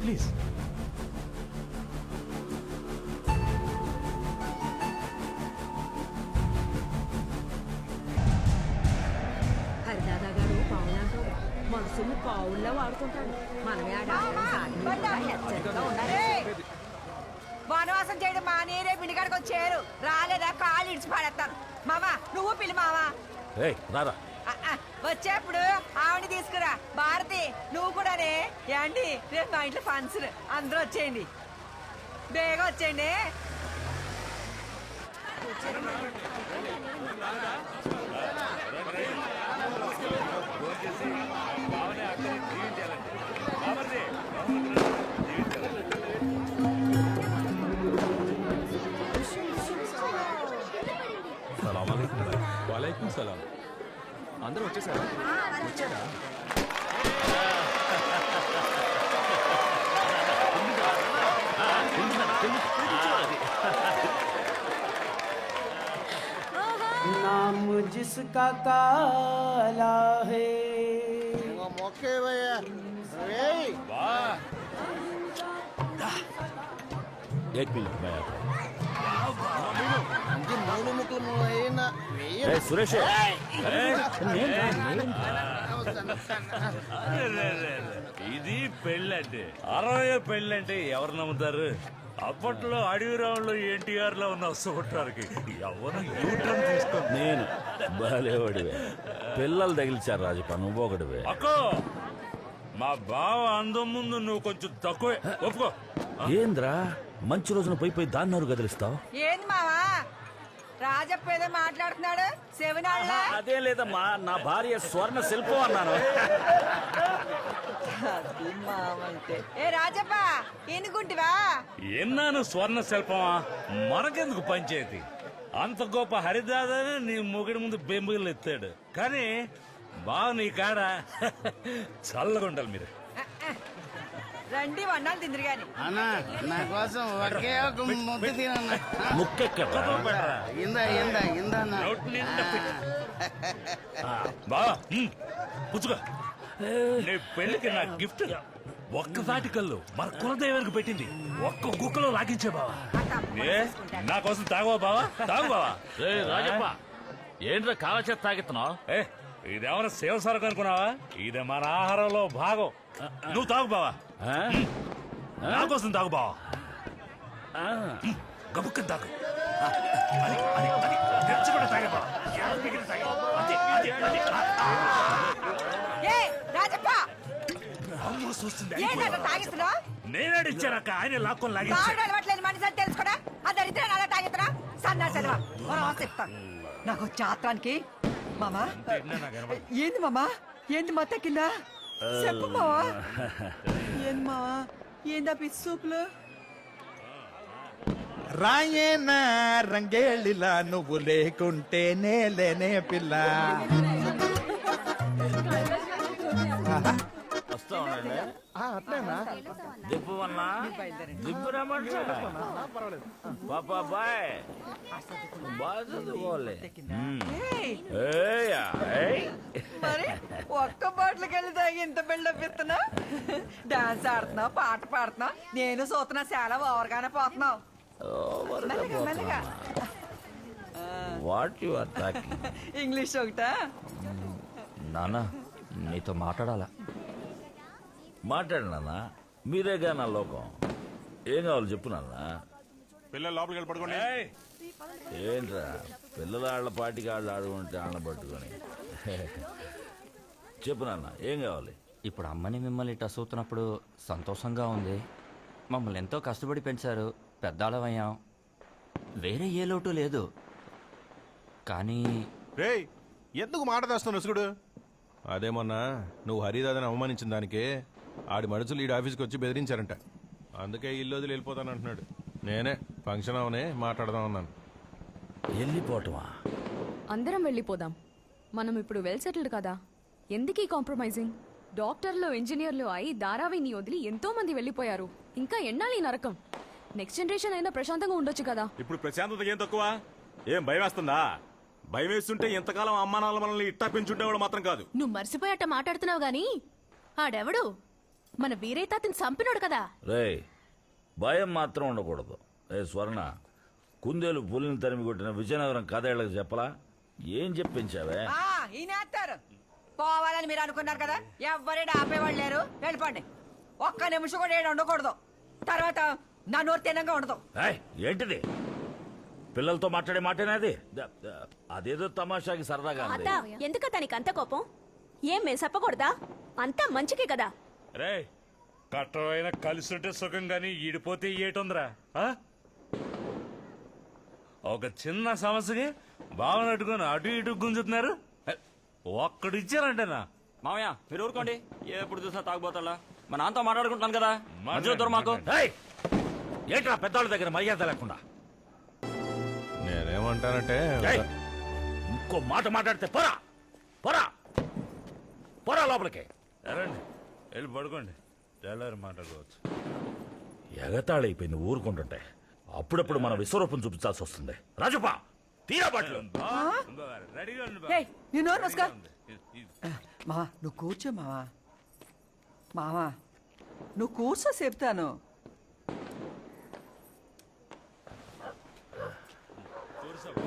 ప్లీజ్. హరిదాదా గారు పావులంటాడు, మనసుని పావుల్లా వాడుకుంటాడు. మనమే ఆ డాక్టర్ హెచ్చరికగా ఉండాలి. వనవాసం చేయడం మానే రేపు ఇంటికాడికి వచ్చారు. రాలేదా కాళ్ళు ఇడిచి పాడేస్తాను. మామా నువ్వు పిల్లి మావా. ఏయ్ రారా. వచ్చేప్పుడు ఆవిడ తీసుకురా. భారతి నువ్వు కూడానే. ఏంటి రేపు మా ఇంట్లో ఫంక్షన్, అందరూ వచ్చేయండి, బేగా వచ్చేయండి. వాలేకుం సలాం. అందరూ వచ్చేసారా? వచ్చారా? किसका काला है మొక్కేవయ్యా एक मिनट मैं आता हूं। అంటే మూడు ముక్కలు అయినా ए, सुरेश ఇది పెళ్ళంటే 60 పెళ్ళంటే ఎవరు నమ్ముతారు? అప్పట్లో అడవి రావుల్లో ఎన్టీఆర్ లో ఉన్న సూట్రానికి ఎవరు యూటర్న్ తీసుకో. నేను బాలేవాడివే పిల్లలు తగిలిచారు రాజప్ప నువ్వు ఒకటివే. అక్కో మా బావ అందం ముందు నువ్వు కొంచెం తక్కువే ఒప్పుకో. ఏంద్రా మంచి రోజున పోయి దాన్ని కదిలిస్తావు? ఏంది మావా రాజప్ప ఏదో మాట్లాడుతున్నాడు సెవినాళ్ళ అదే లేదమ్మా నా భార్య స్వర్ణ శిల్పం అన్నాను. ఏ రాజప్ప ఎన్నుకుంటివా ఎన్నాను స్వర్ణ శిల్పమా మనకెందుకు పంచాయతీ? అంత గొప్ప హరిదాదని నీ మొగుడి ముందు బెంబులు ఎత్తాడు కానీ బావ నీ కాడ చల్లగా ఉండాలి మీరు. రండి వన్నాలు తిందిరు గాని అన్నా నా కోసం ఒకే ఒక ముద్ద తినన్నా ముక్కెక్కడ ఇందా ఇందా ఇందా అన్నా. నోటి నిండా పెట్టు. బావా పుచ్చుకో. నీ పెళ్లికి నా గిఫ్ట్ ఒక్కసాటి కళ్ళు మన కులదైవానికి పెట్టింది ఒక్క గుక్కలో లాగించే బావా. ఏ నా కోసం తాగవా బావా? తాగు బావా. రాజప్ప ఏంట్రా కాల చేత తాగిస్తున్నావు? ఏ ఇదేమన్నా సేవ సరకు అనుకున్నావా? ఇది మన ఆహారంలో భాగం. నువ్వు తాగు బావా. నా కోసం తాగు బావా. గబుక్కని తాగు. అది, అది, అది. తెచ్చుకుంటే తాగే బావా. ఎవరి దగ్గర తాగే. అదే, అదే, అదే. ఏ రాజప్ప అమ్మో, చూస్తుంది. ఏంటంటే తాగిస్తున్నావు నేనడిచ్చానక్క ఆయన లాక్కొని లాగించా. తాగుడు అలవాట్లేని మనిషి అని తెలుసుకోడా ఆ దరిద్రాన్ని అలా తాగిస్తున్నా సన్నా చదివా చెప్తాను నాకు చాత్రానికి మామా ఏంది మామా ఏంది మొత్తం కింద చెప్పు మావా ఏంది మావా ఏందా పిచ్చి సూపులు రాయేనా రంగేళిలా నువ్వు లేకుంటేనే లేనే పిల్ల. వస్తా ఉండండి. అట్లేనా దిప్పు అన్నా దిప్పు రమ్మంటా పాపా బాయ్ బాగా చదువుకోవాలి. మరి ఒక్క బాటిల్కి వెళ్ళి తాగి ఇంత బిల్డప్ ఇస్తున్నా డాన్స్ ఆడుతున్నావు పాట పాడుతున్నావు నేను చూస్తున్నా చాలా ఓవర్గానే పోతున్నావు మెల్లగా మెల్లగా what you are talking? English ఒకటా నానా నీతో మాట్లాడాలా? మాట్లాడు నాన్న మీరేగా నా లోకం. ఏం కావాలి చెప్పు నాన్న. పిల్లలు లోపలికి వెళ్ళి పడుకోండి. ఏంట్రా పిల్లల ఆళ్ళ పాటికి ఆళ్ళు ఆడుకుంటే ఆళ్ళ పట్టుకొని చెప్పు నాన్న ఏం కావాలి? ఇప్పుడు అమ్మని మిమ్మల్ని ఇట్ట చూస్తున్నప్పుడు సంతోషంగా ఉంది. మమ్మల్ని ఎంతో కష్టపడి పెంచారు, పెద్దాళ్ళమయ్యాం, వేరే ఏ లోటు లేదు. కానీ రేయ్ ఎందుకు మాట తెస్తావు నసుగుడు? అదేమన్నా నువ్వు హరిదాదని అవమానించిన దానికే ఆడి మనుషులు ఈ ఆఫీస్కి వచ్చి బెదిరించారంట. అందుకే ఇల్లు వదిలి వెళ్ళిపోతాను అంటున్నాడు. నేనే ఫంక్షన్ అవనే మాట్లాడదాం అన్నాను. వెళ్ళిపోవటమా? అందరం వెళ్ళిపోదాం. మనం ఇప్పుడు వెల్ సెటిల్డ్ కదా, ఎందుకీ కాంప్రమైజింగ్? డాక్టర్లు ఇంజనీర్లు అయి ధారావిని వదిలి ఎంతో మంది వెళ్ళిపోయారు. ఇంకా ఎన్నాళ్ళు ఈ నరకం? నెక్స్ట్ జనరేషన్ అయినా ప్రశాంతంగా ఉండొచ్చు కదా. ఇప్పుడు ప్రశాంతత ఏం తక్కువ? ఏం భయం వేస్తుందా? భయం వేస్తుంటే ఎంతకాలం అమ్మా నాన్న మనల్ని ఇట్టా పెంచుండేవాడు మాత్రం కాదు. నువ్వు మర్చిపోయాట మాట్లాడుతున్నావు గాని ఆడెవడు మన వీరయ్య తాతని చంపినాడు కదా. రేయ్ భయం మాత్రం ఉండకూడదు. ఏ స్వర్ణ కుందేలు పులిని తరిమి కొట్టిన విజయనగరం కథేళ్ళకి చెప్పలా? ఏం చెప్పించావే? ఈయనేస్తారు పోవాలని మీరు అనుకున్నారు కదా, ఎవ్వరే ఆపేవాళ్ళు లేరు. వెళ్ళిపోండి. ఒక్క నిమిషం కూడా ఏడు ఉండకూడదు. తర్వాత నా నోరు తినంగా ఉండదు. ఏయ్, ఏంటిది? పిల్లలతో మాట్లాడే మాటేనాది? అదేదో తమాషాకి సరదాగా ఉంది. ఎందుకు తనకి అంత కోపం? ఏం మేము చెప్పకూడదా? అంతా మంచికే కదా. రే కట్టమైన కలిసుంటే సుఖం గాని ఈడిపోతే ఏటుందిరా? ఒక చిన్న సమస్యకి బావనట్టుకొని అటు ఇటు గుంజుతున్నారు. ఒక్కడు ఇచ్చారంటేనా? మామయ్య మీరు ఊరుకోండి, ఎప్పుడు చూసినా తాగుబోతాడా? మా నాన్నతో మాట్లాడుకుంటున్నాను కదా, మధ్యలో దూరం మాకు. ఏంట్రా పెద్దవాళ్ళ దగ్గర మర్యాద లేకుండా? నేనేమంటానంటే ఇంకో మాట మాట్లాడితే పోరా పోరా పోరా లోపలికి. రండి వెళ్ళి పడుకోండి, తెల్లారి మాట్లాడుకోవచ్చు. ఎగతాళైపోయింది ఊరుకుంటుంటే. అప్పుడప్పుడు మన విశ్వరూపం చూపించాల్సి వస్తుంది. రాజప్ప తీరా బట్టలు. రెడీగా ఉండు ఏయ్, నీ నోరు మూసుకో. మావా నువ్వు కూర్చో మావా. మావా నువ్వు కూర్చో చెప్తాను.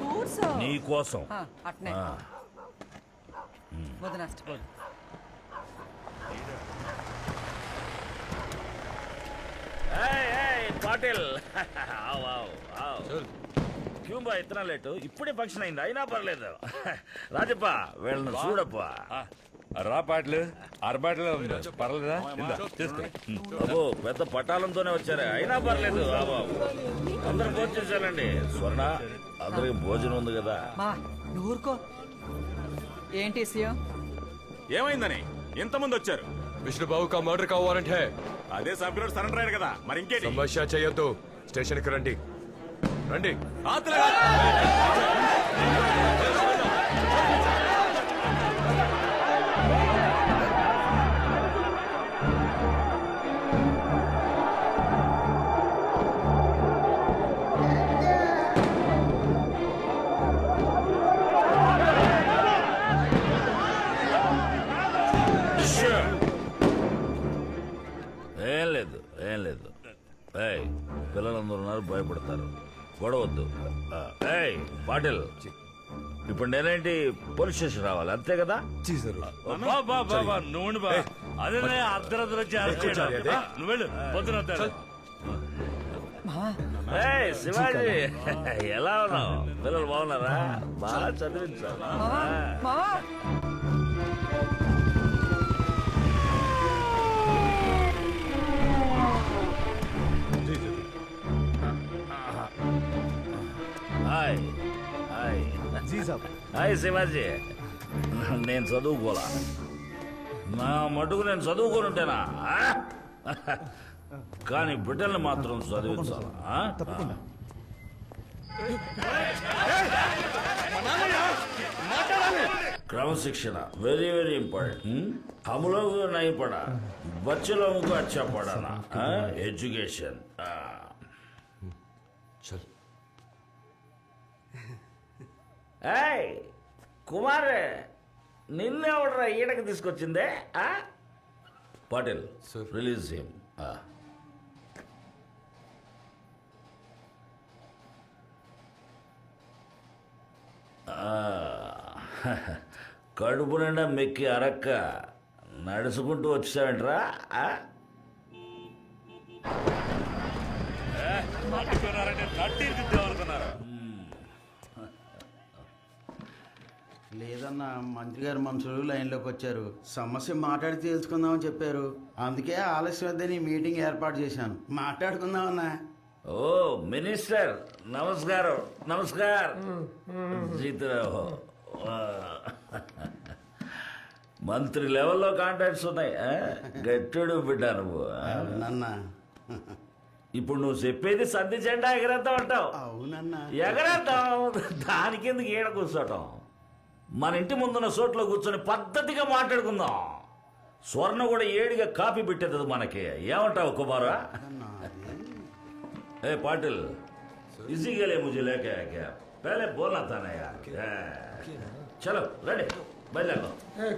కూర్చో. నీ కోసం. అట్నే వద్దు నష్టపోదు. పాటిల్ క్యూబా ఇతన లేటు ఇప్పుడే ఫంక్షన్ అయింది అయినా పర్లేదు. రాజప్ప వీళ్ళని చూడప్పా. రా పాటలు అరబాటలో పర్లేదా అబ్బో పెద్ద పటాలంతోనే వచ్చారే అయినా పర్లేదు. అందరూ భోజనం చేశారండి. స్వర్ణ అందరికి భోజనం ఉంది కదా. మా నువ్వు ఊరుకో. ఏంటి విషయం? ఏమైందని ఇంతమంది వచ్చారు? విష్ణుబాబు కా మర్డర్ కా వారెంట్ హై. అదే సభ్యుడు సరెండర్ అయ్యాడు కదా, మరి ఇంకేంటి? సమస్య చేయొద్దు, స్టేషన్ కి రండి. రండి. ఏం లేదు ఏం లేదు. పిల్లలందరూ ఉన్నారు, భయపడతారు. గొడవద్దు. పాటిల్ ఇప్పుడు నేనేంటి పోలీస్ స్టేషన్ రావాలి అంతే కదా? నువ్వు అదే అర్ధరాత్రి వచ్చి నువ్వు వెళ్ళు పొద్దున వద్దాడు. శివాజీ ఎలా ఉన్నావు? పిల్లలు బాగున్నారా? బాగా చదివించాలి. Hi hi hi Shivaji. నేను చదువుకోలా. నా మటుకు నేను చదువుకొని ఉంటేనా? కానీ బిడ్డల్ని మాత్రం చదివించాలా? క్రమశిక్షణ వెరీ వెరీ ఇంపార్టెంట్. हम लोग नहीं पढ़ा, बच्चे लोगों को अच्छा पढ़ाना. एजुकेशन. चल. కుమార్ నిన్నెవడరా ఈడకి తీసుకొచ్చిందే? Patil release him. కడుపు నిండా మెక్కి అరక్క నడుచుకుంటూ వచ్చావేంట్రా? లేదన్నా, మంత్రి గారు మనుషులు లైన్లోకి వచ్చారు. సమస్య మాట్లాడి తెలుసుకుందామని చెప్పారు. అందుకే ఆలస్యం వద్దని మీటింగ్ ఏర్పాటు చేశాను. మాట్లాడుకుందామన్నా. ఓ మినిస్టర్ నమస్కారం. నమస్కార్ జీతరావు. మంత్రి లెవెల్లో కాంటాక్ట్స్ ఉన్నాయి. గట్టుడు బిడ్డ నువ్వు. అవునన్నా. ఇప్పుడు నువ్వు చెప్పేది సర్ది జెండా ఎగరేద్దాం అంటావు. అవునన్నా. ఎగరేద్దాం. దానికి ఎందుకు ఈడ కూర్చోటం? మన ఇంటి ముందున్న చోట్లో కూర్చొని పద్ధతిగా మాట్లాడుకుందాం. స్వర్ణ కూడా ఏడిగా కాపీ పెట్టేది మనకి. ఏమంటావు కుమారా? ए पाटिल इसी के लिए मुझे लेके आया क्या? पहले बोलना था ना यार. चलो रेडी बैठ जाओ.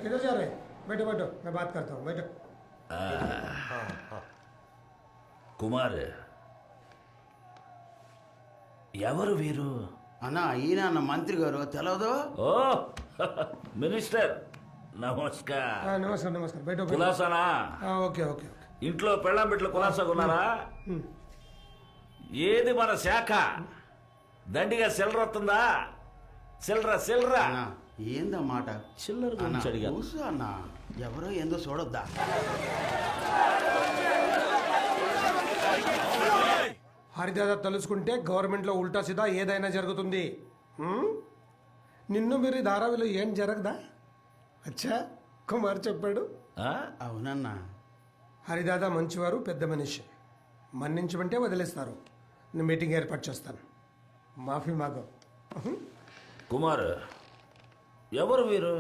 किधर जा रहे? बैठो बैठो, मैं बात करता हूँ. बैठो. కుమార్ ఎవరు వీరు? అన్నా ఈయన అన్న మంత్రి గారు తెలవదు. ఓ మినిస్టర్ నమస్కార్. నమస్కారం నమస్కారం. बैठो. కులాసానా? Okay okay. ఇంట్లో పెళ్ళాం బిడ్డలు కులాసాగా ఉన్నారా? ఏది మన శాఖ? దండిగా సిల్లర వస్తుందా? సిల్లర ఏందన్నమాట? చిల్లర గురించి అడిగా. అన్న ఎవరో ఏందో చూడొద్దా? హరిదాదా తలుసుకుంటే గవర్నమెంట్లో ఉల్టా సిదా ఏదైనా జరుగుతుంది. నిన్ను మీరు ధారావిలో ఏం జరగదా? అచ్చా కుమార్ చెప్పాడు. అవునన్నా. హరిదాదా మంచివారు, పెద్ద మనిషి. మన్నించమంటే వదిలేస్తారు. నేను మీటింగ్ ఏర్పాటు చేస్తాను. మాఫీ మాగో. కుమార్ ఎవరు వీరు?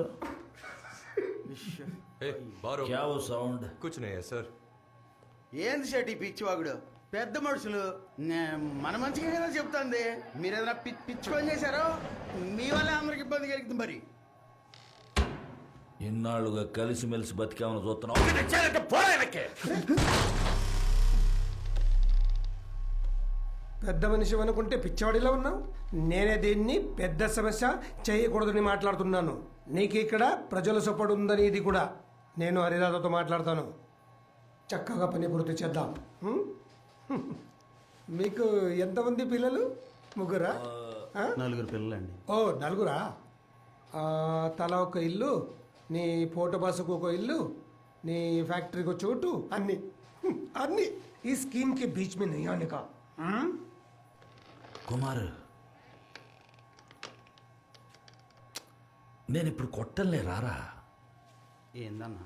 బారో క్యా वो సౌండ్? कुछ नहीं है सर. ఏంది షెట్టి పిచ్చివాగుడు? పెద్ద మనుషులు మన మంచిగా కదా చెప్తుంది. మీరు ఏదైనా పిచ్చి పని చేశారో మీ వల్ల అందరికి ఇబ్బంది కలుగుతుంది. మరి ఇన్నాళ్ళుగా కలిసిమెలిసి బతికామని చూస్తున్నావు. పెద్ద మనిషి అనుకుంటే పిచ్చవాడిలా ఉన్నావు. నేనే దీన్ని పెద్ద సమస్య చేయకూడదని మాట్లాడుతున్నాను. నీకు ఇక్కడ ప్రజల సపోర్ట్ ఉందని ఇది కూడా. నేను హరిదాదాతో మాట్లాడతాను. చక్కగా పని పూర్తి చేద్దాం. మీకు ఎంతమంది పిల్లలు? ముగ్గురా? 4 పిల్లలండి. ఓ 4రా? తల ఒక ఇల్లు, నీ ఫోటో బస్సుకు ఒక ఇల్లు, నీ ఫ్యాక్టరీకి ఒక చోటు, అన్ని అన్ని ఈ స్కీమ్ కి బీచ్ में नहीं आने का. కుమార్, నేను ఇప్పుడు కొట్టలే రారా. ఏందన్నా?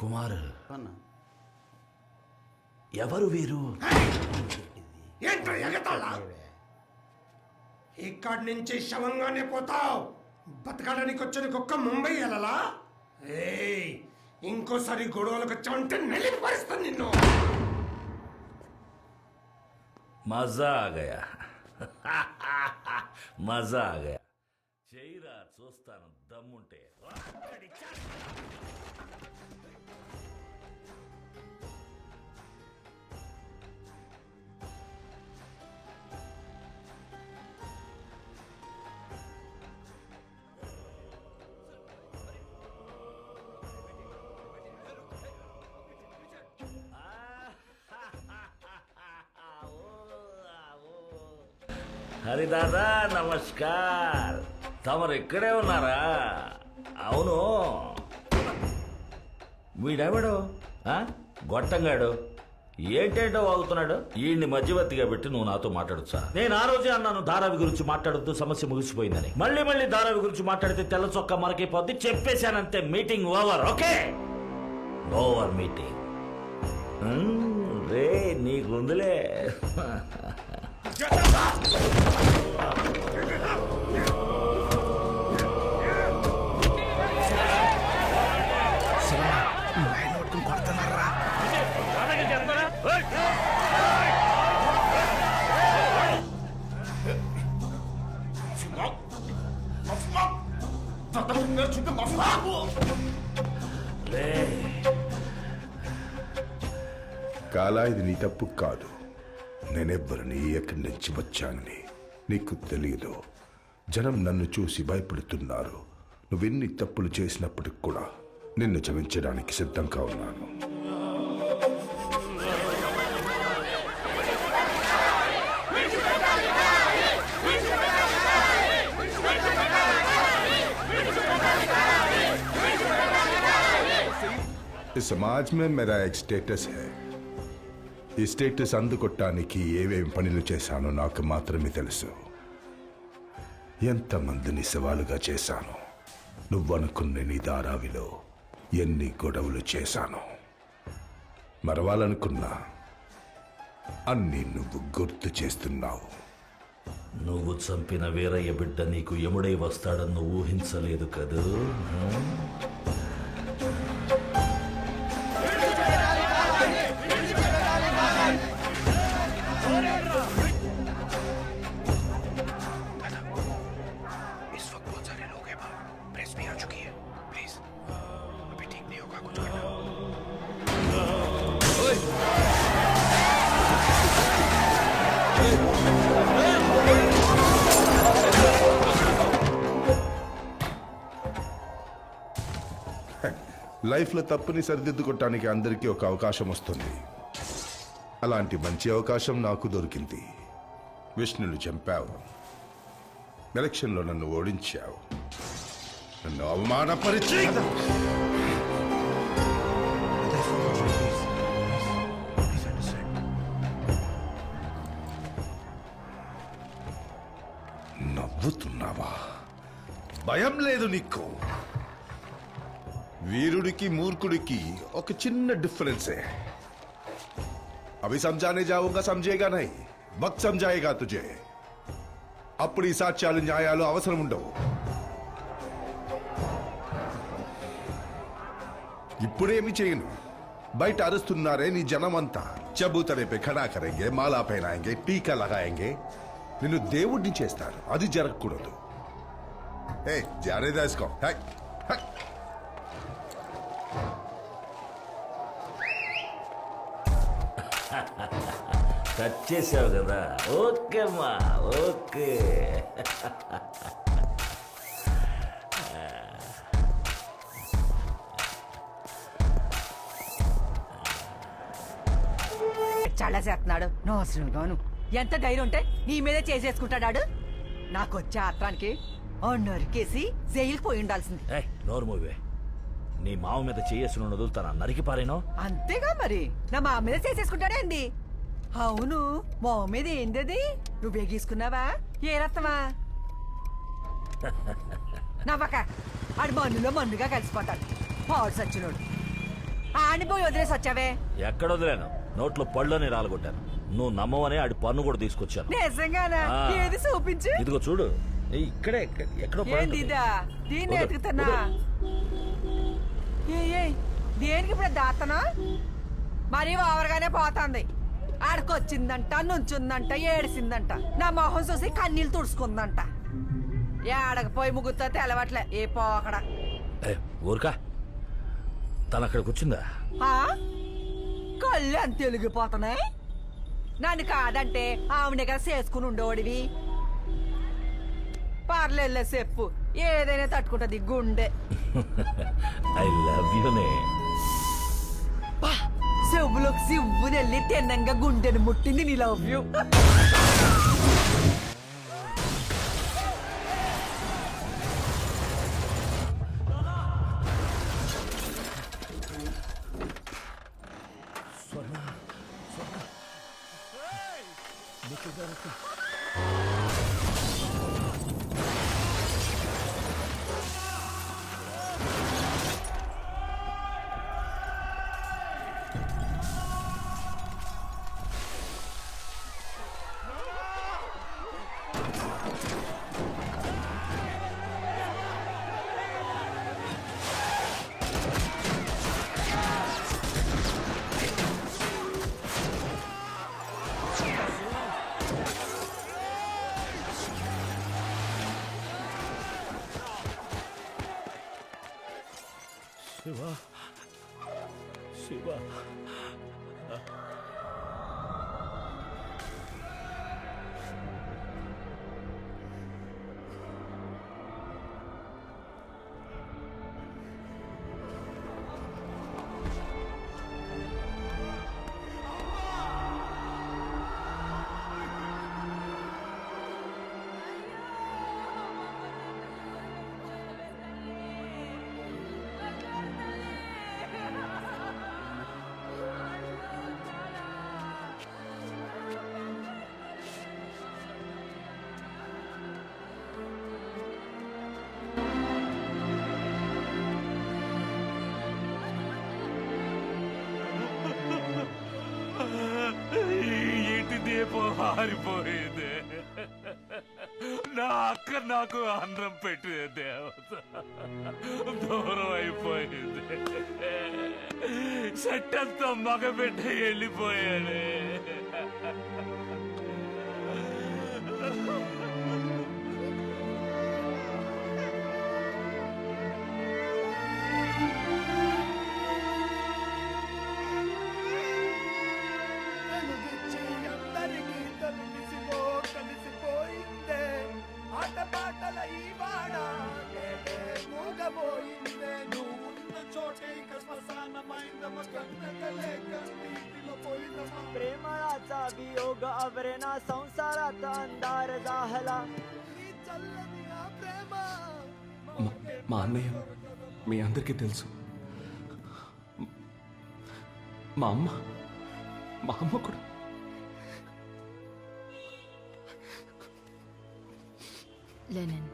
కుమార్, అన్నా ఎవరు వీరు? ఏంట్రా ఎగతాళా? ఇక్కడి నుంచి శవంగానే పోతావు. బతకడానికి వచ్చిన కుక్క ముంబై వెళ్ళాలా? ఏయ్, ఇంకోసారి గొడవలకు వచ్చావంటే నెల్లి పరిస్తాను నిన్ను. మజా ఆ గయా, మజా ఆ గయా. చేయరా, చూస్తాను దమ్ముంటే. హరిదాదా నమస్కార్. తమరు ఇక్కడే ఉన్నారా? అవును, వీడెవడు? గొట్టంగాడు ఏంటేంటో వాగుతున్నాడు. ఈయన్ని మధ్యవర్తిగా పెట్టి నువ్వు నాతో మాట్లాడొచ్చా? నేను ఆ రోజే అన్నాను ధారావి గురించి మాట్లాడొద్దు, సమస్య ముగిసిపోయిందని. మళ్ళీ మళ్ళీ ధారావి గురించి మాట్లాడితే తెల్ల చొక్కా మరకైపోద్ది. చెప్పేశానంతే. Meeting over. Okay, over meeting. రే నీకుందిలే. కాలా, ఇది నీ తప్పు కాదు. నేనెవ్వరిని ఎక్కడి నుంచి వచ్చానని నీకు తెలియదు. జనం నన్ను చూసి భయపడుతున్నారు. నువ్వెన్ని తప్పులు చేసినప్పటికి కూడా నిన్ను క్షమించడానికి సిద్ధంగా ఉన్నాను. इस समाज में मेरा एक स्टेटस है. ఈ స్టేటస్ అందుకొట్టడానికి ఏవేమి పనులు చేశానో నాకు మాత్రమే తెలుసు. ఎంతమందిని సవాలుగా చేశాను. నువ్వనుకున్న నీ ధారావిలో ఎన్ని గొడవలు చేశాను. మరవాలనుకున్నా అన్ని నువ్వు గుర్తు చేస్తున్నావు. నువ్వు చంపిన వీరయ్య బిడ్డ నీకు ఎముడై వస్తాడని నువ్వు ఊహించలేదు కదూ. లైఫ్లో తప్పుని సరిదిద్దుకోవటానికి అందరికీ ఒక అవకాశం వస్తుంది. అలాంటి మంచి అవకాశం నాకు దొరికింది. విష్ణుని చంపావు, ఎలక్షన్లో నన్ను ఓడించావు, నన్ను అవమానపరిచి నవ్వుతున్నావా? భయం లేదు నీకు? वीरुडिकी मूर्खुडिकी एक चिन्ह डिफरेंस है. अभी समझाने जाऊंगा, समझेगा नहीं. वक्त समझाएगा तुझे. अपनी साक्ष्याలు న్యాయాలు అవసరం ఉండవు. ఇప్పుడేమి చేయను. బయట అరుస్తున్నారే నీ జనమంతా. చబూతరే పే ఖడా కరెంగే మాలా పైనాయంగే టీకా లగాయంగే నిన్ను దేవుడిని చేస్తారు అది జరగకూడదు ఏ జానే దాసుకో హై హై టచ్ చేసావు కదా ఓకే అమ్మా ఓకే చాలా చేస్తున్నాడు నోసలుగాను ఎంత ధైర్యం ఉంటే నీ మీదే చేసేసుకుంటాడాడు నాకొచ్చే ఆత్రానికి నరికేసి జైలుకి పోయి ఉండాల్సింది. నోరు మూవే నీ మావ మీద చేయేసిన వదులుతానా నరికి పారేనో అంతేగా మరి నా మా మీద చేసేసుకుంటాడేంది? అవును మా మీద ఏందది నువ్వు ఎగీసుకున్నావా ఏ రత్తమా నవ్వక ఆడి మన్నులో మన్నుగా కలిసిపోతాడు పాడు సచ్చినోడు ఆడిపోయి వదిలేసి వచ్చావే ఎక్కడ వదిలేను నోట్లో పళ్ళని రాలగొట్టాను నువ్వు నమ్మవనే ఆడి పన్ను కూడా తీసుకొచ్చాను నిజంగానా ఆ. ఏది చూపించు ఇదిగో చూడు ఇక్కడే ఎక్కడో పడి ఉంటుంది. ఏందిదా దీన్ని వదలు, ఎతుకుతున్నా వదలు. ఏ దేనికి ఇప్పుడు దాతనా మరీ ఓవర్గానే పోతుంది ఆడకొచ్చిందంట నుంచుందంట ఏడిసిందంట నా మొహం చూసి కన్నీళ్ళు తుడుచుకుందంట ఏడకపోయి ముగ్గుతో తెలవట్లే ఏ పోకడ ఏ, ఊరుకా తను అక్కడ కూర్చుందా ఆ? కళ్ళు అంత తెలిగిపోతున్నాయి నన్ను కాదంటే ఆవిడ కదా చేసుకుని ఉండేవాడివి పర్లేదులే చెప్పు ఏదైనా తట్టుకుంటది గుండె ఐ లవ్ యూనే చెవులోకి సివ్వుని వెళ్ళి తిన్నంగా గుండెని ముట్టింది నీ లవ్ యూ శివ శివ ఇంటి దీపం హారిపోయింది నా అక్క నాకు అన్నం పెట్టిన దేవత దూరం అయిపోయింది చెట్టంతా మగబిడ్డ వెళ్ళిపోయాడే प्रेमाचा वियोग आवरेना संसारात अंधार जाहला మా అన్నయ్య మీ అందరికీ తెలుసు మా అమ్మ కూడా లెనిన్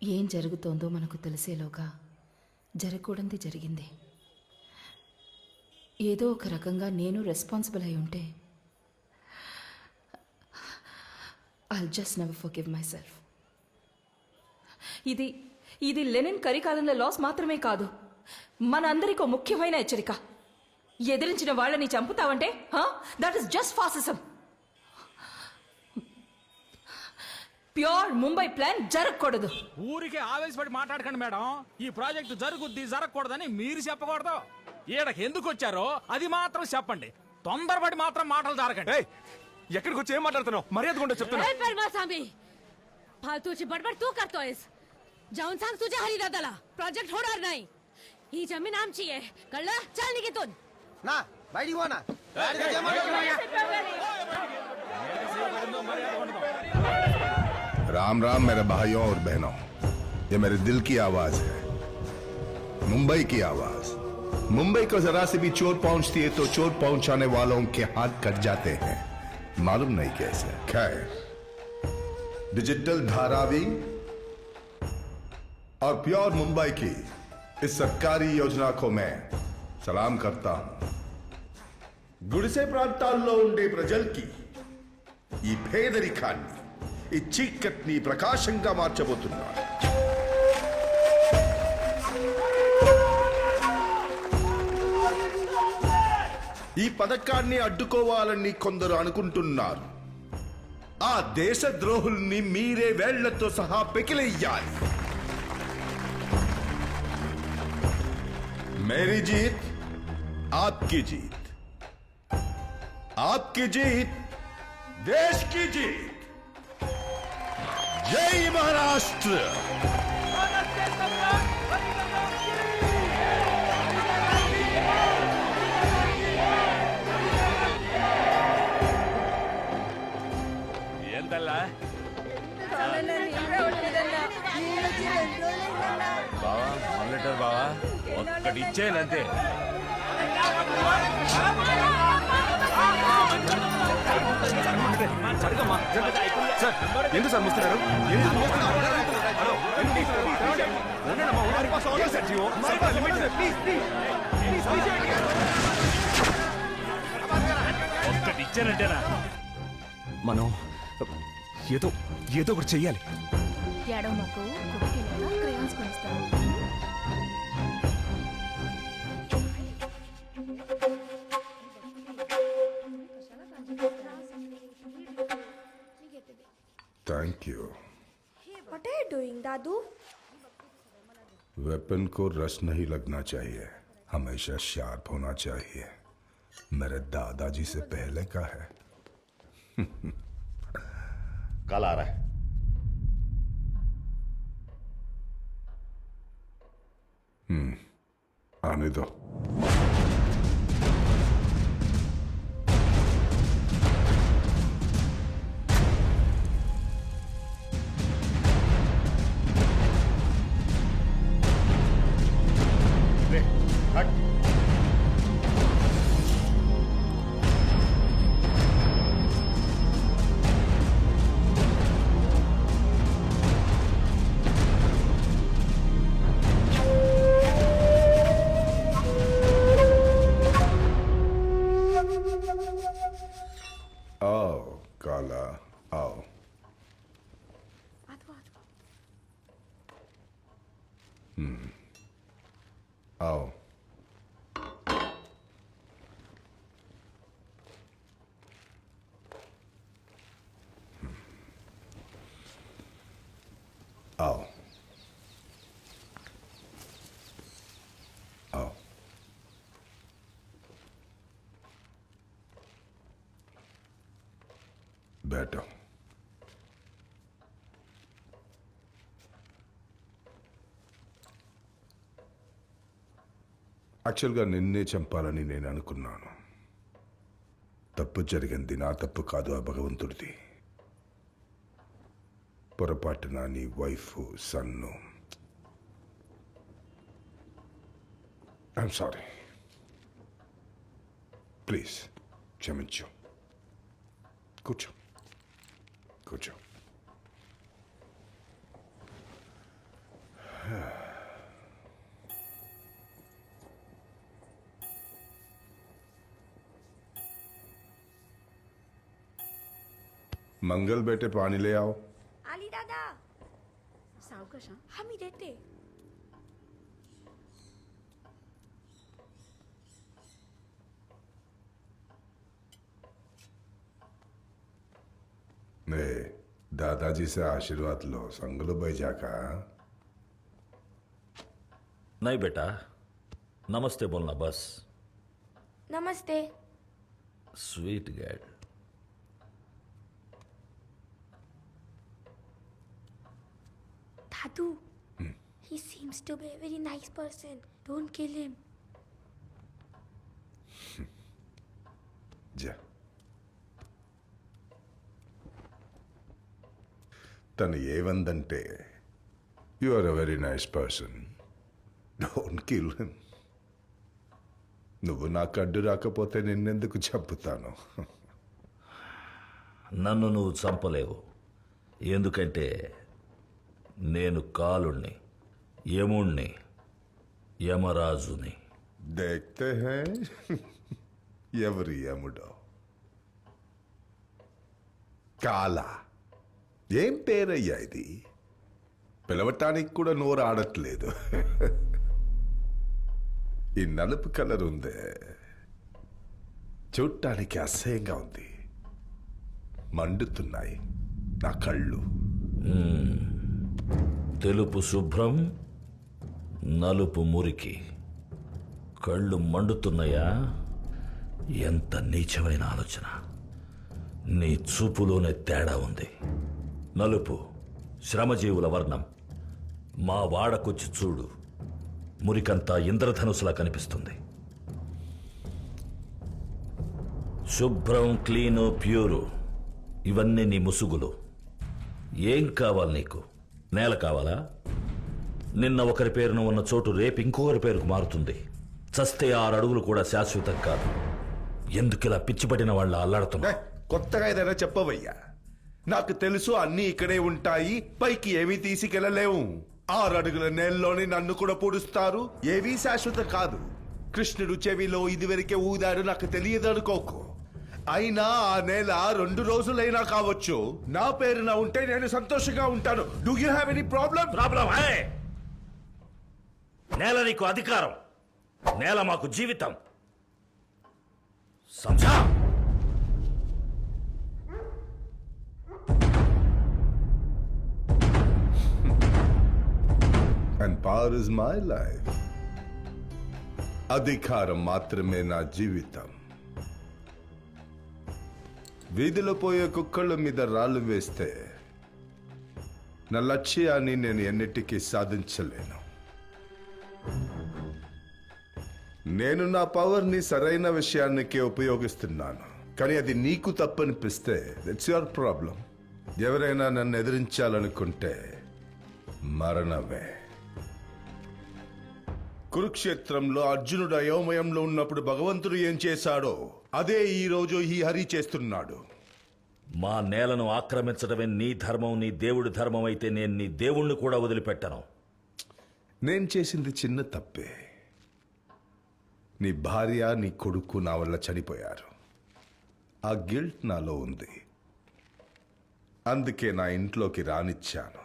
ఏం జరుగుతోందో మనకు తెలిసేలోగా జరగకూడనిది జరిగింది. ఏదో ఒక రకంగా నేను రెస్పాన్సిబుల్ అయి ఉంటే I'll just never forgive myself. ఇది లెనిన్ కరికాలంలో లాస్ మాత్రమే కాదు, మన అందరికీ ముఖ్యమైన హెచ్చరిక. ఎదిరించిన వాళ్ళని చంపుతావంటే that is just fascism. Pure Mumbai plan జరగకూడదు. ఊరికే ఆవేశపడి మాట్లాడకండి మేడం. ఈ ప్రాజెక్టు జరుగుద్ది జరగకూడదని మీరు చెప్పకూడదు. ఈడకి ఎందుకు వచ్చారో అది మాత్రం చెప్పండి. తొందరపడి మాత్రం మాటలు జరగండి. ఎక్కడికి వచ్చి ఏం మాట్లాడుతున్నావు? మర్యాద కొండ చెప్తున్నా. फालतूची बडबड तू करतोयस. जाऊन सांग तुझ्या हरिदादाला प्रोजेक्ट होणार नाही. ही जमीन आमची आहे, कळलं? चल निघितून. నా బయటికి పోనా राम राम मेरे भाइयों और बहनों, ये मेरे दिल की आवाज है, मुंबई की आवाज. मुंबई को जरा से भी चोट पहुंचती है तो चोट पहुंचाने वालों के हाथ कट जाते हैं, मालूम नहीं कैसे. खैर, डिजिटल धारावी और प्योर मुंबई की इस सरकारी योजना को मैं सलाम करता हूं. గుడిసె ప్రాంతాల్లో ఉండే ప్రజలకి ఈ పేదరికాన్ని, ఈ చీకటిని ప్రకాశంగా మార్చబోతున్నారు. ఈ పథకాన్ని అడ్డుకోవాలని కొందరు అనుకుంటున్నారు. ఆ దేశ ద్రోహుల్ని మీరే వేళ్లతో సహా పెకిలెయ్యాలి. मेरी जीत आपकी जीत, आपकी जीत देश की जीत. जय महाराष्ट्र. ఏంటల్లా బావా మొదలెట్టారు బావా, ఒక్కటి ఇచ్చేయాలంతే. సార్ ఎందుకు సార్ ముస్తున్నారు? ఒక్కటి ఇచ్చానంటేనా? మనం ఏదో ఏదో ఒకటి చెయ్యాలి. ఏడవ మాకు క్రేయాన్స్ కొనిస్తాను. Thank you. What are you doing, दादू? वेपन को रस नहीं लगना चाहिए, हमेशा शार्प होना चाहिए. मेरे दादाजी से पहले का है. कल आ रहा है. आने दो. आओ काला, आओ. आओ. आओ. आओ. बैठो. యాక్చువల్గా నిన్నే చంపాలని నేను అనుకున్నాను. తప్పు జరిగింది నా తప్పు కాదు, ఆ భగవంతుడిది. పొరపాటున నీ వైఫ్ సన్ను. ఐఎమ్ సారీ, ప్లీజ్ క్షమించు. కూర్చో కూర్చో. मंगल बेटे पानी ले आओ. आली दादा सावकाश हा मी देते. ने दादाजी से आशीर्वाद लो. संगलो बैजा का. नहीं बेटा, नमस्ते बोलना बस. नमस्ते. Sweet girl. Dadu he seems to be a very nice person. Don't kill him. जा. తను ఏవందంటే you are a very nice person, don't kill him. నువ్వు నాకు అడ్డు రాకపోతే నిన్నెందుకు చంపుతాను? నన్ను నువ్వు చంపలేవు, ఎందుకంటే నేను కాలుణ్ణి, యముణ్ణి, యమరాజుని. దేఖ్తే హై ఎవరి యముడో. కాలా ఏం పేరయ్యా ఇది? పిలవటానికి కూడా నోరు ఆడట్లేదు. ఈ నలుపు కలర్ ఉందే, చూడటానికి అసహ్యంగా ఉంది. మండుతున్నాయి నా కళ్ళు. తెలుపు శుభ్రం, నలుపు మురికి. కళ్ళు మండుతున్నాయా? ఎంత నీచమైన ఆలోచన. నీ చూపులోనే తేడా ఉంది. నలుపు శ్రమజీవుల వర్ణం. మా వాడకొచ్చి చూడు, మురికంతా ఇంద్రధనుసులా కనిపిస్తుంది. శుభ్రం, క్లీను, ప్యూరు ఇవన్నీ నీ ముసుగులు. ఏం కావాలి నీకు? నేల కావాలా? నిన్న ఒకరి పేరున ఉన్న చోటు రేపు ఇంకొకరి పేరుకు మారుతుంది. చస్తే 6 అడుగులు కూడా శాశ్వతం కాదు. ఎందుకిలా పిచ్చిపట్టిన వాళ్ళ అల్లాడుతున్నా? కొత్తగా ఏదైనా చెప్పవయ్యా. నాకు తెలుసు అన్నీ ఇక్కడే ఉంటాయి, పైకి ఏమీ తీసుకెళ్లలేవు. 6 అడుగుల నేలలోనే నన్ను కూడా పొడుస్తారు. ఏవీ శాశ్వతం కాదు. కృష్ణుడు చెవిలో ఇదివరకే ఊదాడు, నాకు తెలియదు అనుకోకు. అయినా ఆ నేల 2 రోజులైనా కావచ్చు. నా పేరున ఉంటే నేను సంతోషంగా ఉంటాను. Do you have any problem? నేల నీకు అధికారం, నేల మాకు జీవితం. సంజా. And power is my life. అధికారం మాత్రమే నా జీవితం. వీధిలో పోయే కుక్కళ్ళ మీద రాళ్ళు వేస్తే నా లక్ష్యాన్ని నేను ఎన్నిటికీ సాధించలేను. నేను నా పవర్ని సరైన విషయానికే ఉపయోగిస్తున్నాను. కానీ అది నీకు తప్పనిపిస్తే దట్స్ యువర్ ప్రాబ్లం. ఎవరైనా నన్ను ఎదిరించాలనుకుంటే మరణమే. కురుక్షేత్రంలో అర్జునుడు అయోమయంలో ఉన్నప్పుడు భగవంతుడు ఏం చేశాడో అదే ఈ రోజు ఈ హరి చేస్తున్నాడు. మా నేలను ఆక్రమించడమే నీ ధర్మం, నీ దేవుడి ధర్మం అయితే నేను నీ దేవుణ్ణి కూడా వదిలిపెట్టను. నేను చేసింది చిన్న తప్పే. నీ భార్య, నీ కొడుకు నా వల్ల చనిపోయారు. ఆ గిల్ట్ నాలో ఉంది. అందుకే నా ఇంట్లోకి రానిచ్చాను.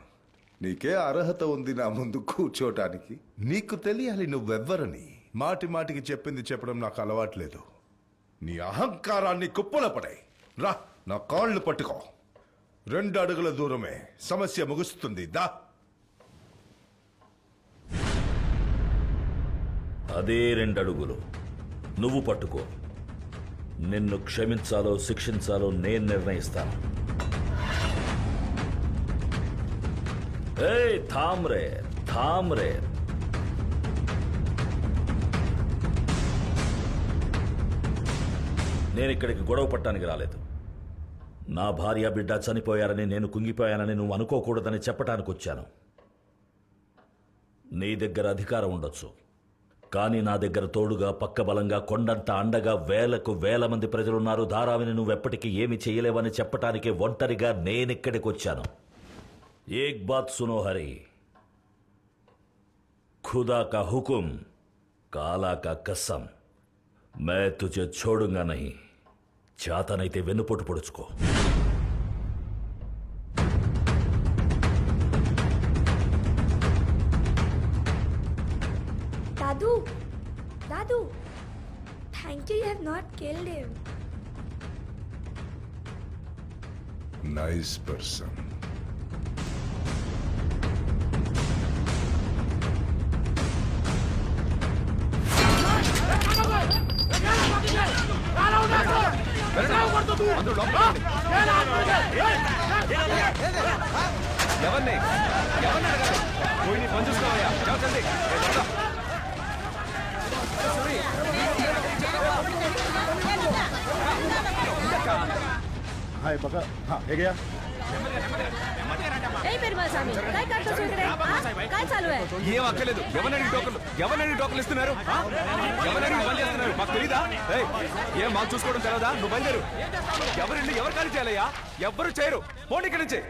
నీకే అర్హత ఉంది నా ముందు కూర్చోటానికి. నీకు తెలియాలి నువ్వెవ్వరని. మాటి మాటికి చెప్పింది చెప్పడం నాకు అలవాట్లేదు. నీ అహంకారాన్ని కుప్పల పడాయి. రా, నా కాళ్ళు పట్టుకో. 2 అడుగుల దూరమే, సమస్య ముగుస్తుంది. దా. అదే 2 అడుగులు నువ్వు పట్టుకో. నిన్ను క్షమించాలో శిక్షించాలో నేను నిర్ణయిస్తాను. ఏయ్ థామ్రే, థామ్రే. నేను ఇక్కడికి గొడవ పట్టడానికి రాలేదు. నా భార్య బిడ్డ చనిపోయారని, నేను కుంగిపోయానని నువ్వు అనుకోకూడదని చెప్పటానికి వచ్చాను. నీ దగ్గర అధికారం ఉండొచ్చు, కానీ నా దగ్గర తోడుగా, పక్క బలంగా, కొండంత అండగా వేలకు వేల మంది ప్రజలున్నారు. ధారావిని నువ్వెప్పటికీ ఏమి చేయలేవని చెప్పటానికే ఒంటరిగా నేనిక్కడికి వచ్చాను. एक बात सुनो हरी, खुदा का हुक्म, काला का कसम, मैं तुझे छोड़ूंगा नहीं. చేతనైతే వెన్నుపోటు పొడుచుకో. Dadu! Dadu! Thank you have not killed him. Nice person. ఎవరిని అడగాలి పోయి నీ పని చూసుకోవయ్యా చల్లండి हाय पका हाँ है गया ఏం అక్కర్లేదు ఎవరిని టోకన్లు ఇస్తున్నారు ఎవరిని పని చేస్తున్నారు మాకు తెలీదా ఏం మాకు చూసుకోవడం తెలదా నువ్వు బయలుదేరు ఎవరు ఖాళీ చేయాలయ్యా ఎవ్వరు చేయరు పోనీ ఇక్కడి నుంచి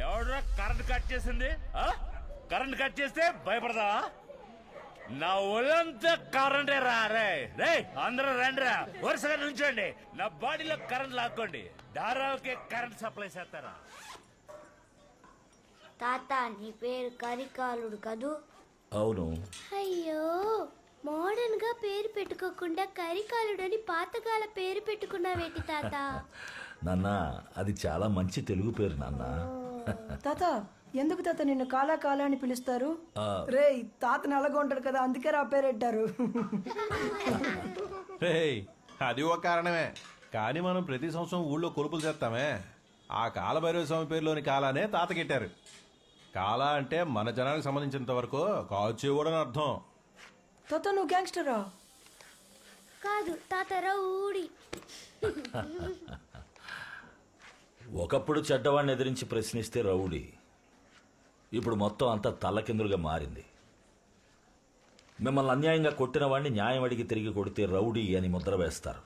ఎవడ్రా కరెంట్ కట్ చేసింది కరెంట్ కట్ చేస్తే భయపడదా నా ఒళ్ళంతా కరెంటే రా రే అందరూ రండిరా వరుసగా నుంచోండి నా బాడీలో కరెంట్ లాక్కోండి ధారావుకే కరెంట్ సప్లై చేస్తారా తాత నీ పేరు కరికాలుడు కదూ? అవును. అయ్యో మోడర్న్ గా పేరు పెట్టుకోకుండా కరికాలుడని పాతకాల పేరు పెట్టుకున్నావేటి తాత? నాన్న అది చాలా మంచి తెలుగు పేరు నాన్న. తాత ఎందుకు తాత నిన్ను కాలా కాలా అని పిలుస్తారు? రే తాత నల్లగా ఉంటాడు కదా అందుకే రా పేరెట్టారు. అది ఒక కారణమే కానీ మనం ప్రతి సంవత్సరం ఊళ్ళో కొలుపులు చేస్తామే ఆ కాలభైరవ స్వామి పేరులోని కాలానే తాతకెట్టారు. కాలా అంటే మన జనానికి సంబంధించినంత వరకు కాల్చేవాడని అర్థం. తాత నువ్వు గ్యాంగ్స్టరా? కాదు తాత రౌడీ. ఒకప్పుడు చెడ్డవాడిని ఎదిరించి ప్రశ్నిస్తే రౌడీ, ఇప్పుడు మొత్తం అంతా తల్లకిందులుగా మారింది. మిమ్మల్ని అన్యాయంగా కొట్టిన వాడిని న్యాయం అడిగి తిరిగి కొడితే రౌడీ అని ముద్ర వేస్తారు.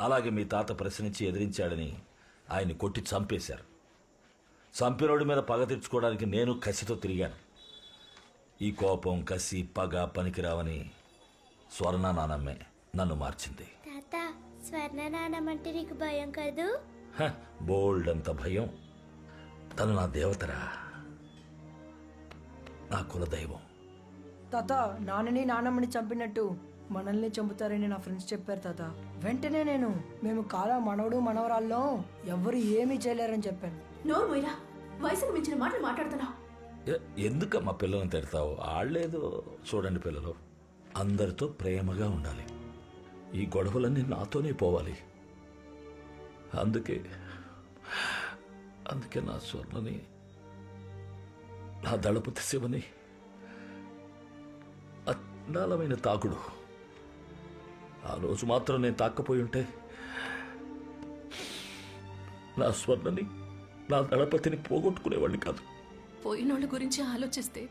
అలాగే మీ తాత ప్రశ్నించి ఎదిరించాడని ఆయన్ని కొట్టి చంపేశారు. చంపినోడి మీద పగ తెచ్చుకోవడానికి నేను కసితో తిరిగాను. ఈ కోపం కసి పగ పనికిరావని స్వర్ణ నానమ్మే నన్ను మార్చింది. తాత స్వర్ణ నానమ్మ అంటే నీకు భయం కదూ? బోల్డ్ అంత భయం. తను నా దేవతరా, నా కులదైవం. తాత నాన్నని నాన్నమ్మని చంపినట్టు మనల్ని చంపుతారని నా ఫ్రెండ్స్ చెప్పారు తాత. వెంటనే మేము కాలా మనవడు మనవరాల్లో ఎవరు ఏమీ చేయలేరని చెప్పాను. నోరు మొయ్యరా, వయసుకు మించిన మాటలు మాట్లాడుతున్నావు. ఎందుకమ్మా పిల్లల్ని తిడతావు? ఆడలేదు. చూడండి పిల్లలు, అందరితో ప్రేమగా ఉండాలి. ఈ గొడవలన్నీ నాతోనే పోవాలి. అందుకే నా స్వర్ణని, నా దళపతి శివని అన్నాలమైన తాకుడు. ఆ రోజు మాత్రం నేను తాక్కపోయి ఉంటే నా స్వర్ణని, నా దళపతిని పోగొట్టుకునేవాడిని కాదు. పోయినోళ్ళ గురించి ఆలోచిస్తే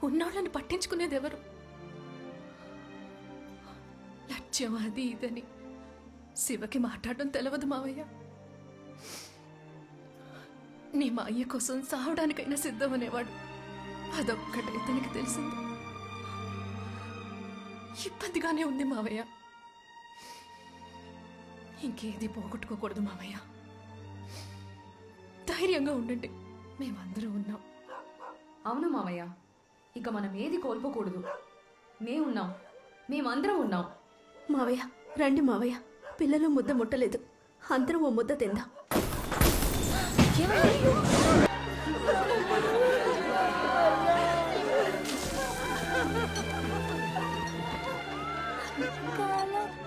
ఉన్నోళ్ళని పట్టించుకునేది ఎవరు? లక్ష్యం అది ఇదని శివకి మాట్లాడడం తెలవదు మావయ్య. నీ మా అయ్య కోసం సావడానికైనా సిద్ధమనేవాడు. అదొక్కటే ఇతనికి తెలిసింది. ఇబ్బందిగానే ఉంది మావయ్య. ఇంకేది పోగొట్టుకోకూడదు మావయ్య. ధైర్యంగా ఉండండి, మేమందరం ఉన్నాం. అవును మావయ్య, ఇక మనం ఏది కోల్పోకూడదు. మేమున్నాం, మేమందరం ఉన్నాం. మావయ్య రండి మావయ్య, పిల్లలు ముద్ద ముట్టలేదు, అందరం ఓ ముద్ద తిందాం.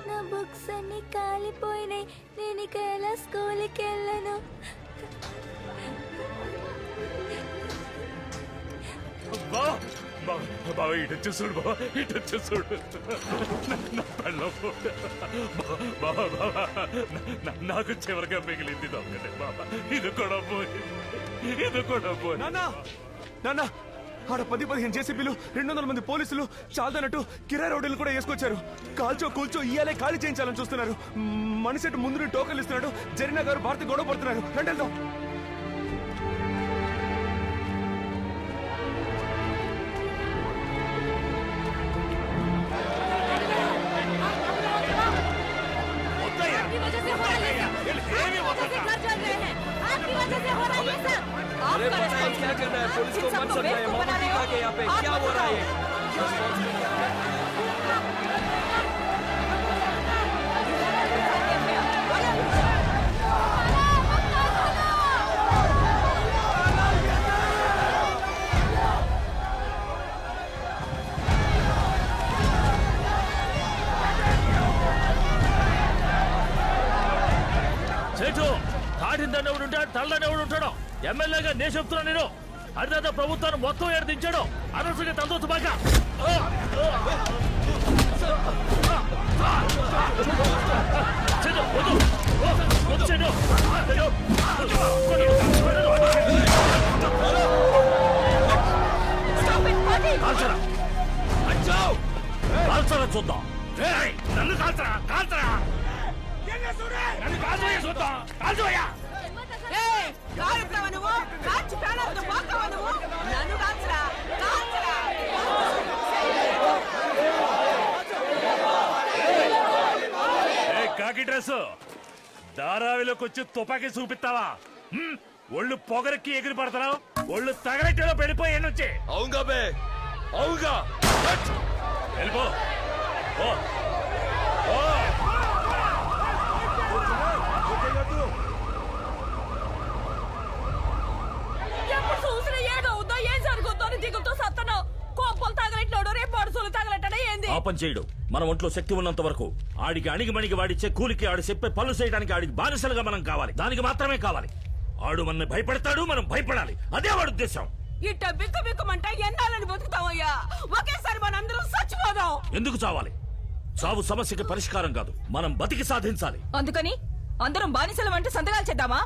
నా బుక్స్ అన్ని కాలిపోయినాయి. నేను ఇక ఎలా స్కూల్కి వెళ్ళను? బాబా ఇటు చూడు, బాబా ఇటు చూడు. నాకు చివరిగా మిగిలింది దొంగనే బాబా. ఇది కూడా పోయి నాన్న ఆడ 10-15 జేసీబీలు 200 మంది పోలీసులు చాలదన్నట్టు కిరాయి రౌడీలు కూడా వేసుకొచ్చారు. కాల్చో కూల్చో ఇయ్యాలే ఖాళీ చేయించాలని చూస్తున్నారు. మనిషి ముందు టోకన్లు ఇస్తున్నాడు. జరీనా గారు భారతి గొడవ పడుతున్నారు. రండి. आपकी वजह से हो रहा है ये सब। आप पुलिस को मत समझाइए, मोहम्मद टीका के यहाँ पे क्या हो रहा है? చేటు తాటిందని ఎవడు ఉంటాడు, తల్లని ఎవడు ఉంటాడో ఎమ్మెల్యేగా నేను చెప్తున్నా. నేను హరిదాత ప్రభుత్వాన్ని మొత్తం ఏడు అనవసరంగా తందొచ్చు బాగా. కాల్చరా చూద్దాం. నన్ను కాల్చరా, కాల్చరా, నన్ను కాల్చోయా చూద్దాం, కాల్చోయా. కాకి డ్రెస్ ధారావిలోకి వచ్చి తుపాకీ చూపిస్తావా? ఒళ్ళు పొగరెక్కి ఎగిరి పడతావు, ఒళ్ళు తగలెట్టేలో పెళ్ళిపోయి వచ్చి. అవుగా బే, అవుగా వెళ్ళిపో. ఓ ఓ ఎప్పుడు చూసిన ఏదవుద్దో ఏం జరుగుద్దో అని దిగులతో సత్తను. కోపలు తగలెట్టినోడు రేపు పడుసులు తగలెట్టడం ఏంది? పాపం చేయడు. మన ఒంట్లో శక్తి ఉన్నంత వరకు ఆడికి అణిగిమణిగి వాడిచ్చే కూలికి ఆడి చెప్పే పనులు చేయడానికి ఆడికి బానిసలుగా మనం కావాలి. దానికి మాత్రమే కావాలి. ఆడు మనల్ని భయపడతాడు, మనం భయపడాలి. అదే వాడి ఉద్దేశం. ఇట్ట బిక్కు బిక్కుమంటే ఎన్నాళ్ళని బతుకుతావయ్యా? ఒకేసారి మనందరం చచ్చిపోదాం. ఎందుకు చావాలి? చావు సమస్యకి పరిష్కారం కాదు, మనం బతికి సాధించాలి. అందుకని అందరం బానిసలం అంటే సంతకాలు చేద్దామా?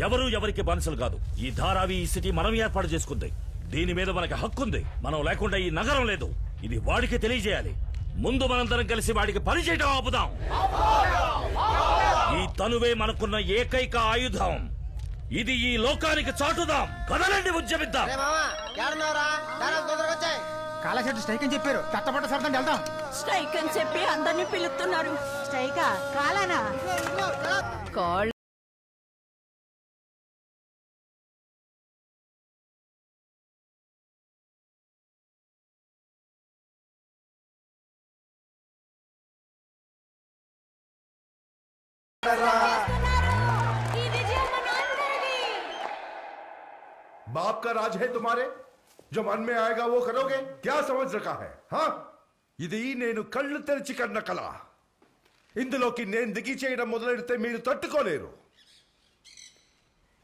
ఎవరు ఎవరికి బానిసలు కాదు. ఈ ధారావి, ఈ సిటీ మనం ఏర్పాటు చేసుకుంది. దీని మీద మనకి హక్కుంది. మనం లేకుండా ఈ నగరం లేదు. ఇది వాడికి తెలియజేయాలి. ముందు మనందరం కలిసి వాడికి పని చేయడం ఆపుదాం. ఈ తనువే మనకున్న ఏకైక ఆయుధం. ఇది ఈ లోకానికి చాటుదాం. కదలండి, ఉద్యమిద్దాం. కాలశెట్టి స్ట్రైక్ అని చెప్పారు. తట్టపట్ట సరదండి వెళ్దాం. స్ట్రైక్ అని చెప్పి అందరినీ పిలుస్తున్నారు. స్ట్రైకా కాలానా? కాళ్ళు बाप का राज है तुम्हारे, जो मन में आएगा वो करोगे. क्या समझ रखा है? हाँ, ఇది నేను కళ్ళు తెరిచి కన్న కళ. ఇందులోకి నేను దిగి చేయడం మొదలెడితే మీరు తట్టుకోలేరు.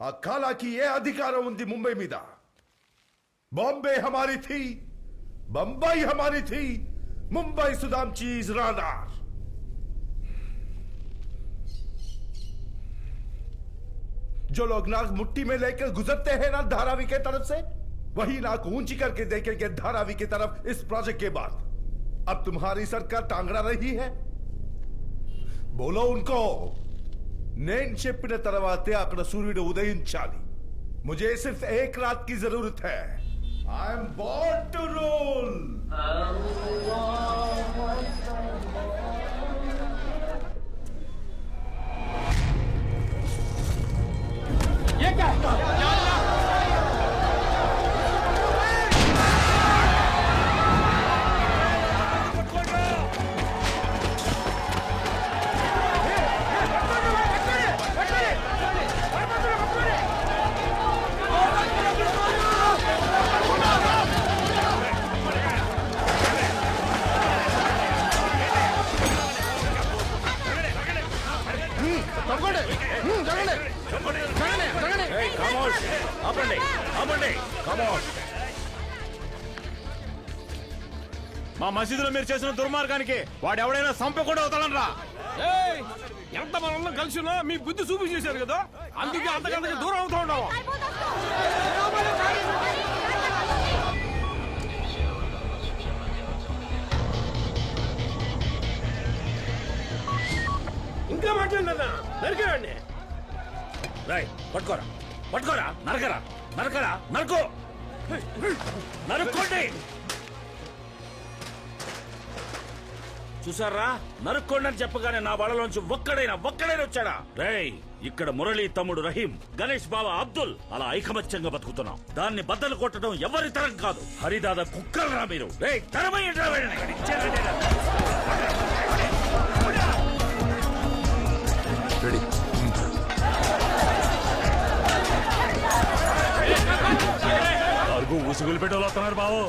ఆ కాలాకి ఏ అధికారం ఉంది ముంబై మీద? బాంబే హమారీ థీ, बंबई हमारी थी, मुंबई सुदाम चीज रानार. जो लोग नाक मुट्ठी में लेकर गुजरते हैं ना धारावी के तरफ से, वही नाक ऊंची करके देखेंगे धारावी की तरफ इस प्रोजेक्ट के बाद. अब तुम्हारी सरकार टांगड़ा रही है. बोलो उनको, నేను చెప్పిన తర్వాతే అక్కడ సూర్యుడు ఉదయించాలి. मुझे सिर्फ एक रात की जरूरत है. I am born to rule. ये क्या? మా మసీదులో మీరు చేసిన దుర్మార్గానికి వాడు ఎవడైనా సంపకుండా అవుతాడనరా. ఎంత మనల్ని కలిసి ఉన్నా మీ బుద్ధి చూపి చేశారు కదా, అందుకే అంతకంతకి దూరం అవుతా ఉన్నావు. ఇంకా మాట్లాడినా నరికేయండి. పట్టుకోరా, పట్టుకోరా, నరకరా, నరకరా, నరుకో, నరుక్కోండి. చూసారా, నరుక్కోండి అని చెప్పగానే నా వాళ్ళలోంచి ఒక్కడైనా వచ్చాడా? రేయ్, ఇక్కడ మురళి తమ్ముడు రహీం, గణేష్ బాబా అబ్దుల్ అలా ఐకమత్యంగా బతుకుతున్నాం. దాన్ని బద్దలు కొట్టడం ఎవరి తరం కాదు. హరిదాదా కుక్కలరా మీరు. రేయ్, తరమయ్యండి. ఉసుగులు పెట్టి వస్తున్నారు బాబు.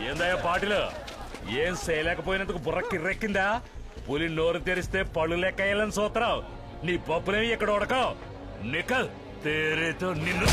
ఏందయ్యా పాటిలు, ఏం చేయలేకపోయినందుకు బుర్ర కిర్రెక్కిందా? పులి నోరు తెరిస్తే పళ్ళు లెక్కయ్యాలని సూత్రావు. నీ పప్పులేమి ఇక్కడ ఉడకవు. నికల్ తేరేతో నిన్ను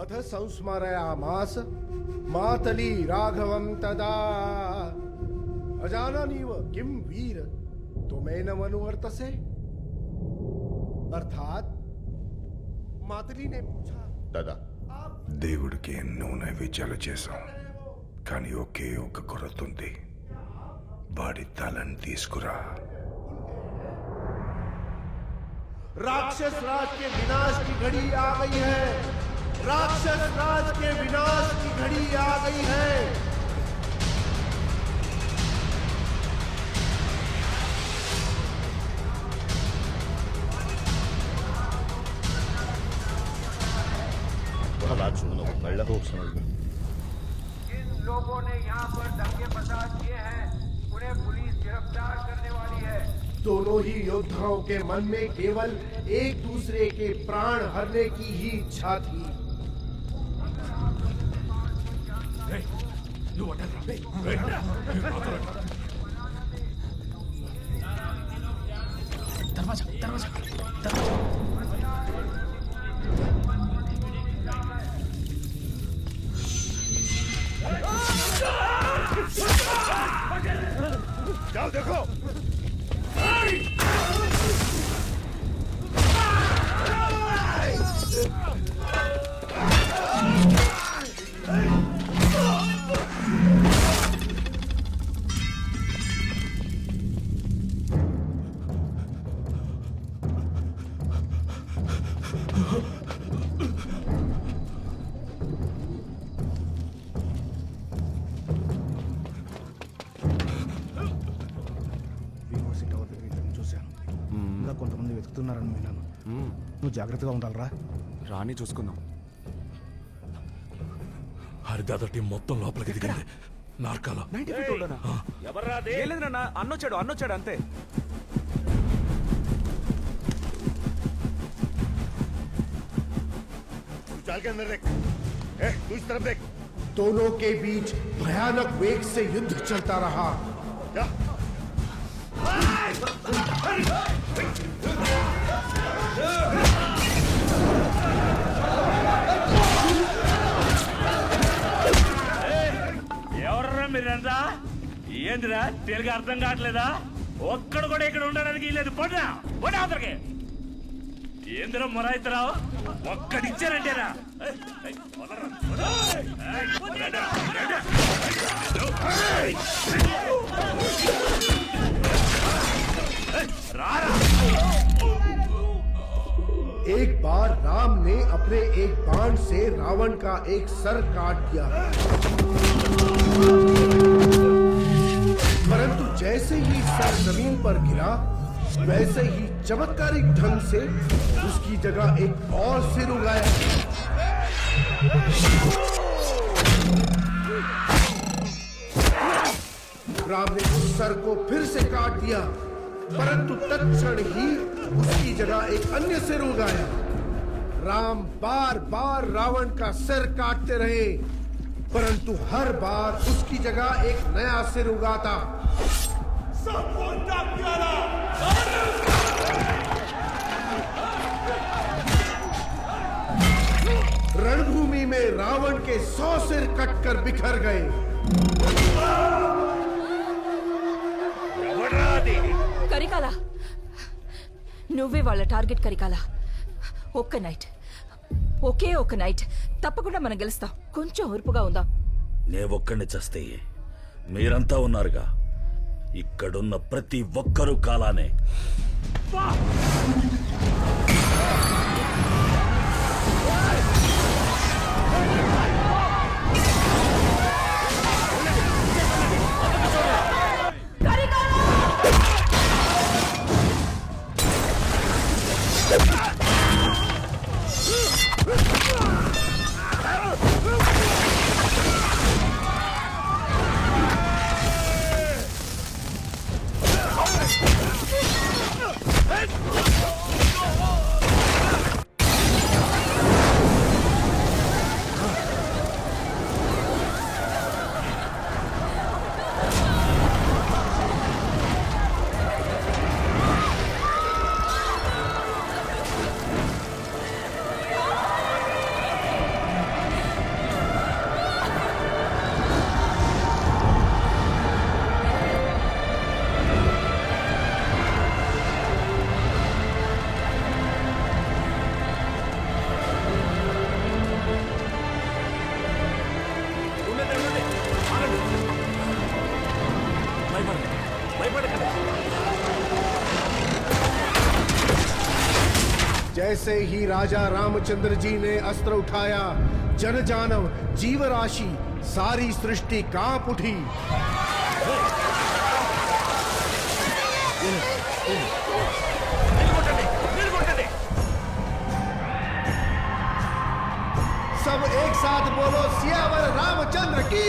अथ संस्मरयामास मातली राघवं तदा अजाननीव किम वीर तुमेनम अनुवर्तसे। अर्थात मातली ने पूछा, दादा దేవుడికి ఎన్నో నైవేద్యాలు చేశాం, కానీ ఒకే ఒక కొరత ఉంది. వాడి తలని తీసుకురా. राक्षस राज के विनाश की घड़ी आ गई है। राक्षस राज के विनाश की घड़ी आ गई है। जिन लोगों ने यहाँ पर दंगे फसाद किए हैं उन्हें पुलिस गिरफ्तार करने वाली है। दोनों ही योद्धाओं के मन में केवल एक दूसरे के प्राण हरने की ही इच्छा थी। जाओ देखो। కొంతమంది వెతుకుతున్నారని విన్నాను. నువ్వు జాగ్రత్తగా ఉండాలరా. రాని చూసుకుందాం. హరిదాదా టీం మొత్తం లోపలికి దిగింది. నార్కాలో అన్నొచ్చాడు అంతే. चाल के अंदर देख। तू इस तरफ देख। दोनों के बीच भयानक वेग से युद्ध चलता रहा। क्या? ఏందిరా తెలుగు అర్థం కావట్లేదా? ఒక్కడు కూడా ఇక్కడ ఉండడానికి లేదు. పొడా పొడా అవతలకి. ఏందిరా మొరాయితరావు? ఒక్కడిచ్చారంటేరా. రారా. एक बार राम ने अपने एक बाण से रावण का एक सर काट दिया, परंतु जैसे ही सर जमीन पर गिरा वैसे ही चमत्कारिक ढंग से उसकी जगह एक और सिर उगाया। राम ने उस सर को फिर से काट दिया, परंतु तत्क्षण ही उसकी जगह एक अन्य सिर उगाया। राम बार बार रावण का सिर काटते रहे, परंतु हर बार उसकी जगह एक नया सिर उगाता। रणभूमि में रावण के 100 सिर कटकर बिखर गए। కరికాల, నువ్వే వాళ్ళ టార్గెట్ కరికాల. ఒక్క నైట్, ఒకే ఒక్క నైట్, తప్పకుండా మనం గెలుస్తాం. కొంచెం ఓర్పుగా ఉందాం. నే ఒక్కడిని చస్తే మీరంతా ఉన్నారుగా, ఇక్కడున్న ప్రతి ఒక్కరూ కాలానే. जैसे ही राजा रामचंद्र जी ने अस्त्र उठाया, जनजानव जीव राशि सारी सृष्टि कांप उठी। सब एक साथ बोलो, सियावर रामचंद्र की।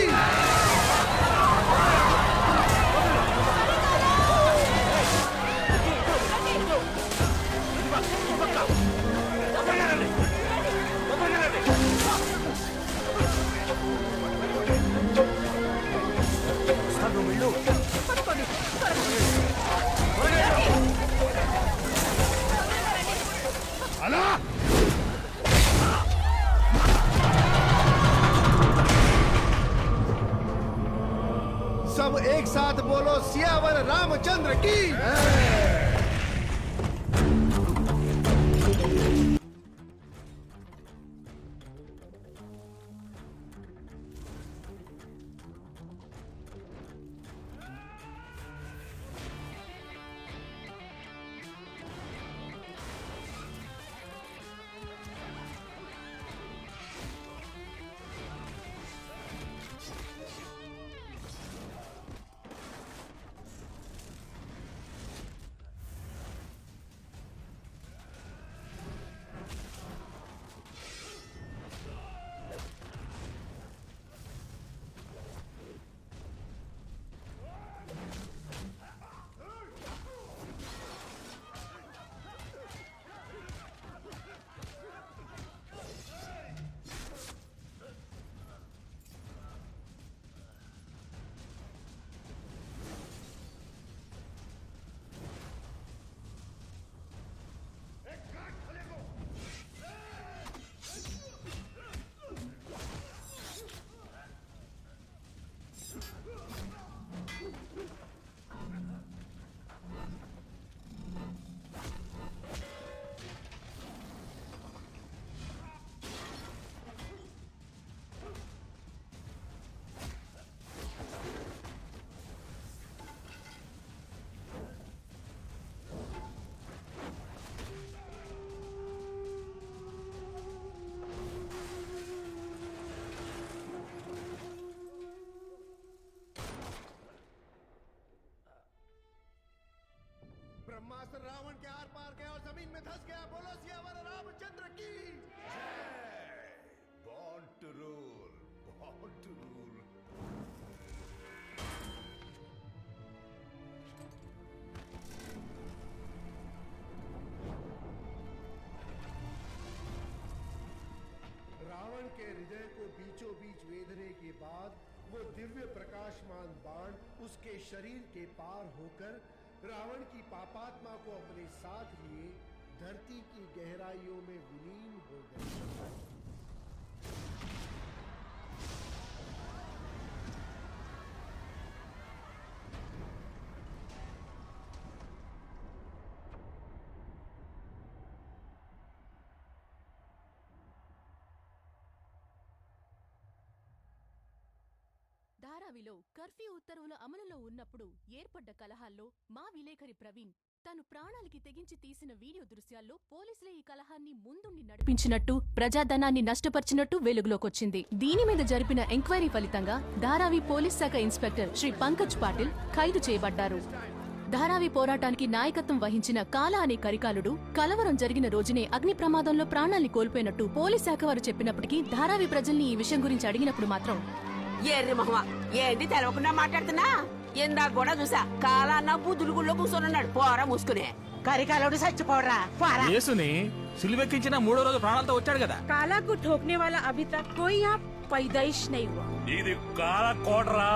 सब एक साथ बोलो, सियावर रामचंद्र की। ब्रह्मास्त्र रावण के आर पार गया और जमीन में धंस गया। बोलो सियावर रामचंद्र की Born to rule. Born to rule. Ravan के हृदय को बीचों बीच वेधने के बाद वो दिव्य प्रकाशमान बाण उसके शरीर के पार होकर रावण की पापात्मा को अपने साथ लिए धरती की गहराइयों में विलीन हो गए। ధారావిలో కర్ఫ్యూ ఉత్తర్వులు అమలులో ఉన్నప్పుడు ఏర్పడ్డ కలహాల్లో మా విలేకరి ప్రవీణ్ తను ప్రాణాలకి తెగించి తీసిన వీడియో దృశ్యాల్లో పోలీసులే ఈ కలహాన్ని ముందుండి నడిపించినట్టు, ప్రజాధనాన్ని నష్టపరిచినట్టు వెలుగులోకొచ్చింది. దీని మీద జరిపిన ఎంక్వైరీ ఫలితంగా ధారావి పోలీస్ శాఖ ఇన్స్పెక్టర్ శ్రీ పంకజ్ పాటిల్ ఖైదు చేయబడ్డారు. ధారావి పోరాటానికి నాయకత్వం వహించిన కాలా అనే కరికాలుడు కలవరం జరిగిన రోజునే అగ్ని ప్రమాదంలో ప్రాణాల్ని కోల్పోయినట్టు పోలీస్ శాఖ వారు చెప్పినప్పటికీ ధారావి ప్రజల్ని ఈ విషయం గురించి అడిగినప్పుడు మాత్రం ఎర్రి మొహమా ఏంటి తెలవకుండా మాట్లాడుతున్నా? ఇందాక కూడా చూసా కాలన్న బుద్ధులు గుళ్ళో కూర్చొనున్నాడు. పోరా మూసుకునే కరికాలుడు చచ్చిపోడరా పోరా. యేసుని సిలువెక్కించిన 3వ రోజు ప్రాణాలతో వచ్చాడు కదా. काला को ठोकने वाला अभी तक कोई यहाँ पैदाइश नहीं हुआ. ఇది కాల కోటరా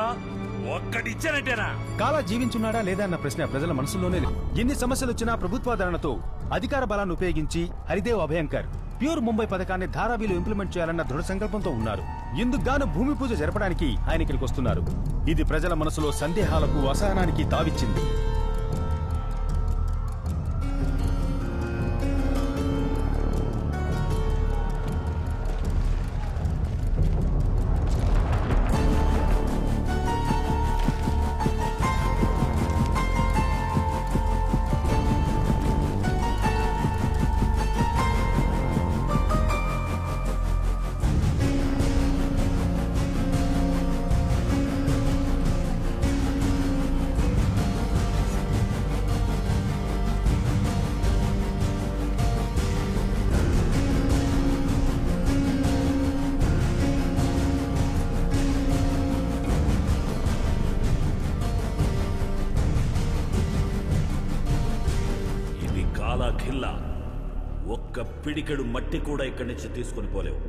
ఒక్కడిచ్చానంటేనా? కాలా జీవించున్నాడా లేదా అన్న ప్రశ్న ప్రజల మనసులోనే లేదు. ఎన్ని సమస్యలు వచ్చినా ప్రభుత్వాదరణతో అధికార బలాన్ని ఉపయోగించి హరిదేవ్ అభయంకర్ ప్యూర్ ముంబై పథకాన్ని ధారావిలో ఇంప్లిమెంట్ చేయాలన్న దృఢ సంకల్పంతో ఉన్నారు. ఇందుకు గాను భూమి పూజ జరపడానికి ఆయన ఇక్కడికి వస్తున్నారు. ఇది ప్రజల మనసులో సందేహాలకు, అసహనానికి తావిచ్చింది. ఖిల్లా ఒక్క పిడికెడు మట్టి కూడా ఇక్కడి నుంచి తీసుకుని పోలేవు.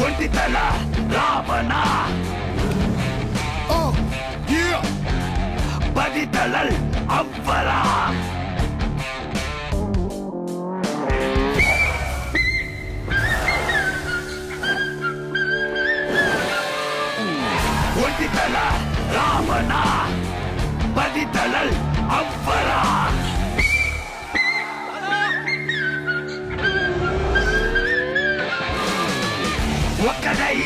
ఒంటితల రావణ పదితలల్ అవ్వరా ఒంటితల రావణ పదితలల్ అవ్వరా ఒక్కడై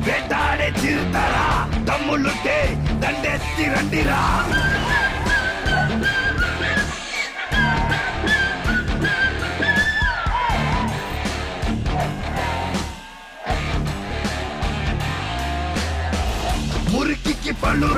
వేటాడే చిరుతారా తమ్ముళ్ళుంటే దండెత్తి రండిరా. మురికికి పళ్ళు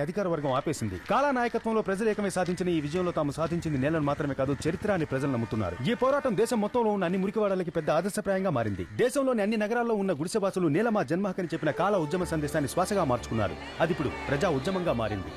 అధికార వర్గం ఆపేసింది. కాలా నాయకత్వంలో ప్రజలు ఏకమై సాధించిన ఈ విజయంలో తాము సాధించింది నేలను మాత్రమే కాదు, చరిత్ర అని ప్రజలు నమ్ముతున్నారు. ఈ పోరాటం దేశం మొత్తంలో ఉన్న అన్ని మురికివాడలకి పెద్ద ఆదర్శప్రాయంగా మారింది. దేశంలోని అన్ని నగరాల్లో ఉన్న గుడిసెవాసులు నేల మా జన్మ హక్కని చెప్పిన కాలా ఉద్యమ సందేశాన్ని శ్వాసగా మార్చుకున్నారు. అది ఇప్పుడు ప్రజా ఉద్యమంగా మారింది.